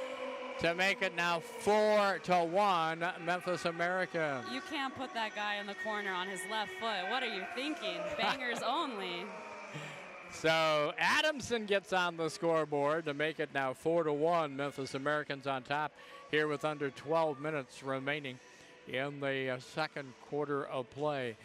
to make it now 4-1 Memphis Americans. You can't put that guy in the corner on his left foot. What are you thinking? Bangers only. So Adamson gets on the scoreboard to make it now 4-1 Memphis Americans on top here with under 12 minutes remaining in the second quarter of play.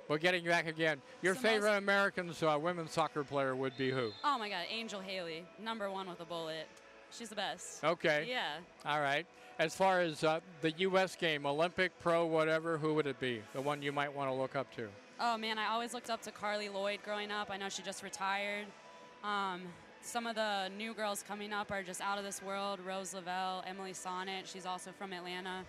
But getting back again, your favorite American women's soccer player would be who? Oh my God, Angel Haley, #1 with a bullet. She's the best. Okay. Yeah. All right. As far as the U.S. game, Olympic, pro, whatever, who would it be? The one you might want to look up to? Oh, man, I always looked up to Carly Lloyd growing up. I know she just retired. Some of the new girls coming up are just out of this world. Rose Lavelle, Emily Sonnet, she's also from Atlanta.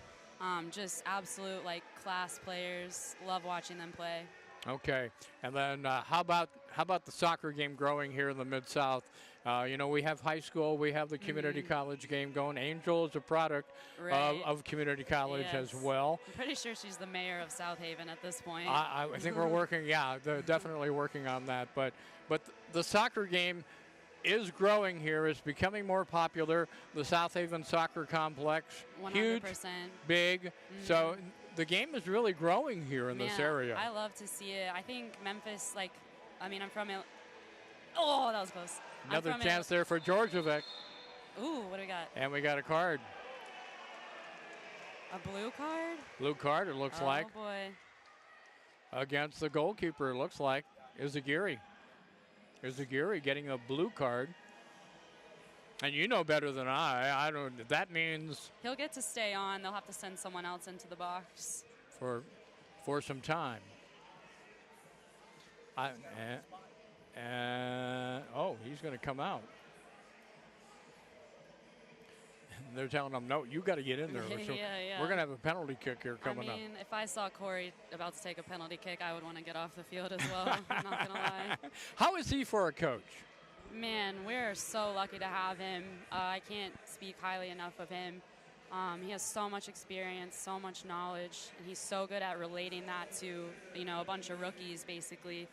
Just absolute, like, class players. Love watching them play. Okay, and then how about the soccer game growing here in the Mid-South? You know, we have high school, we have the community college game going. Angel is a product of community college as well. I'm pretty sure she's the mayor of South Haven at this point. I think we're working, they're definitely working on that. But the soccer game is growing here. It's becoming more popular. The South Haven Soccer Complex, 100%. huge, big. So the game is really growing here in this area. I love to see it. I think Memphis, I'm from oh, that was close. Another chance there for Georgievic. Ooh, what do we got? And we got a card. A blue card? Blue card, it looks like. Oh, boy. Against the goalkeeper, it looks like. Izagiri. Izagiri getting a blue card. And you know better than I don't. That means He'll get to stay on. They'll have to send someone else into the box. For some time. Oh, he's going to come out. They're telling him, no, you got to get in there. So yeah. We're going to have a penalty kick here coming up. I mean, if I saw Corey about to take a penalty kick, I would want to get off the field as well. I'm not going to lie. How is he for a coach? Man, we're so lucky to have him. I can't speak highly enough of him. He has so much experience, so much knowledge, and he's so good at relating that to, a bunch of rookies, basically.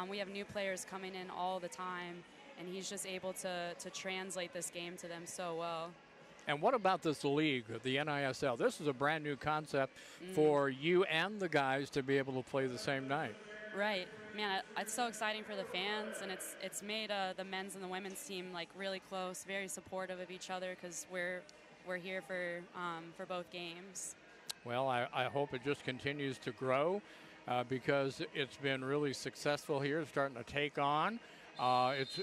We have new players coming in all the time, and he's just able to translate this game to them so well. And what about this league, the NISL? This is a brand new concept for you and the guys to be able to play the same night. Right. Man, it's so exciting for the fans, and it's made the men's and the women's team really close, very supportive of each other because we're here for both games. Well, I hope it just continues to grow because it's been really successful here. It's starting to take on. It's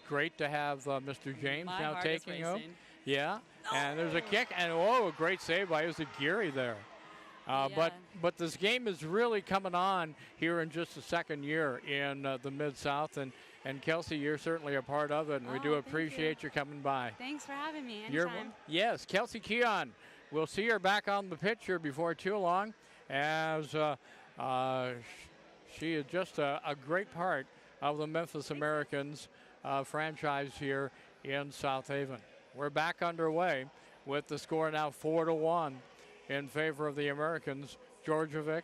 great to have Mr. James My now heart taking is over. racing. Yeah, and there's a kick, and a great save by Izagiri there. But this game is really coming on here in just the second year in the Mid-South. And Kelsey, you're certainly a part of it, and we do appreciate you coming by. Thanks for having me. Anytime. Yes, Kelsey Keon. We'll see her back on the pitch here before too long, as she is just a great part of the Memphis Americans franchise here in South Haven. We're back underway with the score now 4-1 in favor of the Americans. Georgievic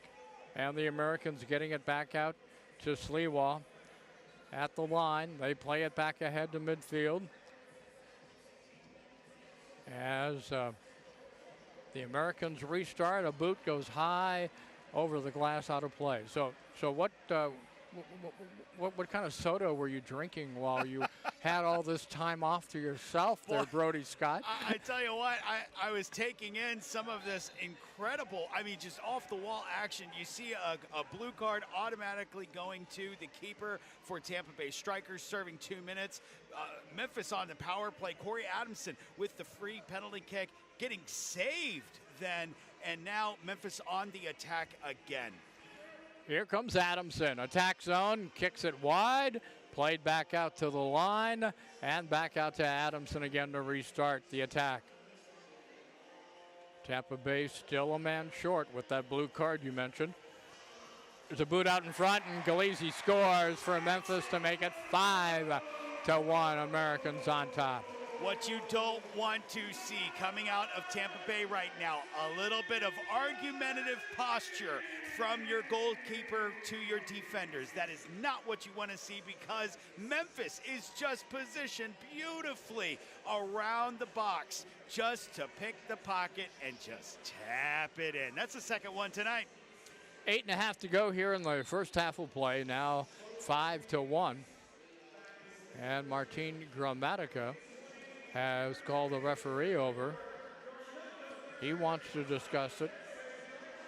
and the Americans getting it back out to Sliwa at the line. They play it back ahead to midfield as the Americans restart. A boot goes high over the glass, out of play. So what kind of soda were you drinking while you had all this time off to yourself there, Brody Scott? I tell you what, I was taking in some of this incredible, just off-the-wall action. You see a blue card automatically going to the keeper for Tampa Bay Strikers, serving 2 minutes. Memphis on the power play. Corey Adamson with the free penalty kick, getting saved then, and now Memphis on the attack again. Here comes Adamson. Attack zone, kicks it wide, played back out to the line, and back out to Adamson again to restart the attack. Tampa Bay still a man short with that blue card you mentioned. There's a boot out in front, and Galeazzi scores for Memphis to make it 5-1. Americans on top. What you don't want to see coming out of Tampa Bay right now, a little bit of argumentative posture from your goalkeeper to your defenders. That is not what you want to see because Memphis is just positioned beautifully around the box just to pick the pocket and just tap it in. That's the second one tonight. 8.5 to go here in the first half of play. Now 5-1. And Martin Gramatica has called the referee over. He wants to discuss it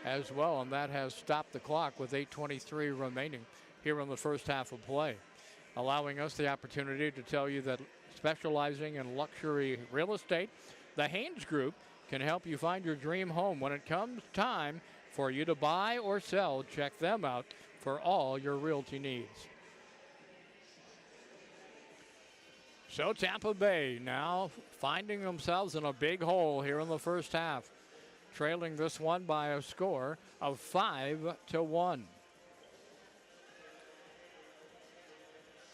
as well, and that has stopped the clock with 8:23 remaining here in the first half of play, allowing us the opportunity to tell you that specializing in luxury real estate, the Haynes Group can help you find your dream home. When it comes time for you to buy or sell, check them out for all your realty needs. So Tampa Bay now finding themselves in a big hole here in the first half, trailing this one by a score of 5-1.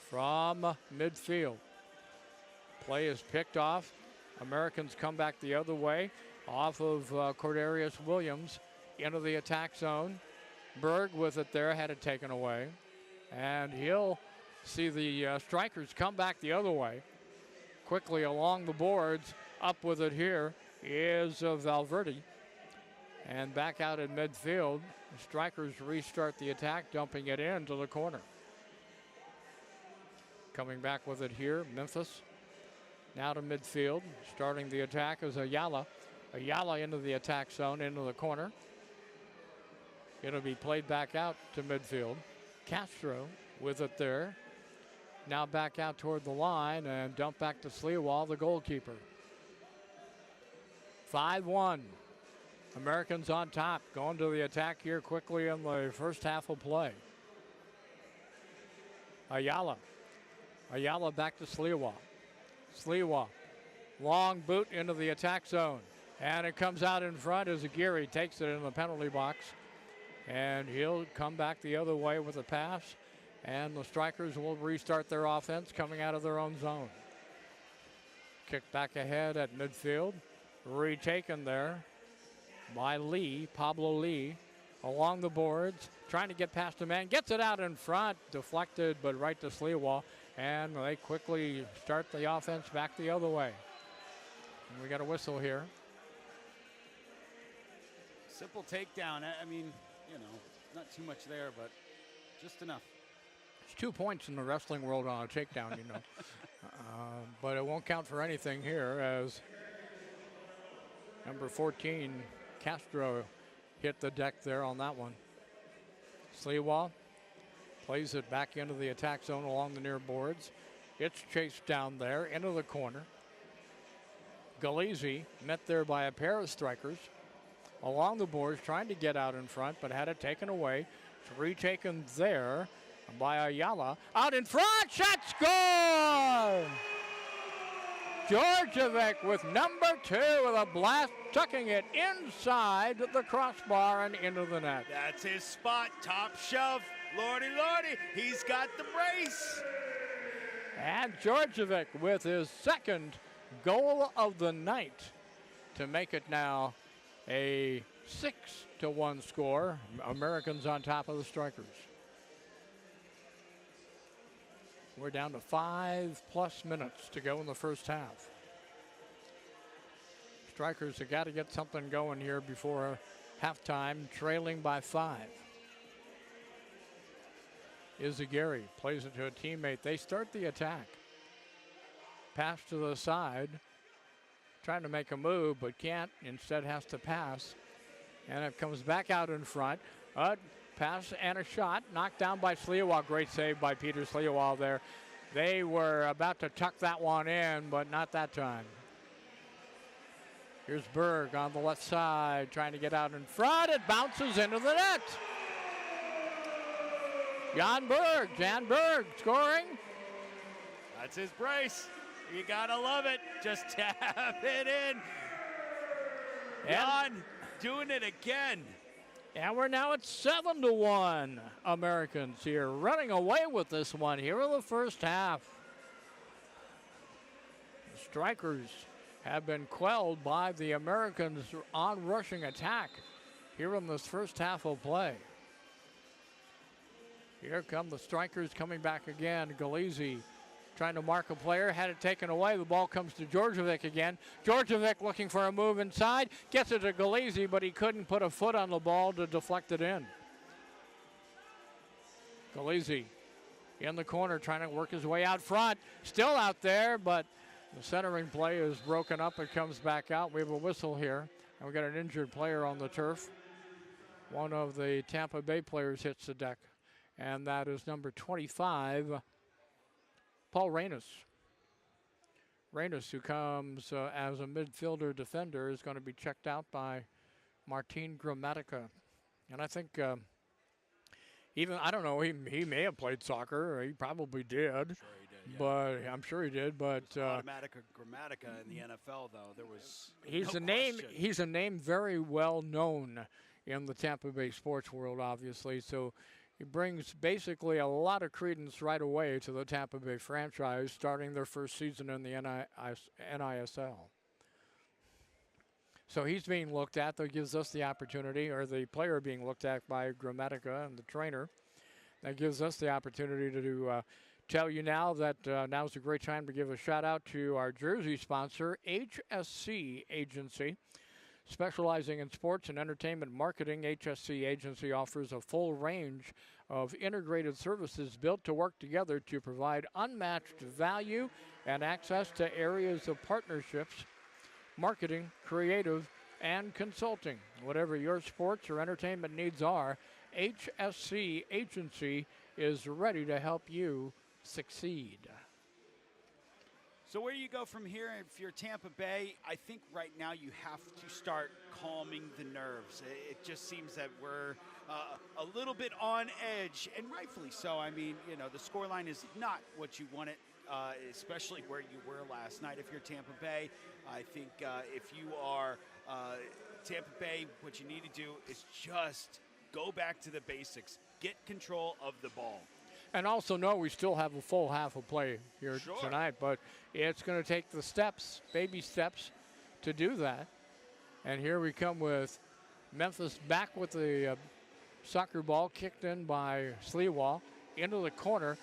From midfield, play is picked off. Americans come back the other way off of Cordarius Williams into the attack zone. Berg with it there, had it taken away. And he'll see the strikers come back the other way. Quickly along the boards, up with it here is Valverde. And back out in midfield, the strikers restart the attack, dumping it into the corner. Coming back with it here, Memphis. Now to midfield, starting the attack is Ayala. Ayala into the attack zone, into the corner. It'll be played back out to midfield. Castro with it there. Now back out toward the line and dump back to Sliwa, the goalkeeper. 5-1. Americans on top, going to the attack here quickly in the first half of play. Ayala. Ayala back to Sliwa. Sliwa, long boot into the attack zone. And it comes out in front as Aguirre takes it in the penalty box. And he'll come back the other way with a pass. And the strikers will restart their offense coming out of their own zone. Kick back ahead at midfield. Retaken there by Lee, Pablo Lee, along the boards, trying to get past a man. Gets it out in front, deflected, but right to Sliwa. And they quickly start the offense back the other way. And we got a whistle here. Simple takedown. I mean, you know, not too much there, but just enough. It's 2 points in the wrestling world on a takedown, you know. But it won't count for anything here as number 14, Castro, hit the deck there on that one. Sliwa plays it back into the attack zone along the near boards. It's chased down there into the corner. Galizzi met there by a pair of strikers along the boards, trying to get out in front, but had it taken away. It's retaken there by Ayala. Out in front, shot, score! Djordjevic with number 2 with a blast, tucking it inside the crossbar and into the net. That's his spot, top shove. Lordy, lordy, he's got the brace. And Djordjevic with his second goal of the night to make it now a 6-1 score. Americans on top of the strikers. We're down to 5+ minutes to go in the first half. Strikers have got to get something going here before halftime, trailing by 5. Izaguirre plays it to a teammate. They start the attack. Pass to the side. Trying to make a move, but can't. Instead has to pass. And it comes back out in front. Pass and a shot. Knocked down by Sliwa. Great save by Peter Sliwa there. They were about to tuck that one in, but not that time. Here's Berg on the left side, trying to get out in front. It bounces into the net. Jan Berg scoring. That's his brace. You gotta love it. Just tap it in. Jan doing it again. And we're now at 7-1. Americans here running away with this one here in the first half. The strikers have been quelled by the Americans' on-rushing attack here in this first half of play. Here come the strikers coming back again. Galizzi trying to mark a player, had it taken away. The ball comes to Djordjevic again. Djordjevic looking for a move inside, gets it to Galizzi, but he couldn't put a foot on the ball to deflect it in. Galizzi in the corner trying to work his way out front. Still out there, but the centering play is broken up. It comes back out. We have a whistle here, and we got an injured player on the turf. One of the Tampa Bay players hits the deck, and that is number 25, Paul Reynos. Reynos, who comes as a midfielder defender, is going to be checked out by Martin Gramatica. And I think I don't know, he may have played soccer, or he probably did. Sure he did, yeah. But I'm sure he did. But Automatic Grammatica in the NFL, though, there was he's no a name. question. He's a name very well known in the Tampa Bay sports world, obviously. So he brings basically a lot of credence right away to the Tampa Bay franchise, starting their first season in the NISL. So he's being looked at. That gives us the opportunity, or the player being looked at by Gramatica and the trainer. That gives us the opportunity to tell you now that now's a great time to give a shout out to our jersey sponsor, HSC Agency. Specializing in sports and entertainment marketing, HSC Agency offers a full range of integrated services built to work together to provide unmatched value and access to areas of partnerships, marketing, creative, and consulting. Whatever your sports or entertainment needs are, HSC Agency is ready to help you succeed. So where do you go from here? If you're Tampa Bay, I think right now you have to start calming the nerves. It just seems that we're a little bit on edge, and rightfully so. I mean, you know, the scoreline is not what you want it, especially where you were last night. If you're Tampa Bay, I think if you are Tampa Bay, what you need to do is just go back to the basics. Get control of the ball. And also know we still have a full half of play here tonight, but it's going to take the steps, baby steps, to do that. And here we come with Memphis back with the soccer ball kicked in by Sliwa into the corner,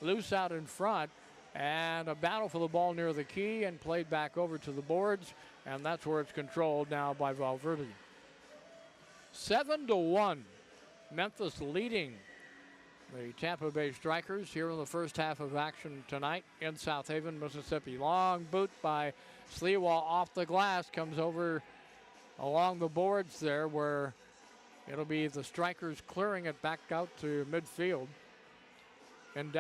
loose out in front, and a battle for the ball near the key and played back over to the boards, and that's where it's controlled now by Valverde. 7-1, Memphis leading the Tampa Bay Strikers here in the first half of action tonight in South Haven, Mississippi. Long boot by Sliwa off the glass, comes over along the boards there where it'll be the Strikers clearing it back out to midfield. And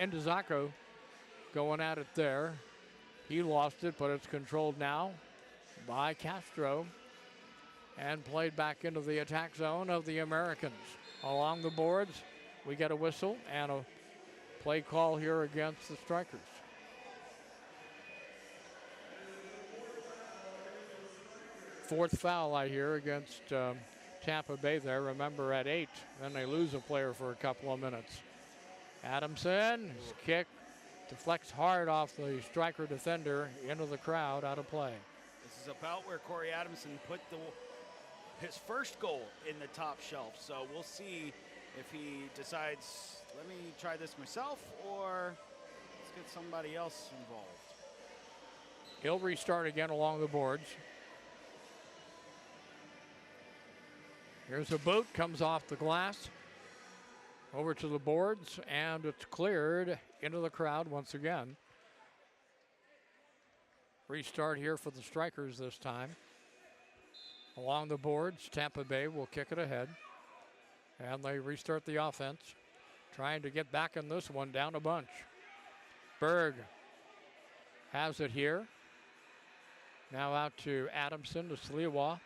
Ndizako going at it there. He lost it, but it's controlled now by Castro and played back into the attack zone of the Americans. Along the boards, we get a whistle and a play call here against the Strikers. Fourth foul, I hear, against Tampa Bay there. Remember, at 8, then they lose a player for a couple of minutes. Adamson, his kick deflects hard off the Striker defender into the crowd, out of play. This is about where Corey Adamson put his first goal in the top shelf. So we'll see if he decides, let me try this myself, or let's get somebody else involved. He'll restart again along the boards. Here's a boot, comes off the glass, over to the boards, and it's cleared into the crowd once again. Restart here for the Strikers this time. Along the boards, Tampa Bay will kick it ahead. And they restart the offense, trying to get back in this one, down a bunch. Berg has it here. Now out to Adamson, to Sliwa.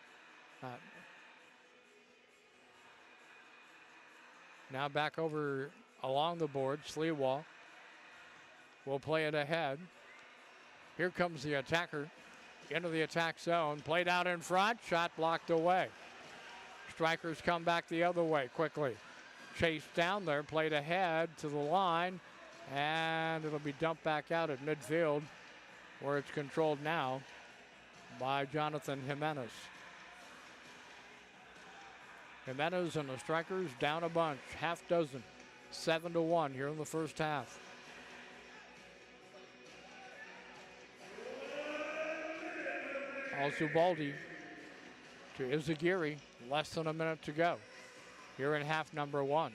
Now back over along the board. Sliwa will play it ahead. Here comes the attacker into the attack zone. Played out in front, shot blocked away. Strikers come back the other way quickly. Chased down there, played ahead to the line, and it'll be dumped back out at midfield where it's controlled now by Jonathan Jimenez. Jimenez and the Strikers down a bunch, half dozen, 7-1 here in the first half. Also Baldi to Izagiri, less than a minute to go here in half number 1.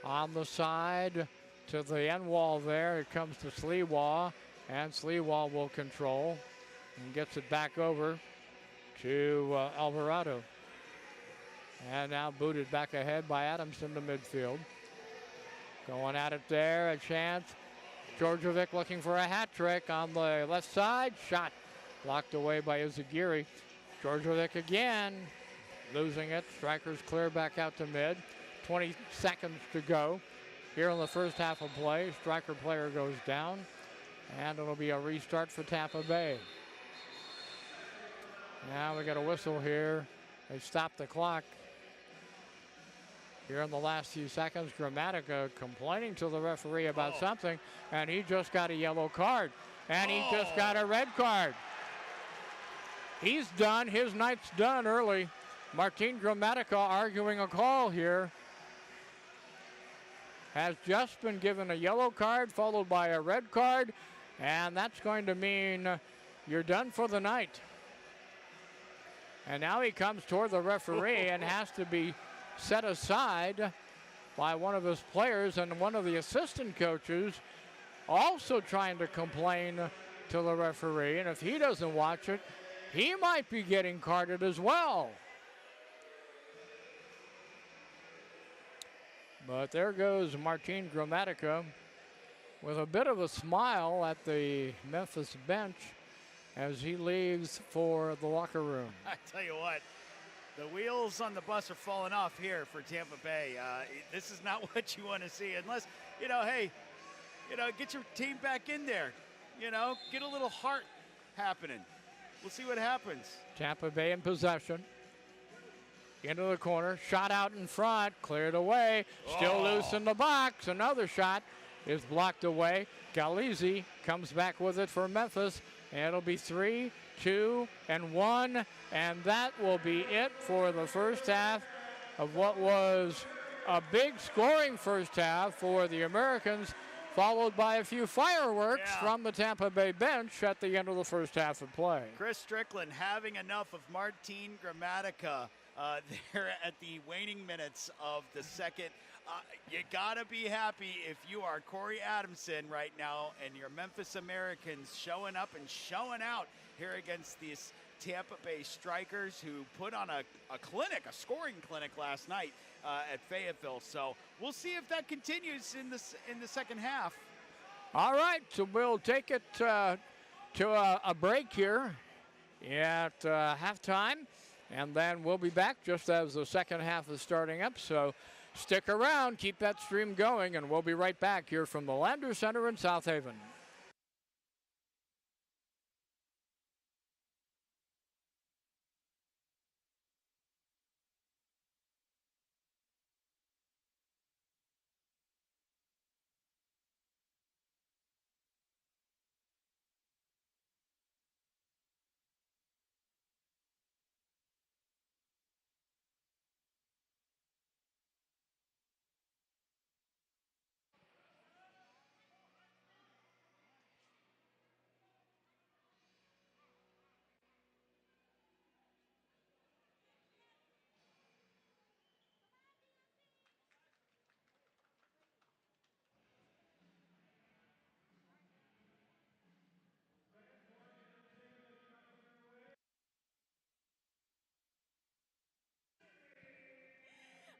On the side to the end wall there, it comes to Sliwa, and Sliwa will control and gets it back over to Alvarado. And now booted back ahead by Adamson to midfield. Going at it there, a chance. Georgievic looking for a hat trick on the left side. Shot blocked away by Izagiri. Georgievic again, losing it. Strikers clear back out to mid. 20 seconds to go here in the first half of play. Striker player goes down, and it'll be a restart for Tampa Bay. Now we got a whistle here. They stopped the clock. Here in the last few seconds, Gramatica complaining to the referee about something, and he just got a yellow card, and he just got a red card. He's done. His night's done early. Martin Gramatica arguing a call here. Has just been given a yellow card followed by a red card, and that's going to mean you're done for the night. And now he comes toward the referee and has to be set aside by one of his players, and one of the assistant coaches also trying to complain to the referee. And if he doesn't watch it, he might be getting carded as well. But there goes Martin Gramatica with a bit of a smile at the Memphis bench as he leaves for the locker room. I tell you what, the wheels on the bus are falling off here for Tampa Bay. This is not what you want to see unless, hey, get your team back in there. Get a little heart happening. We'll see what happens. Tampa Bay in possession. Into the corner, shot out in front, cleared away, still loose in the box. Another shot is blocked away. Galizzi comes back with it for Memphis, and it'll be 3, 2, and 1, and that will be it for the first half of what was a big scoring first half for the Americans, followed by a few fireworks from the Tampa Bay bench at the end of the first half of play. Chris Strickland having enough of Martin Gramatica there at the waning minutes of the second. You gotta be happy if you are Corey Adamson right now and your Memphis Americans showing up and showing out here against these Tampa Bay Strikers, who put on a scoring clinic last night at Fayetteville. So we'll see if that continues in the second half. All right, so we'll take it to a break here at halftime, and then we'll be back just as the second half is starting up. So stick around, keep that stream going, and we'll be right back here from the Landers Center in South Haven.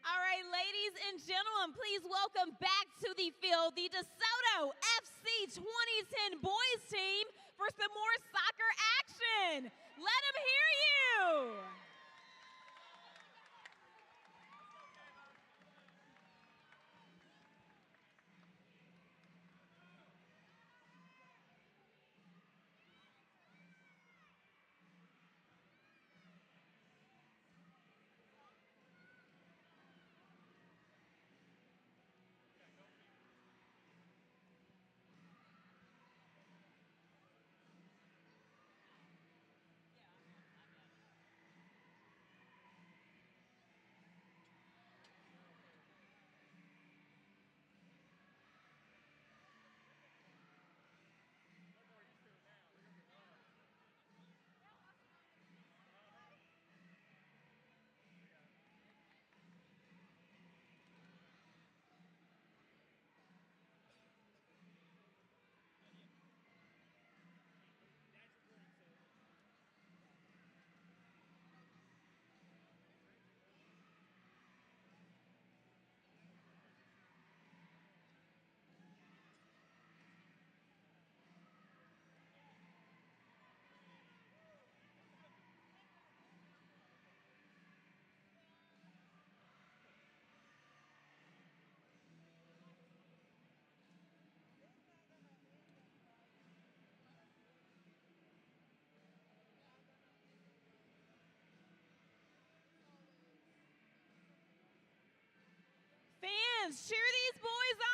All right, ladies and gentlemen, please welcome back to the field the DeSoto FC 2010 boys team for some more soccer action. Let them hear you. fans, cheer these boys on.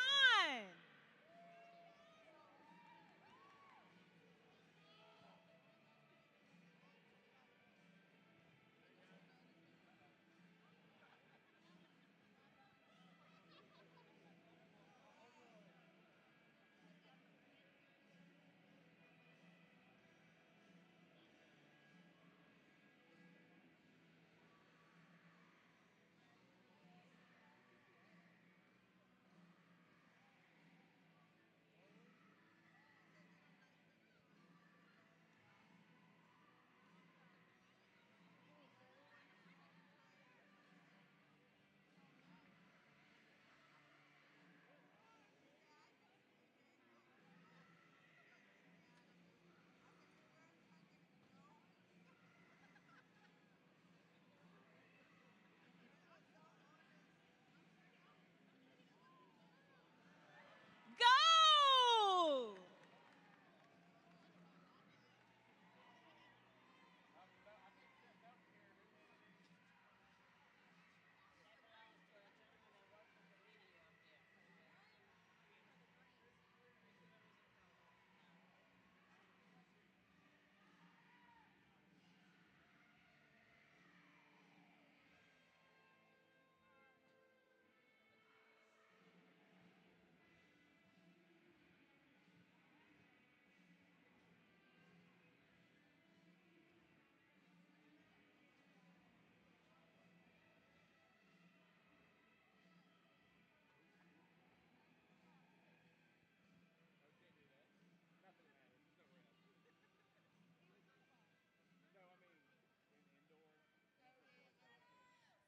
Go!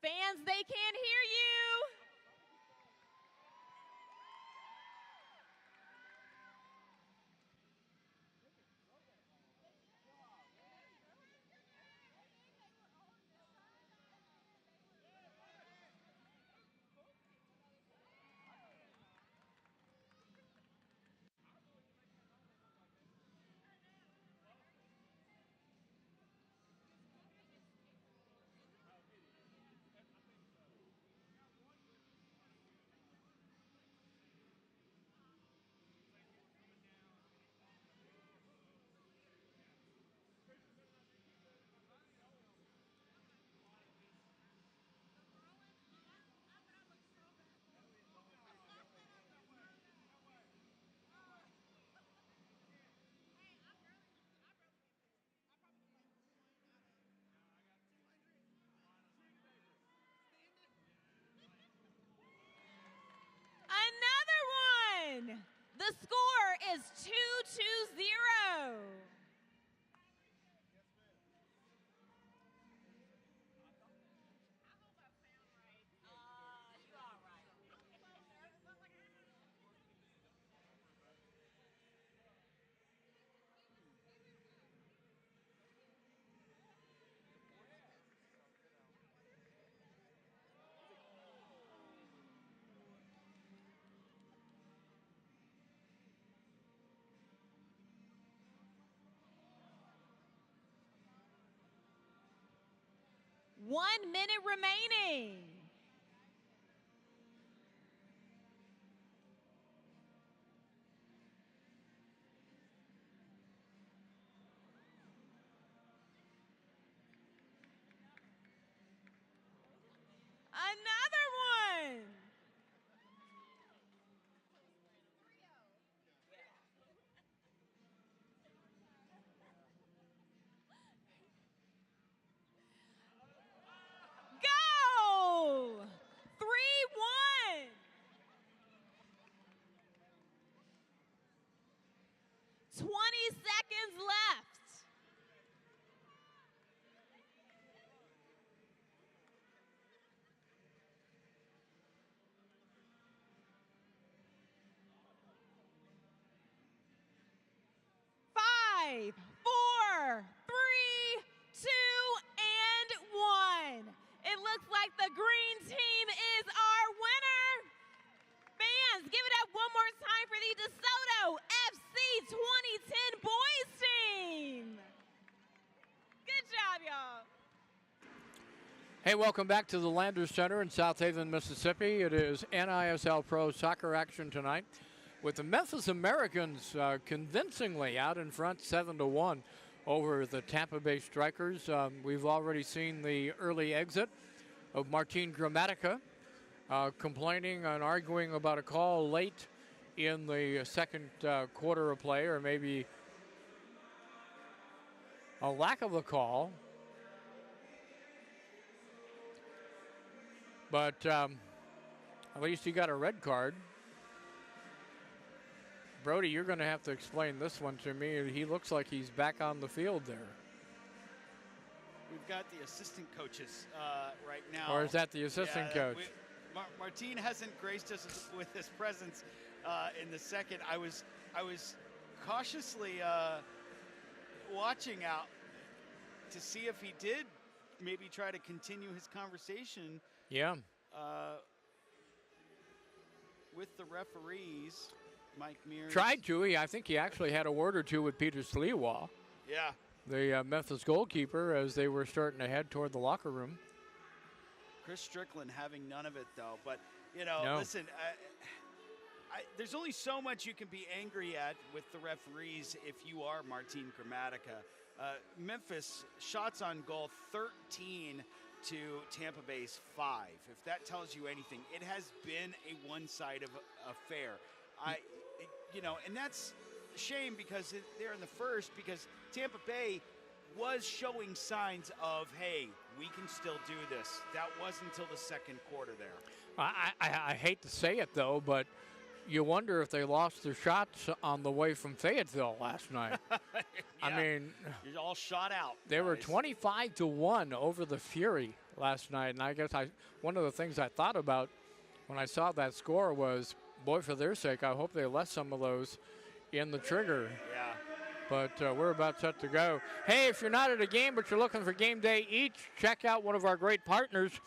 Fans, they can't hear you. Another one. The score is 2-0. One minute remaining. Another one. Go! 3-1. 20 seconds left. Five, 4, 3, 2, and 1. It looks like the green team is our winner. Fans, give it up one more time for the DeSoto FC 2010 boys team. Good job, y'all. Hey, welcome back to the Landers Center in South Haven, Mississippi. It is NISL Pro Soccer action tonight with the Memphis Americans convincingly out in front 7-1 over the Tampa Bay Strikers. We've already seen the early exit of Martin Gramatica complaining and arguing about a call late in the second quarter of play, or maybe a lack of a call. But at least he got a red card. Brody, you're going to have to explain this one to me. He looks like he's back on the field there. We've got the assistant coaches right now. Or is that the assistant coach? Martin hasn't graced us with his presence in the second. I was cautiously watching out to see if he did maybe try to continue his conversation. Yeah. With the referees, Mike Mears. Tried to. I think he actually had a word or two with Peter Sliwa. Yeah. The Memphis goalkeeper, as they were starting to head toward the locker room. Chris Strickland having none of it, though. But, you know, listen, there's only so much you can be angry at with the referees if you are Martin Gramatica. Memphis shots on goal 13 to Tampa Bay's 5. If that tells you anything, it has been a one-sided affair. And that's a shame because they're in the first, because Tampa Bay was showing signs of, hey, we can still do this. That wasn't until the second quarter there. I hate to say it, though, but you wonder if they lost their shots on the way from Fayetteville last night. Yeah, I mean, you're all shot out. They were 25-1 over the Fury last night, and I guess one of the things I thought about when I saw that score was, boy, for their sake, I hope they left some of those in the trigger. Yeah. But we're about set to go. Hey, if you're not at a game but you're looking for game day eats, check out one of our great partners,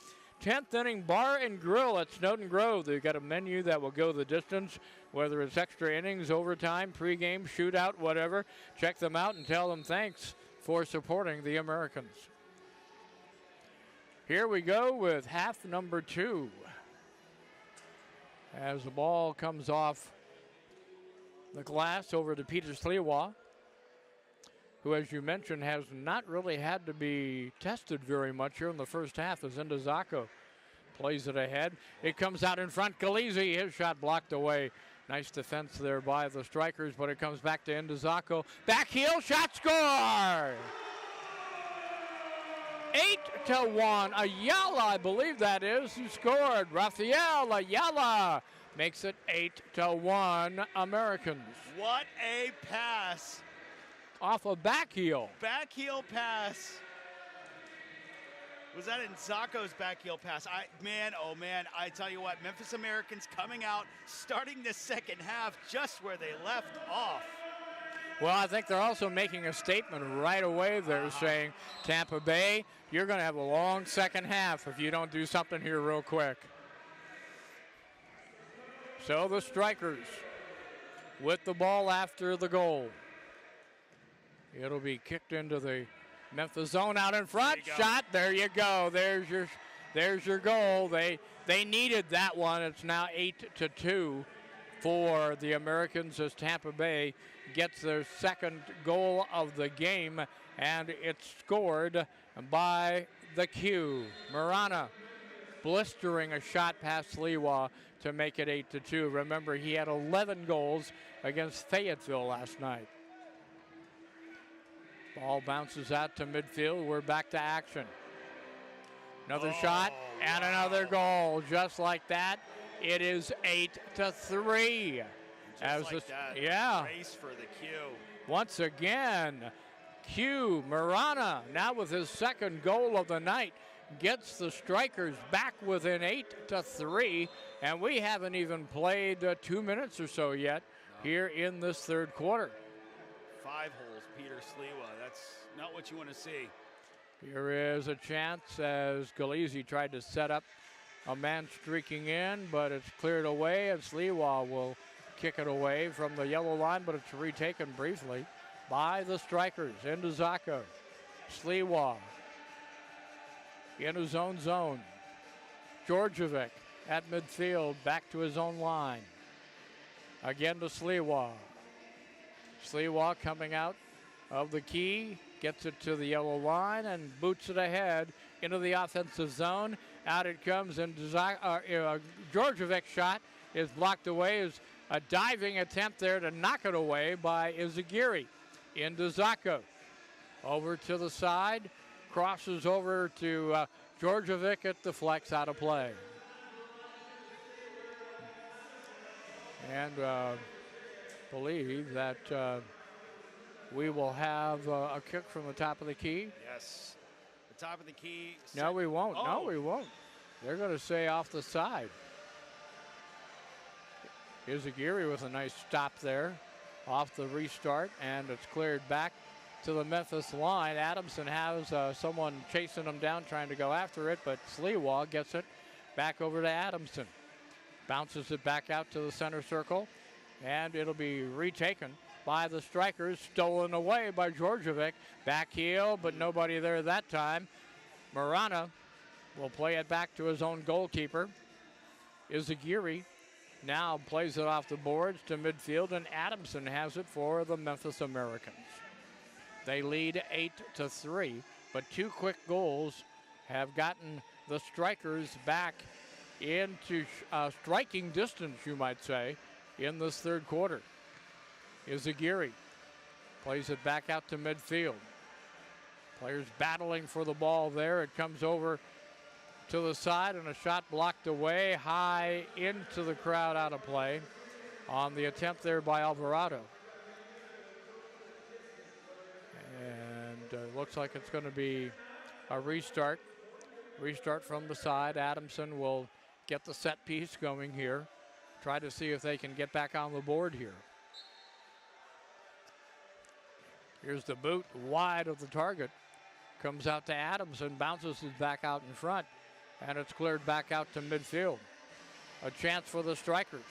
10th Inning Bar and Grill at Snowden Grove. They've got a menu that will go the distance, whether it's extra innings, overtime, pregame, shootout, whatever. Check them out and tell them thanks for supporting the Americans. Here we go with half number 2. As the ball comes off the glass over to Peter Sliwa, who, as you mentioned, has not really had to be tested very much here in the first half, as Indazako plays it ahead. It comes out in front. Galizzi, his shot blocked away. Nice defense there by the Strikers, but it comes back to Indazako. Back heel, shot, score! 8-1. Ayala, I believe that is, who scored. Rafael Ayala makes it 8-1 Americans. What a pass. Off a back heel. Back heel pass. Was that in Zako's back heel pass? Oh man, I tell you what, Memphis Americans coming out, starting the second half just where they left off. Well, I think they're also making a statement right away. They're saying, Tampa Bay, you're going to have a long second half if you don't do something here real quick. So the Strikers with the ball after the goal. It'll be kicked into the Memphis zone out in front. Shot. There you go. There's your goal. They needed that one. It's now 8-2 for the Americans as Tampa Bay gets their second goal of the game, and it's scored by the Q. Marana blistering a shot past Sliwa to make it 8-2. Remember, he had 11 goals against Fayetteville last night. Ball bounces out to midfield. We're back to action. Another shot and another goal. Just like that, it is 8-3. Just like that. Yeah. Race for the Q. Once again, Q Marana, now with his second goal of the night, gets the Strikers back within 8-3. And we haven't even played 2 minutes or so yet here in this third quarter. 5 holes, Peter Sliwa. That's not what you want to see. Here is a chance as Galizzi tried to set up a man streaking in, but it's cleared away, and Sliwa will kick it away from the yellow line, but it's retaken briefly by the Strikers. Into Zacco. Sliwa in his own zone. Georgievic at midfield, back to his own line. Again to Sliwa. Sliwa coming out of the key, gets it to the yellow line and boots it ahead into the offensive zone. Out it comes, and Georgievic's shot is blocked away. Is a diving attempt there to knock it away by Izagiri. Into Zacco. Over to the side, crosses over to Georgievic at the flex, out of play. And believe that we will have a kick from the top of the key. Yes. The top of the key. No, we won't. Oh. No, we won't. They're going to say off the side. Izagiri with a nice stop there off the restart, and it's cleared back to the Memphis line. Adamson has someone chasing him down, trying to go after it, but Sliwa gets it back over to Adamson. Bounces it back out to the center circle, and it'll be retaken by the strikers, stolen away by Georgievic. Back heel, but nobody there that time. Marana will play it back to his own goalkeeper. Izagiri now plays it off the boards to midfield, and Adamson has it for the Memphis Americans. They lead 8-3, but two quick goals have gotten the strikers back into striking distance, you might say, in this third quarter. Izagiri plays it back out to midfield. Players battling for the ball there. It comes over to the side, and a shot blocked away high into the crowd, out of play on the attempt there by Alvarado. And looks like it's going to be a restart. Restart from the side. Adamson will get the set piece going here. Try to see if they can get back on the board here. Here's the boot wide of the target. Comes out to Adamson, bounces it back out in front, and it's cleared back out to midfield. A chance for the strikers.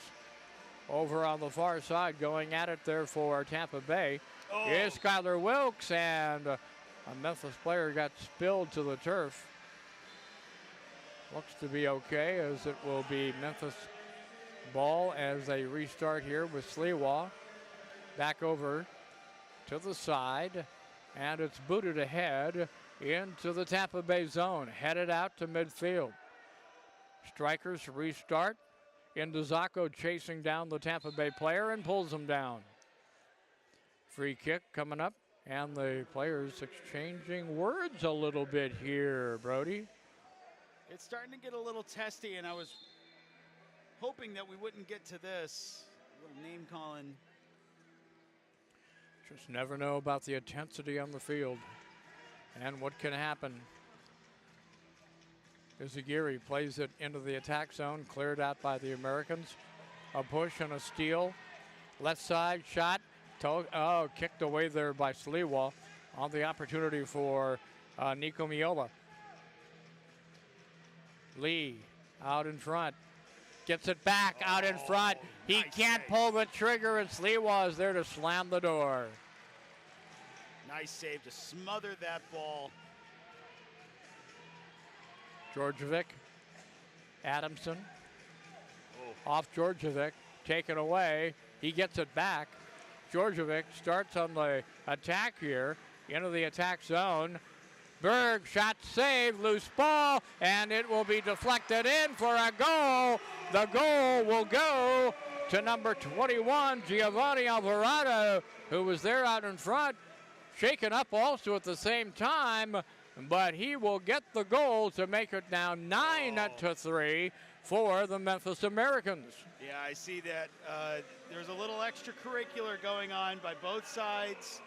Over on the far side, going at it there for Tampa Bay, is Skylar Wilkes, and a Memphis player got spilled to the turf. Looks to be okay, as it will be Memphis ball as they restart here with Sliwa. Back over to the side, and it's booted ahead into the Tampa Bay zone, headed out to midfield. Strikers restart. Into Zacco, chasing down the Tampa Bay player and pulls him down. Free kick coming up, and the players exchanging words a little bit here, Brody. It's starting to get a little testy, and I was hoping that we wouldn't get to this. A little name calling. Just never know about the intensity on the field and what can happen. Izagiri plays it into the attack zone, cleared out by the Americans. A push and a steal. Left side shot. Kicked away there by Sliwa on the opportunity for Nico Miola. Lee out in front. Gets it back out in front. He can't pull the trigger, and Sliwa is there to slam the door. Nice save to smother that ball. Georgievic, Adamson, off Georgievic, taken away. He gets it back. Georgievic starts on the attack here, into the attack zone. Berg, shot saved, loose ball, and it will be deflected in for a goal. The goal will go to number 21, Giovanni Alvarado, who was there out in front, shaken up also at the same time. But he will get the goal to make it now 9-3 for the Memphis Americans. Yeah, I see that. There's a little extracurricular going on by both sides.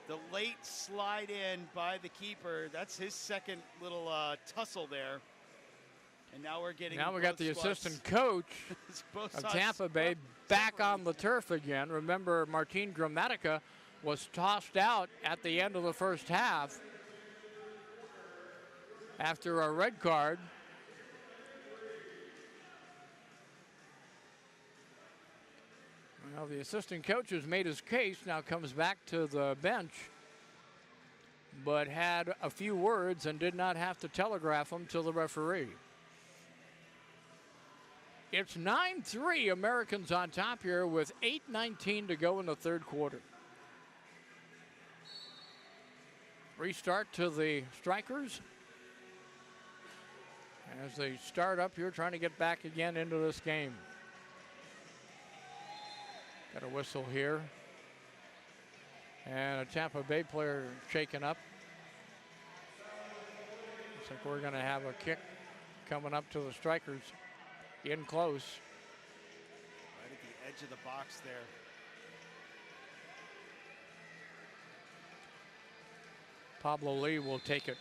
The late slide in by the keeper, that's his second little tussle there. And now we're getting. Now we got the assistant coach of Tampa Bay back on the turf again. Remember, Martin Gramatica was tossed out at the end of the first half after a red card. Well, the assistant coach has made his case, now comes back to the bench. but had a few words and did not have to telegraph them to the referee. It's 9-3, Americans on top here with 8:19 to go in the third quarter. Restart to the Strikers as they start up here trying to get back again into this game. Got a whistle here. And a Tampa Bay player shaken up. Looks like we're going to have a kick coming up to the Strikers. In close. Right at the edge of the box there. Pablo Lee will take it.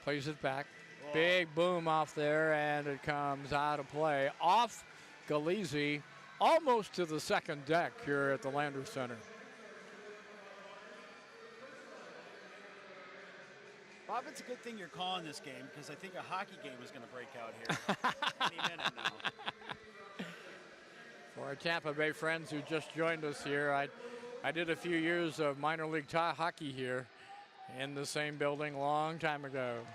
Plays it back. Whoa. Big boom off there, and it comes out of play. Off Galizzi, almost to the second deck here at the Landers Center. Bob, it's a good thing you're calling this game because I think a hockey game is going to break out here any minute now. For our Tampa Bay friends who just joined us here, I did a few years of minor league hockey here in the same building a long time ago.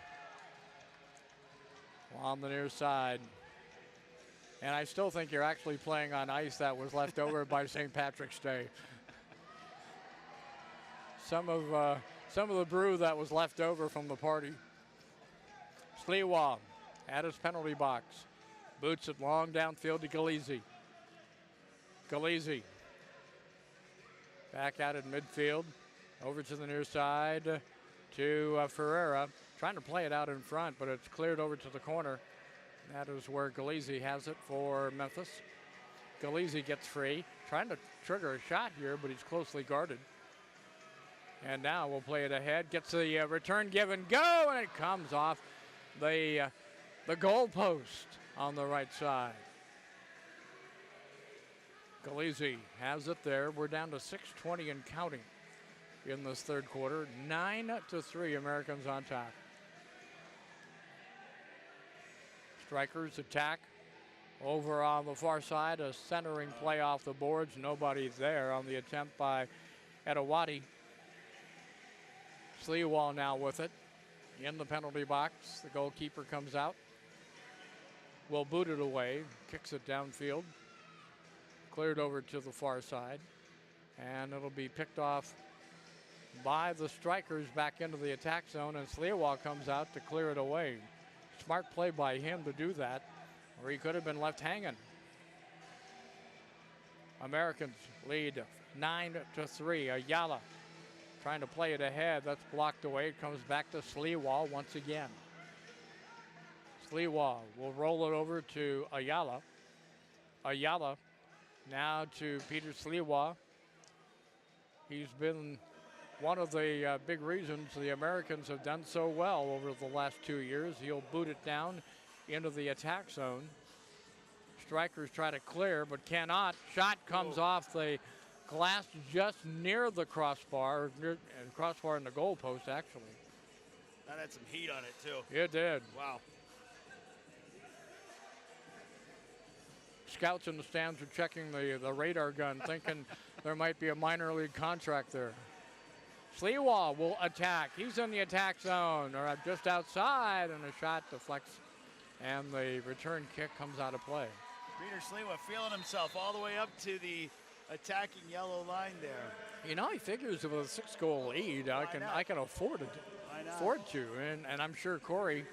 On the near side. And I still think you're actually playing on ice that was left over by St. Patrick's Day. Some of the brew that was left over from the party. Sliwa at his penalty box. Boots it long downfield to Galizzi. Galizzi back out at midfield. Over to the near side to Ferreira. Trying to play it out in front, but it's cleared over to the corner. That is where Galizzi has it for Memphis. Galizzi gets free. Trying to trigger a shot here, but he's closely guarded. And now we'll play it ahead. Gets the return, give and go, and it comes off the goal post on the right side. Galizzi has it there. We're down to 6:20 and counting in this third quarter. 9-3, Americans on top. Strikers attack over on the far side. A centering play off the boards. Nobody's there on the attempt by Edawati. Sliwa now with it in the penalty box. The goalkeeper comes out. Will boot it away. Kicks it downfield. Cleared over to the far side. And it'll be picked off by the Strikers back into the attack zone. And Sliwa comes out to clear it away. Smart play by him to do that, or he could have been left hanging. Americans lead 9-3. Ayala trying to play it ahead. That's blocked away. It comes back to Sliwa once again. Sliwa will roll it over to Ayala. Ayala now to Peter Sliwa. He's been one of the big reasons the Americans have done so well over the last 2 years. He'll boot it down into the attack zone. Strikers try to clear, but cannot. Shot comes off the glass just near the crossbar, crossbar in the goal post, actually. That had some heat on it, too. It did. Wow. Scouts in the stands are checking the radar gun, thinking there might be a minor league contract there. Sliwa will attack. He's in the attack zone, or just outside, and a shot deflects, and the return kick comes out of play. Peter Sliwa feeling himself all the way up to the attacking yellow line there. You know, he figures with a 6-goal lead, I can afford to, and I'm sure Corey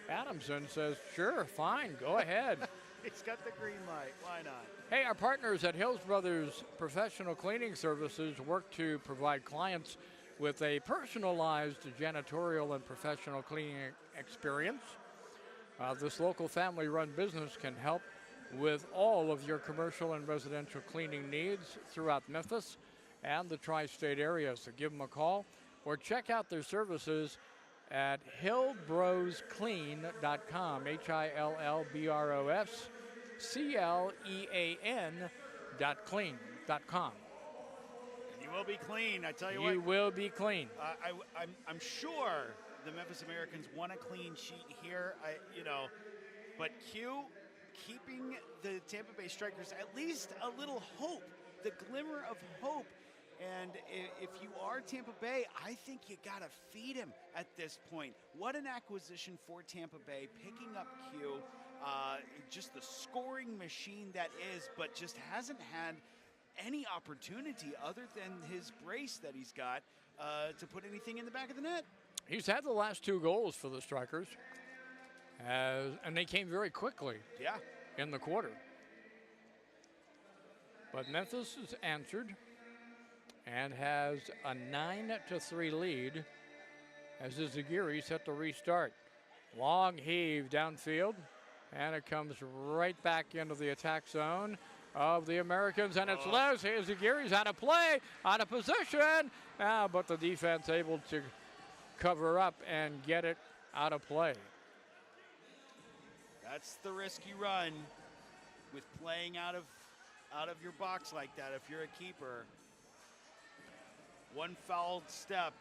Adamson says, sure, fine, go ahead. He's got the green light. Why not? Hey, our partners at Hills Brothers Professional Cleaning Services work to provide clients with a personalized janitorial and professional cleaning experience. This local family-run business can help with all of your commercial and residential cleaning needs throughout Memphis and the tri-state area. So give them a call or check out their services at hillbrosclean.com, HILLBROSCLEAN.clean.com. You will be clean, I tell you what. You will be clean. I'm sure the Memphis Americans want a clean sheet here, but Q, keeping the Tampa Bay Strikers at least a little hope, the glimmer of hope And if you are Tampa Bay, I think you got to feed him at this point. What an acquisition for Tampa Bay, picking up Q, just the scoring machine that is, but just hasn't had any opportunity other than his brace that he's got to put anything in the back of the net. He's had the last 2 goals for the Strikers, and they came very quickly in the quarter. But Memphis has answered and has a 9-3 lead as the Zagiri set to restart. Long heave downfield, and it comes right back into the attack zone of the Americans, and it's loose. Zagiri's out of play, out of position, but the defense able to cover up and get it out of play. That's the risk you run with playing out of your box like that if you're a keeper. One foul step,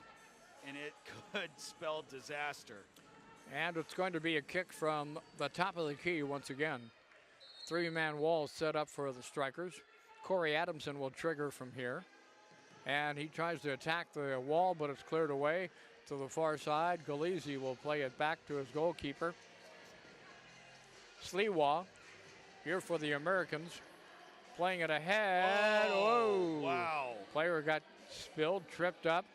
and it could spell disaster. And it's going to be a kick from the top of the key once again. 3-man wall set up for the Strikers. Corey Adamson will trigger from here. And he tries to attack the wall, but it's cleared away to the far side. Galizzi will play it back to his goalkeeper. Sliwa here for the Americans. Playing it ahead. Oh, wow. Player got spilled, tripped up.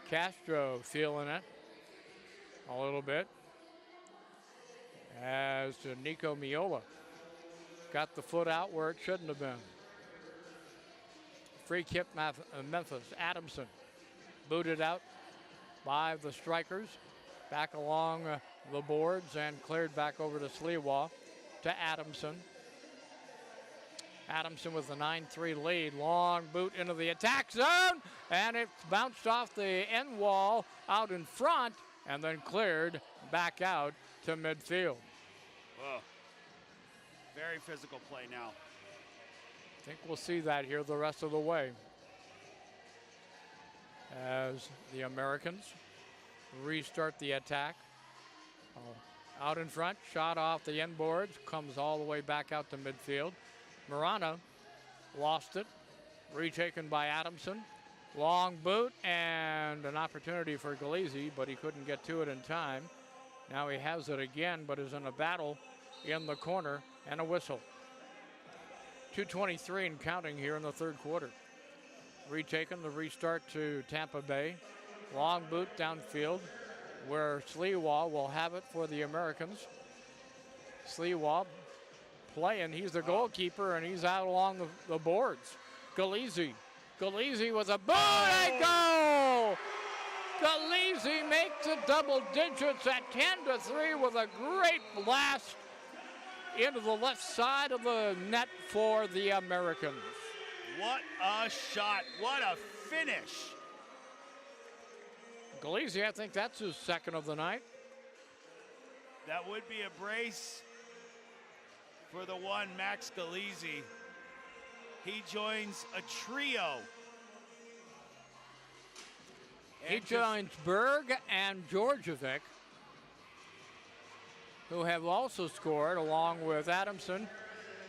Castro feeling it a little bit as Nico Miola got the foot out where it shouldn't have been. Free kick, Memphis. Adamson booted out by the Strikers. Back along the boards and cleared back over to Sliwa to Adamson. Adamson with the 9-3 lead. Long boot into the attack zone, and it bounced off the end wall out in front and then cleared back out to midfield. Whoa. Very physical play now. I think we'll see that here the rest of the way as the Americans restart the attack. Out in front, shot off the end boards, comes all the way back out to midfield. Marana lost it, retaken by Adamson. Long boot and an opportunity for Galizzi, but he couldn't get to it in time. Now he has it again, but is in a battle in the corner, and a whistle. 2:23 and counting here in the third quarter. Retaken, the restart to Tampa Bay. Long boot downfield where Sliwa will have it for the Americans. Sliwa playing, he's the goalkeeper, and he's out along the boards. Galizzi with a boot and goal! Galizzi makes it double digits at 10-3 with a great blast into the left side of the net for the Americans. What a shot, what a finish. Galizzi, I think that's his second of the night. That would be a brace for the one, Max Galizzi. He joins a trio. He joins Berg and Georgievic, who have also scored along with Adamson.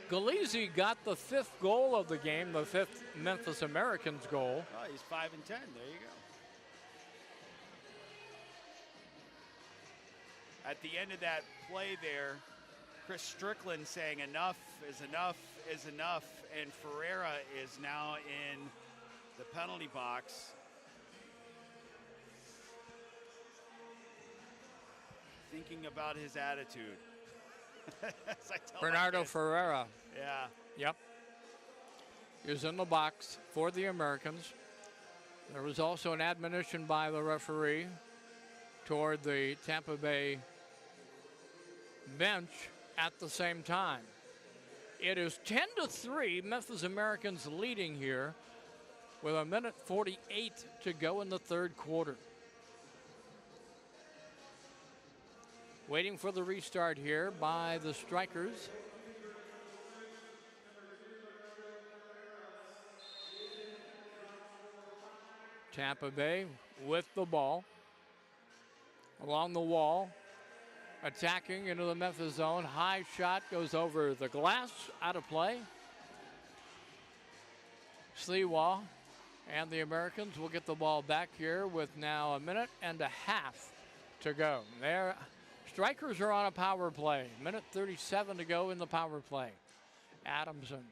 Galizzi got the 5th goal of the game, the 5th Memphis Americans goal. Oh, he's 5 and 10, there you go. At the end of that play there, Chris Strickland saying enough is enough is enough, and Ferreira is now in the penalty box. Thinking about his attitude. Bernardo Ferreira. Yeah. Yep. Is in the box for the Americans. There was also an admonition by the referee toward the Tampa Bay bench at the same time. It is 10-3, Memphis Americans leading here with 1:48 to go in the third quarter. Waiting for the restart here by the Strikers. Tampa Bay with the ball along the wall, attacking into the Memphis zone. High shot goes over the glass, out of play. Sliwa and the Americans will get the ball back here with now a minute and a half to go. Their strikers are on a power play. Minute 37 to go in the power play. Adamson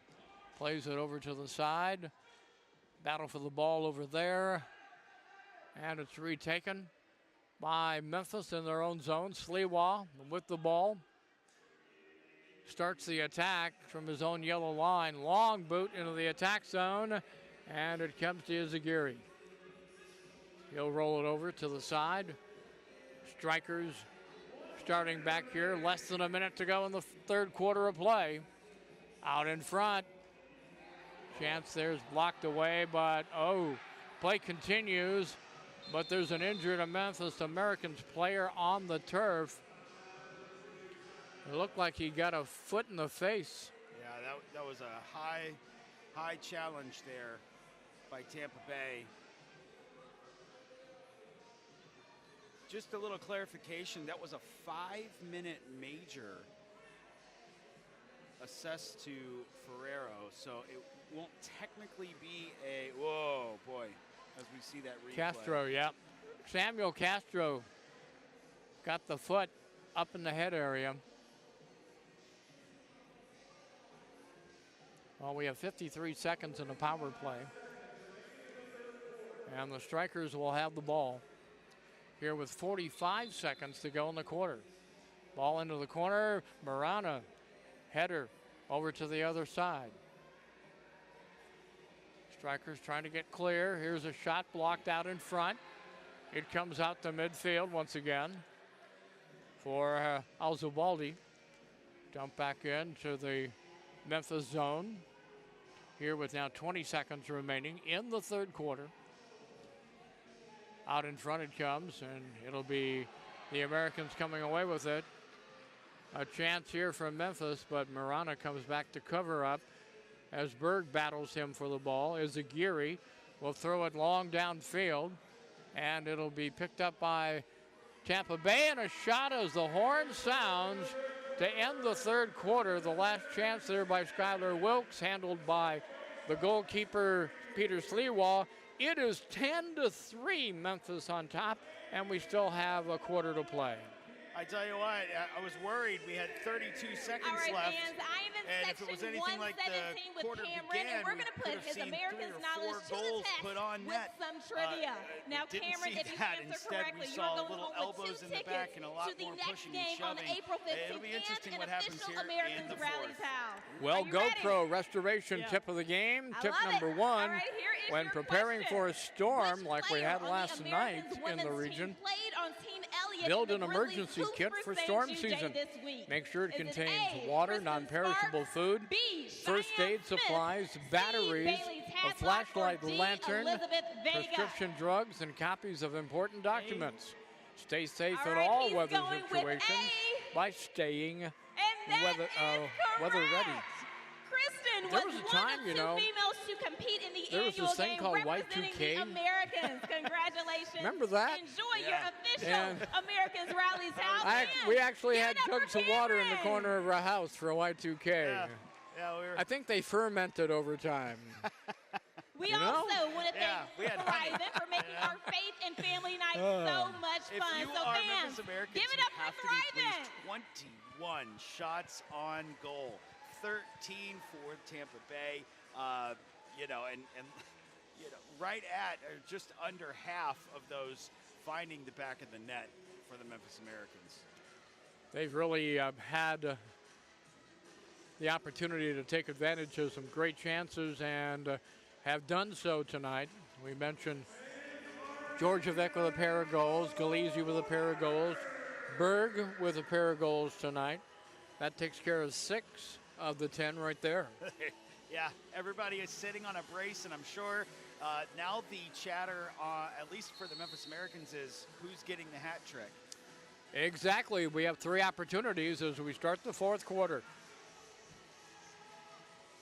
plays it over to the side. Battle for the ball over there. And it's retaken by Memphis in their own zone. Sliwa with the ball. Starts the attack from his own yellow line. Long boot into the attack zone. And it comes to Izagiri. He'll roll it over to the side. Strikers starting back here. Less than a minute to go in the third quarter of play. Out in front. Chance there's blocked away, but play continues. But there's an injured Memphis Americans player on the turf. It looked like he got a foot in the face. Yeah, that was a high challenge there by Tampa Bay. Just a little clarification, that was a 5-minute major assessed to Ferrero, so it won't technically be a, whoa, boy, as we see that replay. Castro, yeah. Samuel Castro got the foot up in the head area. Well, we have 53 seconds in the power play. And the strikers will have the ball here with 45 seconds to go in the quarter. Ball into the corner. Marana, header over to the other side. Strikers trying to get clear. Here's a shot blocked out in front. It comes out to midfield once again for Alzubaldi. Dump back into the Memphis zone. Here with now 20 seconds remaining in the third quarter. Out in front it comes, and it'll be the Americans coming away with it. A chance here from Memphis, but Marana comes back to cover up as Berg battles him for the ball. Izagiri will throw it long downfield, and it'll be picked up by Tampa Bay, and a shot as the horn sounds to end the third quarter. The last chance there by Skylar Wilkes, handled by the goalkeeper Peter Sliwa. It is 10-3 Memphis on top, and we still have a quarter to play. I tell you what, I was worried. We had 32 seconds All right, left. fans, I am in And if it was section anything like the 117 with quarter Cameron, began, and we're going to we put could have his seen Americans 3 or 4 knowledge to the goals test put on with net. some trivia. Now, Didn't Cameron, see if you that. answer Instead, correctly, we you're saw going little home elbows with 2 in the tickets back and a lot to the more next pushing and game on shoving. April 15th It'll be interesting and what an happens official here in Americans the Rallies fourth. house. Well, Are you ready? GoPro restoration tip of the game. I Tip love number it. 1. All right, here is When your preparing question. for a storm Which like we player had on the last night Americans in the women's region, team played on Team Elliott build in an the Grizzlies emergency Hoops kit for St. storm Jude season. this week? Make sure it Is contains A, water, Kristen non-perishable Sparks, food, B, first Cheyenne aid Smith, supplies, C, batteries, Bailey a Tadlock, flashlight, or D, lantern, Elizabeth Vega? prescription drugs, and copies of important documents. Stay safe All in right, all he's weather going with situations A. by staying And that weather is ready. correct. Kristen There was was a one time, of you 2 know, females to compete in the there was annual this thing game called representing Y2K. the Americans. Congratulations. Remember that? Enjoy your official And Americans Rallies house. we actually Give had it up for jugs of water in the Cameron. corner of our house for a Y2K. Yeah, we were. I think they fermented over time. We You know? also want to Yeah, we thank had honey. Verizon for making our faith and family night so much If fun. you So are fans, Memphis Americans, give it you up have for to be Verizon. pleased. 21 shots on goal, 13 for Tampa Bay. You know, and you know, right at or just under half of those finding the back of the net for the Memphis Americans. They've really had the opportunity to take advantage of some great chances and have done so tonight. We mentioned Georgievic with a pair of goals, Galizzi with a pair of goals, Berg with a pair of goals tonight. That takes care of 6 of the 10 right there. Yeah, everybody is sitting on a brace, and I'm sure now the chatter, at least for the Memphis Americans, is who's getting the hat trick. Exactly. We have 3 opportunities as we start the fourth quarter.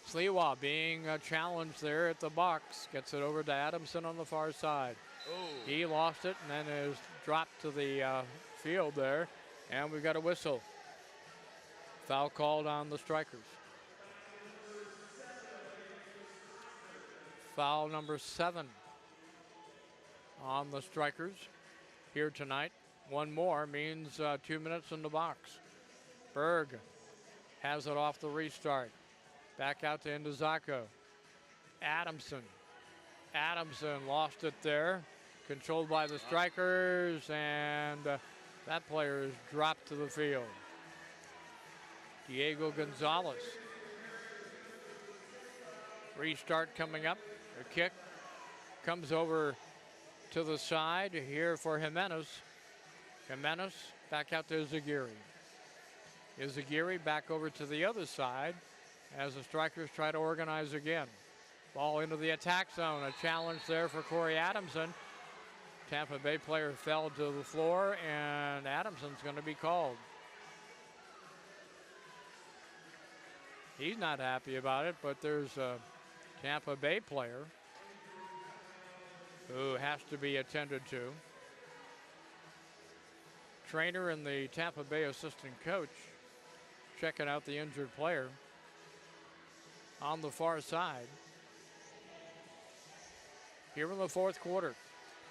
Sliwa being challenged there at the box. Gets it over to Adamson on the far side. Oh. He lost it and then is dropped to the field there. And we've got a whistle. Foul called on the strikers. foul number 7 on the Strikers here tonight. One more means 2 minutes in the box. Berg has it off the restart. Back out to Indizako. Adamson lost it there. Controlled by the Strikers, and that player is dropped to the field. Diego Gonzalez. Restart coming up. The kick comes over to the side here for Jimenez. Jimenez back out to Izagiri. Izagiri back over to the other side as the Strikers try to organize again. Ball into the attack zone. A challenge there for Corey Adamson. Tampa Bay player fell to the floor, and Adamson's going to be called. He's not happy about it, but there's a Tampa Bay player who has to be attended to. Trainer and the Tampa Bay assistant coach checking out the injured player on the far side. Here in the fourth quarter,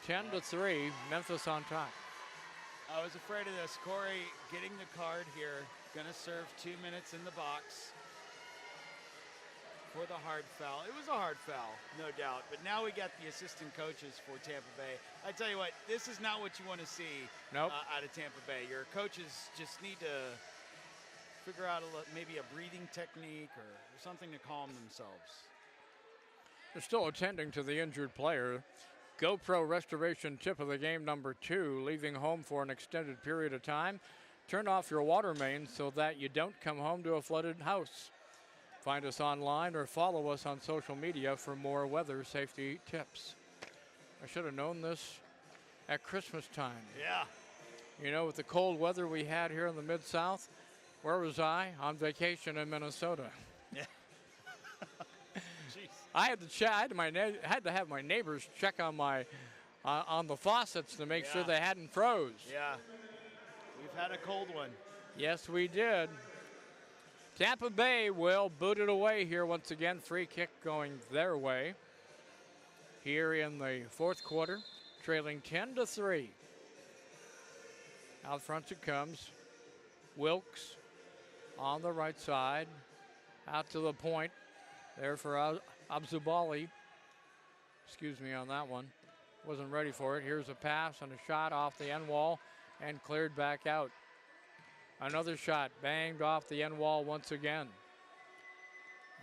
10-3, Memphis on top. I was afraid of this. Corey getting the card here, going to serve 2 minutes in the box for the hard foul. It was a hard foul, no doubt. But now we got the assistant coaches for Tampa Bay. I tell you what, this is not what you want to see out of Tampa Bay. Your coaches just need to figure out maybe a breathing technique or something to calm themselves. They're still attending to the injured player. GoPro restoration tip of the game number 2, leaving home for an extended period of time. Turn off your water main so that you don't come home to a flooded house. Find us online or follow us on social media for more weather safety tips. I should have known this at Christmas time. Yeah. You know, with the cold weather we had here in the Mid-South, where was I? On vacation in Minnesota. Yeah. I had to check. I had to have my neighbors check on my on the faucets to make sure they hadn't froze. Yeah, we've had a cold one. Yes, we did. Tampa Bay will boot it away here once again. Free kick going their way. Here in the fourth quarter, trailing 10-3. Out front it comes. Wilkes on the right side, out to the point. There for Abzubali. Excuse me on that one. Wasn't ready for it. Here's a pass and a shot off the end wall and cleared back out. Another shot banged off the end wall once again.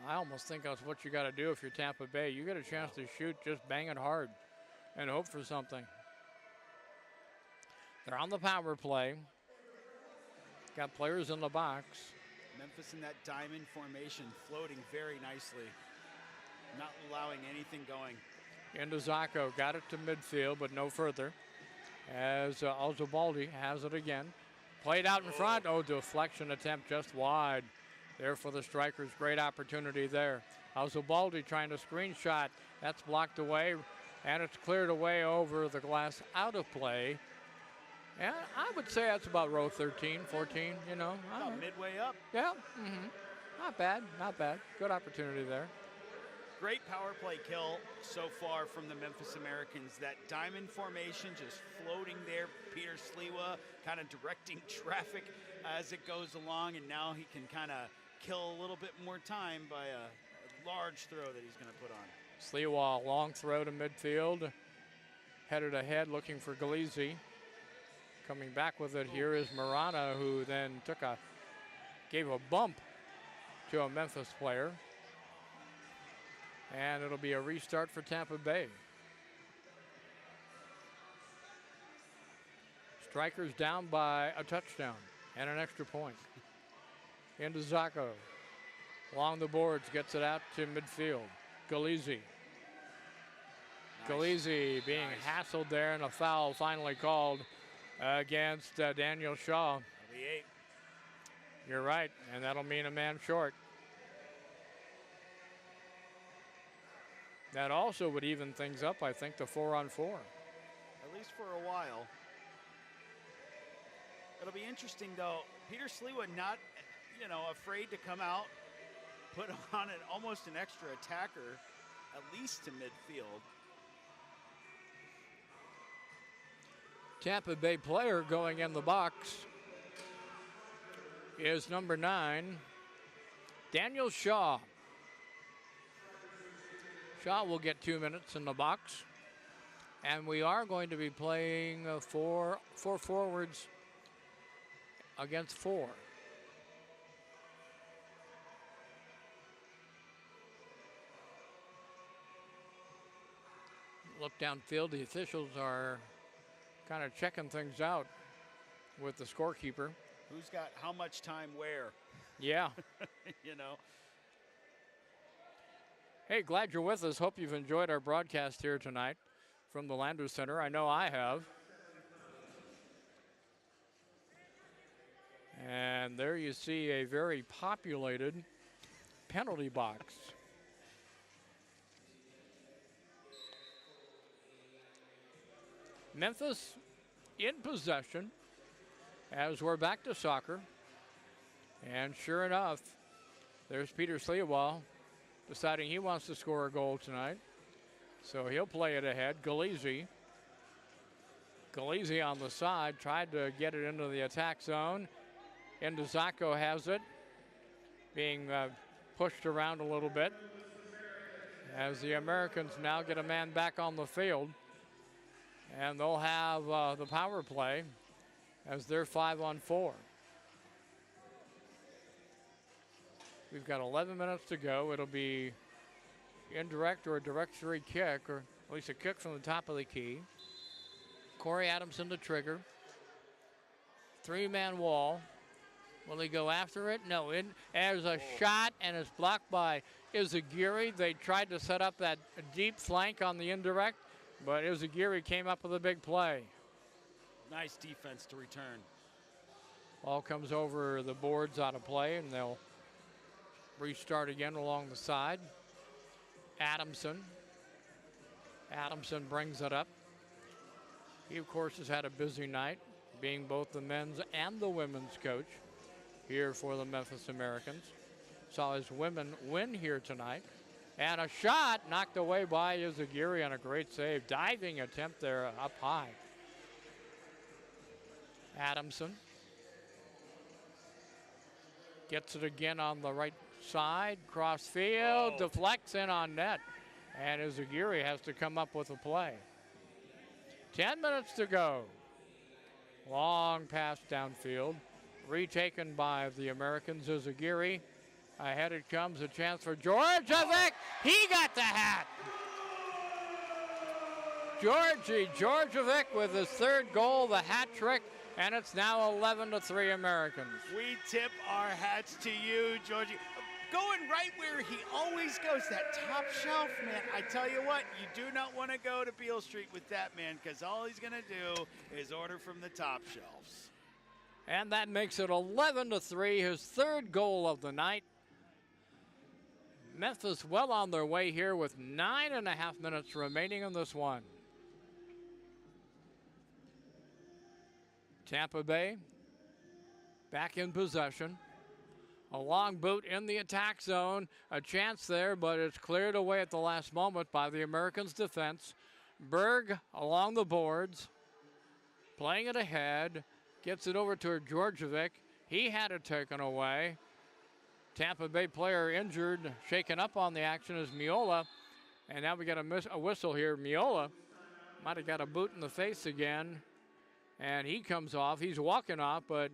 I almost think that's what you got to do if you're Tampa Bay. You get a chance to shoot, just bang it hard and hope for something. They're on the power play. Got players in the box. Memphis in that diamond formation, floating very nicely, not allowing anything going. Indizako got it to midfield, but no further. As Alzabaldi has it again. Played out in front. Oh, deflection attempt just wide. There for the Strikers. Great opportunity there. Alzabaldi trying to screenshot. That's blocked away, and it's cleared away over the glass out of play. Yeah, I would say that's about row 13, 14, you know. About midway up. Yeah, not bad, not bad. Good opportunity there. Great power play kill so far from the Memphis Americans. That diamond formation just floating there. Peter Sliwa kind of directing traffic as it goes along, and now he can kind of kill a little bit more time by a large throw that he's going to put on. Sliwa, long throw to midfield. Headed ahead looking for Galizzi. Coming back with it here is Marana, who then gave a bump to a Memphis player. And it'll be a restart for Tampa Bay. Strikers down by a touchdown and an extra point. Into Zacco. Along the boards, gets it out to midfield. Galizzi. Nice. Galizzi being hassled there, and a foul finally called against Daniel Shaw. That'll be 8. You're right, and that'll mean a man short. That also would even things up, I think, to 4-on-4. At least for a while. It'll be interesting, though. Peter Sliwa not, afraid to come out, put on almost an extra attacker at least to midfield. Tampa Bay player going in the box is number 9, Daniel Shaw. Shaw will get 2 minutes in the box. And we are going to be playing four forwards against 4. Look downfield, the officials are kind of checking things out with the scorekeeper. Who's got how much time where? Yeah. You know. Hey, glad you're with us. Hope you've enjoyed our broadcast here tonight from the Landers Center. I know I have. And there you see a very populated penalty box. Memphis in possession as we're back to soccer. And sure enough, there's Peter Sleewall deciding he wants to score a goal tonight. So he'll play it ahead. Galizzi on the side tried to get it into the attack zone. Indizako has it, being pushed around a little bit as the Americans now get a man back on the field. And they'll have the power play as they're 5-on-4. We've got 11 minutes to go. It'll be indirect or a direct free kick, or at least a kick from the top of the key. Corey Adamson the trigger. 3-man wall. Will he go after it? No. There's a shot, and it's blocked by Izagiri. They tried to set up that deep flank on the indirect, but Izagiri came up with a big play. Nice defense to return. Ball comes over the boards out of play, and they'll restart again along the side. Adamson brings it up. He, of course, has had a busy night, being both the men's and the women's coach here for the Memphis Americans. Saw his women win here tonight. And a shot knocked away by Izagiri on a great save. Diving attempt there up high. Adamson gets it again on the right side. Cross field, deflects in on net. And Izagiri has to come up with a play. 10 minutes to go. Long pass downfield. Retaken by the Americans. Izagiri. Ahead it comes, a chance for Georgievic. He got the hat. Georgievic with his 3rd goal, the hat trick, and it's now 11-3 Americans. We tip our hats to you, Georgie. Going right where he always goes, that top shelf, man. I tell you what, you do not want to go to Beale Street with that man, because all he's going to do is order from the top shelves. And that makes it 11-3, his 3rd goal of the night. Memphis well on their way here with 9.5 minutes remaining in this one. Tampa Bay back in possession. A long boot in the attack zone. A chance there, but it's cleared away at the last moment by the Americans' defense. Berg along the boards, playing it ahead. Gets it over to Georgievic. He had it taken away. Tampa Bay player injured, shaken up on the action is Miola. And now we got a whistle here. Miola might have got a boot in the face again. And he comes off. He's walking off, but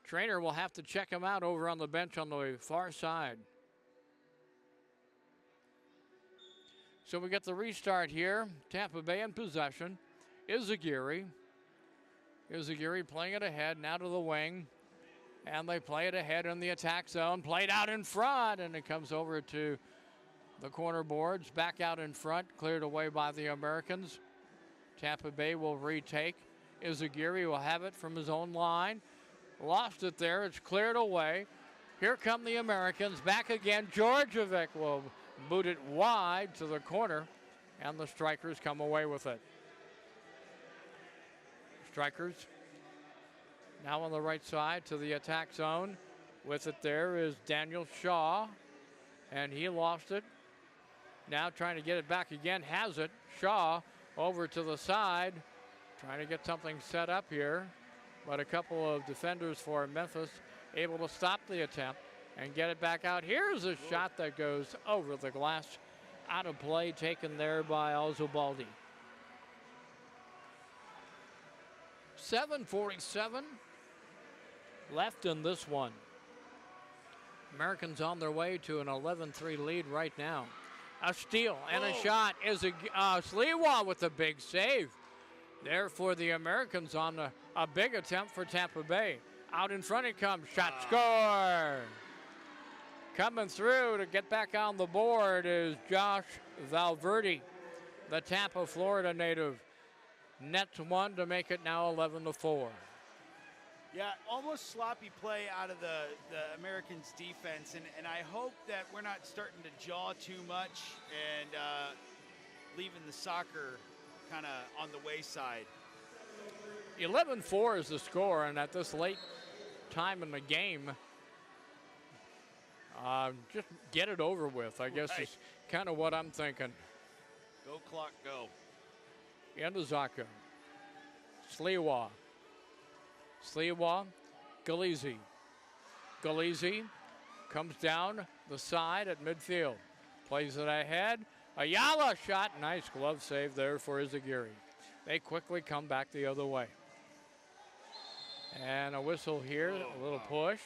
trainer will have to check him out over on the bench on the far side. So we get the restart here. Tampa Bay in possession. Izagiri playing it ahead, now to the wing. And they play it ahead in the attack zone. Played out in front, and it comes over to the corner boards. Back out in front, cleared away by the Americans. Tampa Bay will retake. Izagiri will have it from his own line. Lost it there. It's cleared away. Here come the Americans. Back again. Georgievic will boot it wide to the corner, and the Strikers come away with it. Strikers now on the right side to the attack zone. With it there is Daniel Shaw, and he lost it. Now trying to get it back again, has it. Shaw over to the side, trying to get something set up here. But a couple of defenders for Memphis able to stop the attempt and get it back out. Here's a shot that goes over the glass, out of play, taken there by Alzobaldi. 7:47 left in this one. Americans on their way to an 11-3 lead right now. A steal and a shot is Sliwa with a big save. There for the Americans on a big attempt for Tampa Bay. Out in front it comes, shot, score! Coming through to get back on the board is Josh Valverde, the Tampa, Florida native. Nets one to make it now 11-4. Yeah, almost sloppy play out of the Americans' defense, and I hope that we're not starting to jaw too much and leaving the soccer kind of on the wayside. 11-4 is the score, and at this late time in the game, just get it over with, I guess is kind of what I'm thinking. Go clock, go. Indazaka, Sliwa, Galizzi. Galizzi comes down the side at midfield. Plays it ahead. Ayala shot. Nice glove save there for Izagiri. They quickly come back the other way. And a whistle here, a little push.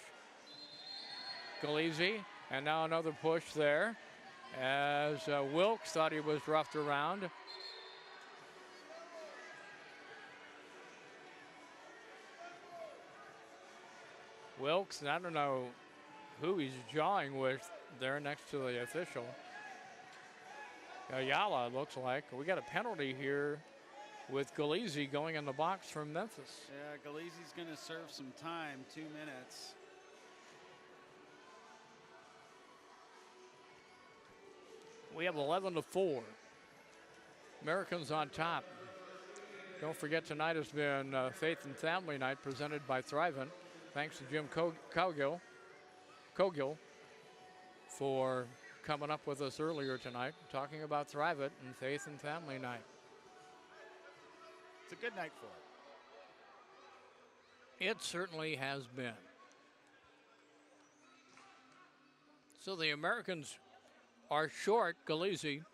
Galizzi, and now another push there as Wilkes thought he was roughed around. Wilkes, and I don't know who he's jawing with there next to the official. Ayala, looks like. We got a penalty here with Galizzi going in the box from Memphis. Yeah, Galizzi's going to serve some time, 2 minutes. We have 11-4. Americans on top. Don't forget tonight has been Faith and Family Night presented by Thrivent. Thanks to Jim Cogill for coming up with us earlier tonight, talking about Thrivent and Faith and Family Night. It's a good night for it. It certainly has been. So the Americans are short Galizzi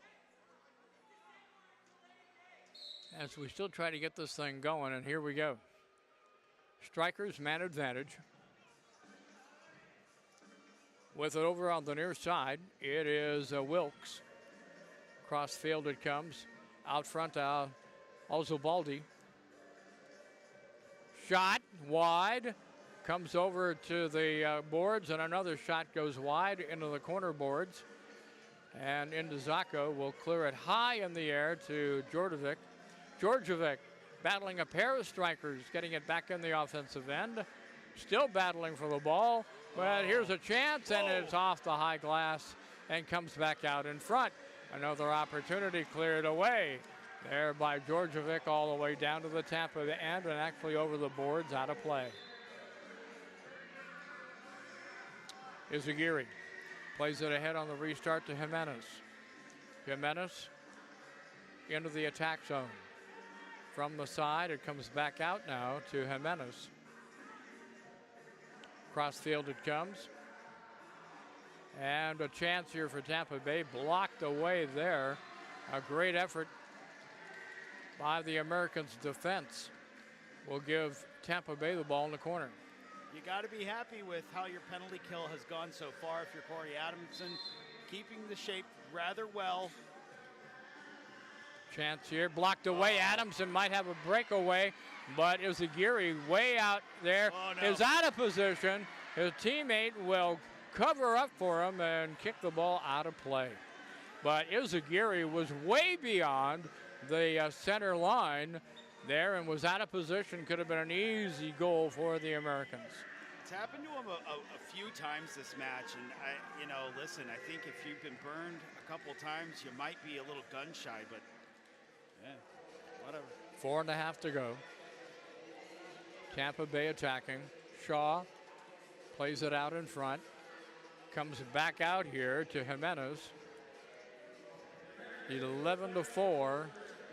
as we still try to get this thing going, and here we go. Strikers man advantage. With it over on the near side, it is Wilkes. Cross field it comes. Out front, Alzobaldi. Shot wide. Comes over to the boards, and another shot goes wide into the corner boards. And Indazaka will clear it high in the air to Georgievic battling a pair of strikers, getting it back in the offensive end. Still battling for the ball, but here's a chance, and it's off the high glass and comes back out in front. Another opportunity cleared away there by Georgievic all the way down to the Tampa end and actually over the boards, out of play. Izagiri plays it ahead on the restart to Jimenez. Jimenez into the attack zone. From the side, it comes back out now to Jimenez. Cross field it comes. And a chance here for Tampa Bay, blocked away there. A great effort by the Americans' defense will give Tampa Bay the ball in the corner. You got to be happy with how your penalty kill has gone so far if you're Corey Adamson, keeping the shape rather well. Chance here, blocked away. Adamson might have a breakaway, but Izagiri way out there is out of position. His teammate will cover up for him and kick the ball out of play. But Izagiri was way beyond the center line there and was out of position. Could have been an easy goal for the Americans. It's happened to him a few times this match, and listen, I think if you've been burned a couple times, you might be a little gun shy, but yeah, whatever. 4.5 to go. Tampa Bay attacking. Shaw plays it out in front. Comes back out here to Jimenez. 11-4.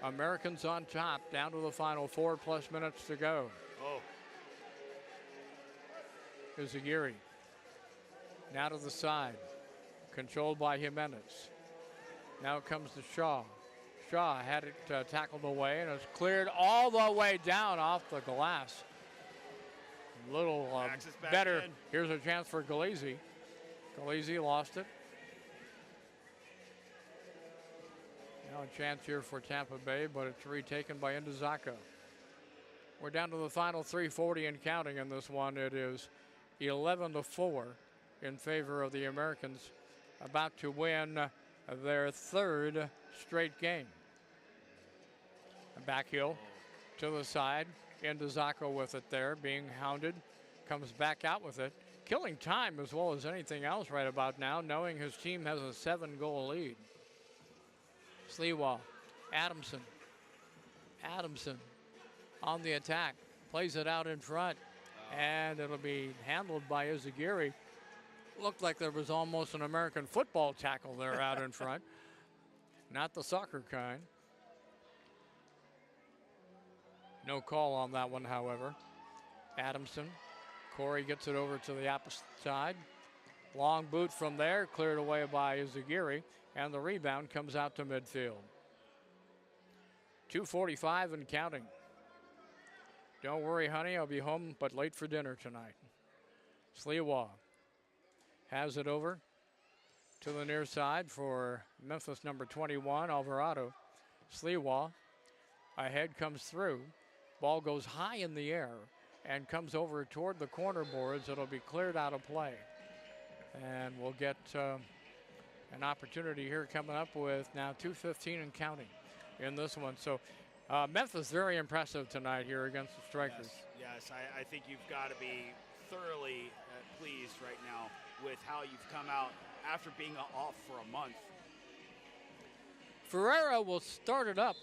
Americans on top, down to the final 4+ minutes to go. Oh. Izagiri. Now to the side. Controlled by Jimenez. Now it comes to Shaw. Shaw had it tackled away, and it's cleared all the way down off the glass. Little better. In. Here's a chance for Galizzi. Galizzi lost it. Now a chance here for Tampa Bay, but it's retaken by Indizako. We're down to the final 3:40 and counting in this one. It is 11-4 in favor of the Americans, about to win their 3rd straight game. Back heel to the side. Indizako with it there, being hounded. Comes back out with it. Killing time as well as anything else right about now, knowing his team has a 7-goal lead. Sliwa, Adamson. Adamson on the attack. Plays it out in front. And it'll be handled by Izagiri. Looked like there was almost an American football tackle there out in front. Not the soccer kind. No call on that one, however. Adamson. Corey gets it over to the opposite side. Long boot from there, cleared away by Izagiri, and the rebound comes out to midfield. 2:45 and counting. Don't worry, honey, I'll be home, but late for dinner tonight. Sliwa has it over to the near side for Memphis number 21, Alvarado. Sliwa ahead, comes through. Ball goes high in the air and comes over toward the corner boards. It'll be cleared out of play. And we'll get an opportunity here coming up with now 2:15 and counting in this one. So Memphis very impressive tonight here against the Strikers. Yes, I think you've got to be thoroughly pleased right now with how you've come out after being off for a month. Ferreira will start it up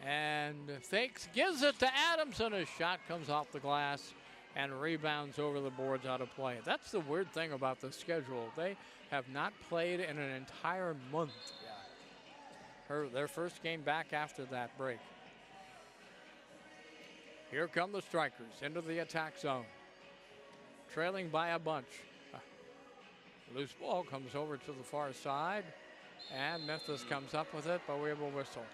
and fakes, gives it to Adamson. His shot comes off the glass and rebounds over the boards out of play. That's the weird thing about the schedule. They have not played in an entire month. Their first game back after that break. Here come the Strikers into the attack zone. Trailing by a bunch. Loose ball comes over to the far side, and Memphis comes up with it, but we have a whistle.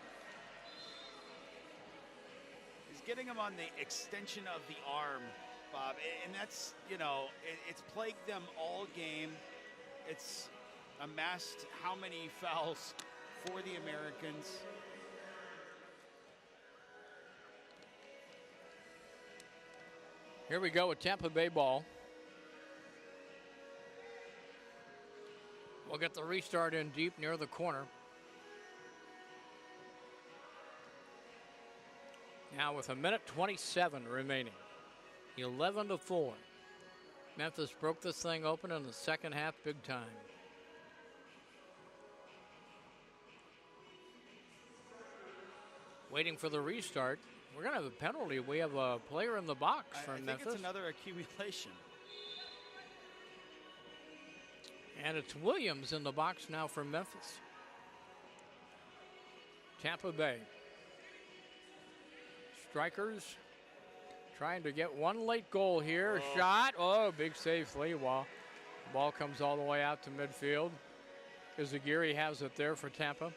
He's getting him on the extension of the arm, Bob, and that's, it's plagued them all game. It's amassed how many fouls for the Americans. Here we go with Tampa Bay ball. We'll get the restart in deep near the corner. Now with 1:27 remaining. 11-4. Memphis broke this thing open in the second half big time. Waiting for the restart. We're going to have a penalty. We have a player in the box from Memphis. I think it's another accumulation. And it's Williams in the box now for Memphis. Tampa Bay. Strikers trying to get one late goal here. Oh. Shot. Oh, big save, Sliwa. Ball comes all the way out to midfield. Izagiri has it there for Tampa.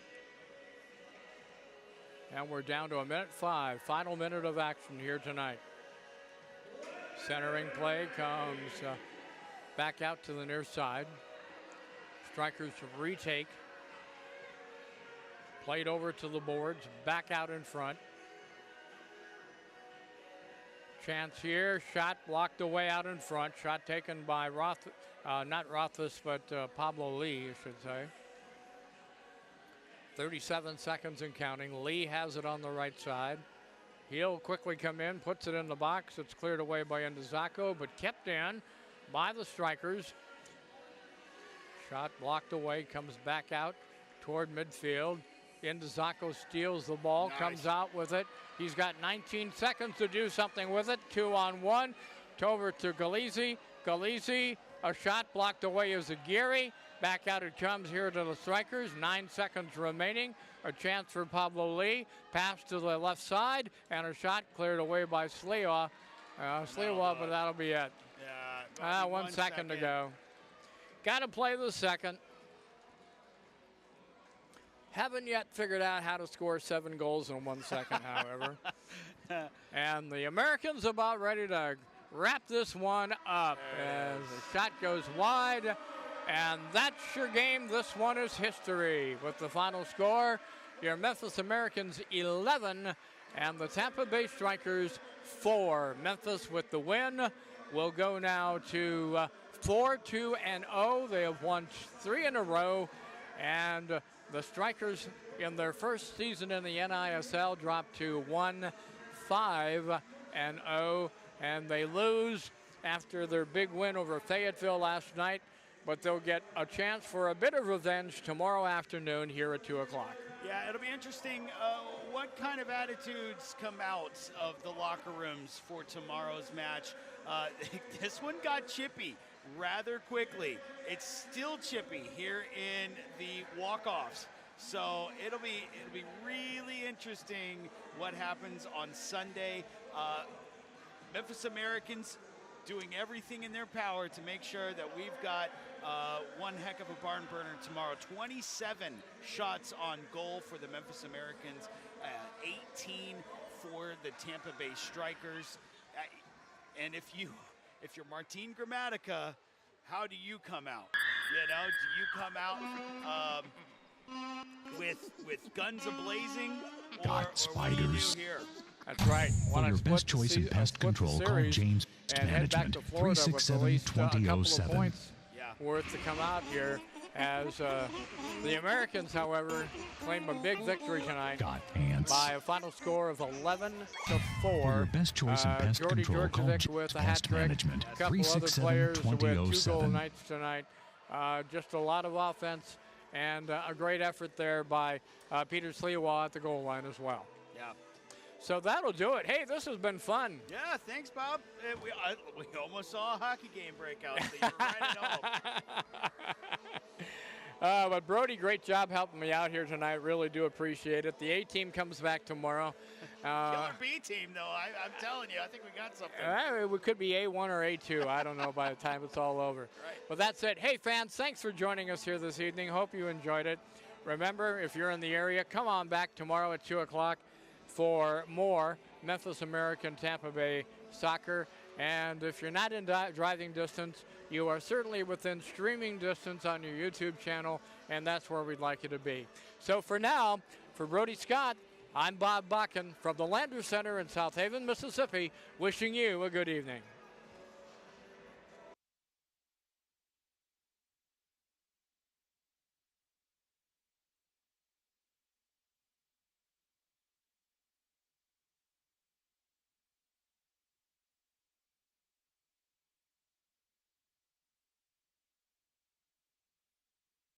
And we're down to 1:05. Final minute of action here tonight. Centering play comes back out to the near side. Strikers retake. Played over to the boards. Back out in front. Chance here. Shot blocked away out in front. Shot taken by not Rothfuss, but Pablo Lee, I should say. 37 seconds and counting. Lee has it on the right side. He'll quickly come in, puts it in the box. It's cleared away by Indizako, but kept in by the Strikers. Shot blocked away, comes back out toward midfield. Indizako steals the ball, comes out with it. He's got 19 seconds to do something with it. 2-on-1. Over to Galizzi. Galizzi, a shot blocked away as Izagiri. Back out it comes here to the strikers. 9 seconds remaining. A chance for Pablo Lee. Pass to the left side, and a shot cleared away by Sliwa. But that'll be it. Yeah. 1 second to go. Got to play the second. Haven't yet figured out how to score 7 goals in 1 second, however. And the Americans about ready to wrap this one up as the shot goes wide. And that's your game. This one is history with the final score. Your Memphis Americans 11 and the Tampa Bay Strikers 4. Memphis with the win will go now to 4-2-0. They have won 3 in a row. And the Strikers in their first season in the NISL dropped to 1-5-0. And they lose after their big win over Fayetteville last night. But they'll get a chance for a bit of revenge tomorrow afternoon here at 2 o'clock. Yeah, it'll be interesting what kind of attitudes come out of the locker rooms for tomorrow's match. This one got chippy rather quickly. It's still chippy here in the walk-offs. So it'll be really interesting what happens on Sunday. Memphis Americans doing everything in their power to make sure that we've got one heck of a barn burner tomorrow. 27 shots on goal for the Memphis Americans, 18 for the Tampa Bay Strikers. And if you're Martin Gramatica, how do you come out? You know, do you come out with guns a-blazing, or what do you do here? That's right. For your best choice in pest control, call James Management, 367-2007. Worth to come out here as the Americans, however, claim a big victory tonight by a final score of 11-4. For your best choice in pest Jordy control, call Djurkovic James with a hat Pest trick. Management, A couple other players with 2 goal 367-2007. nights tonight. Just a lot of offense and a great effort there by Peter Sliwa at the goal line as well. Yeah. So that'll do it. Hey, this has been fun. Yeah, thanks, Bob. We almost saw a hockey game break out, so you're right at home. But Brody, great job helping me out here tonight. Really do appreciate it. The A team comes back tomorrow. Killer B team, though. I'm telling you, I think we got something. We could be A1 or A2. I don't know by the time it's all over. Right. But that's it. Hey, fans, thanks for joining us here this evening. Hope you enjoyed it. Remember, if you're in the area, come on back tomorrow at 2 o'clock for more Memphis American Tampa Bay soccer. And if you're not in driving distance, you are certainly within streaming distance on your YouTube channel, and that's where we'd like you to be. So for now, for Brody Scott, I'm Bob Bakken from the Landers Center in South Haven, Mississippi, wishing you a good evening.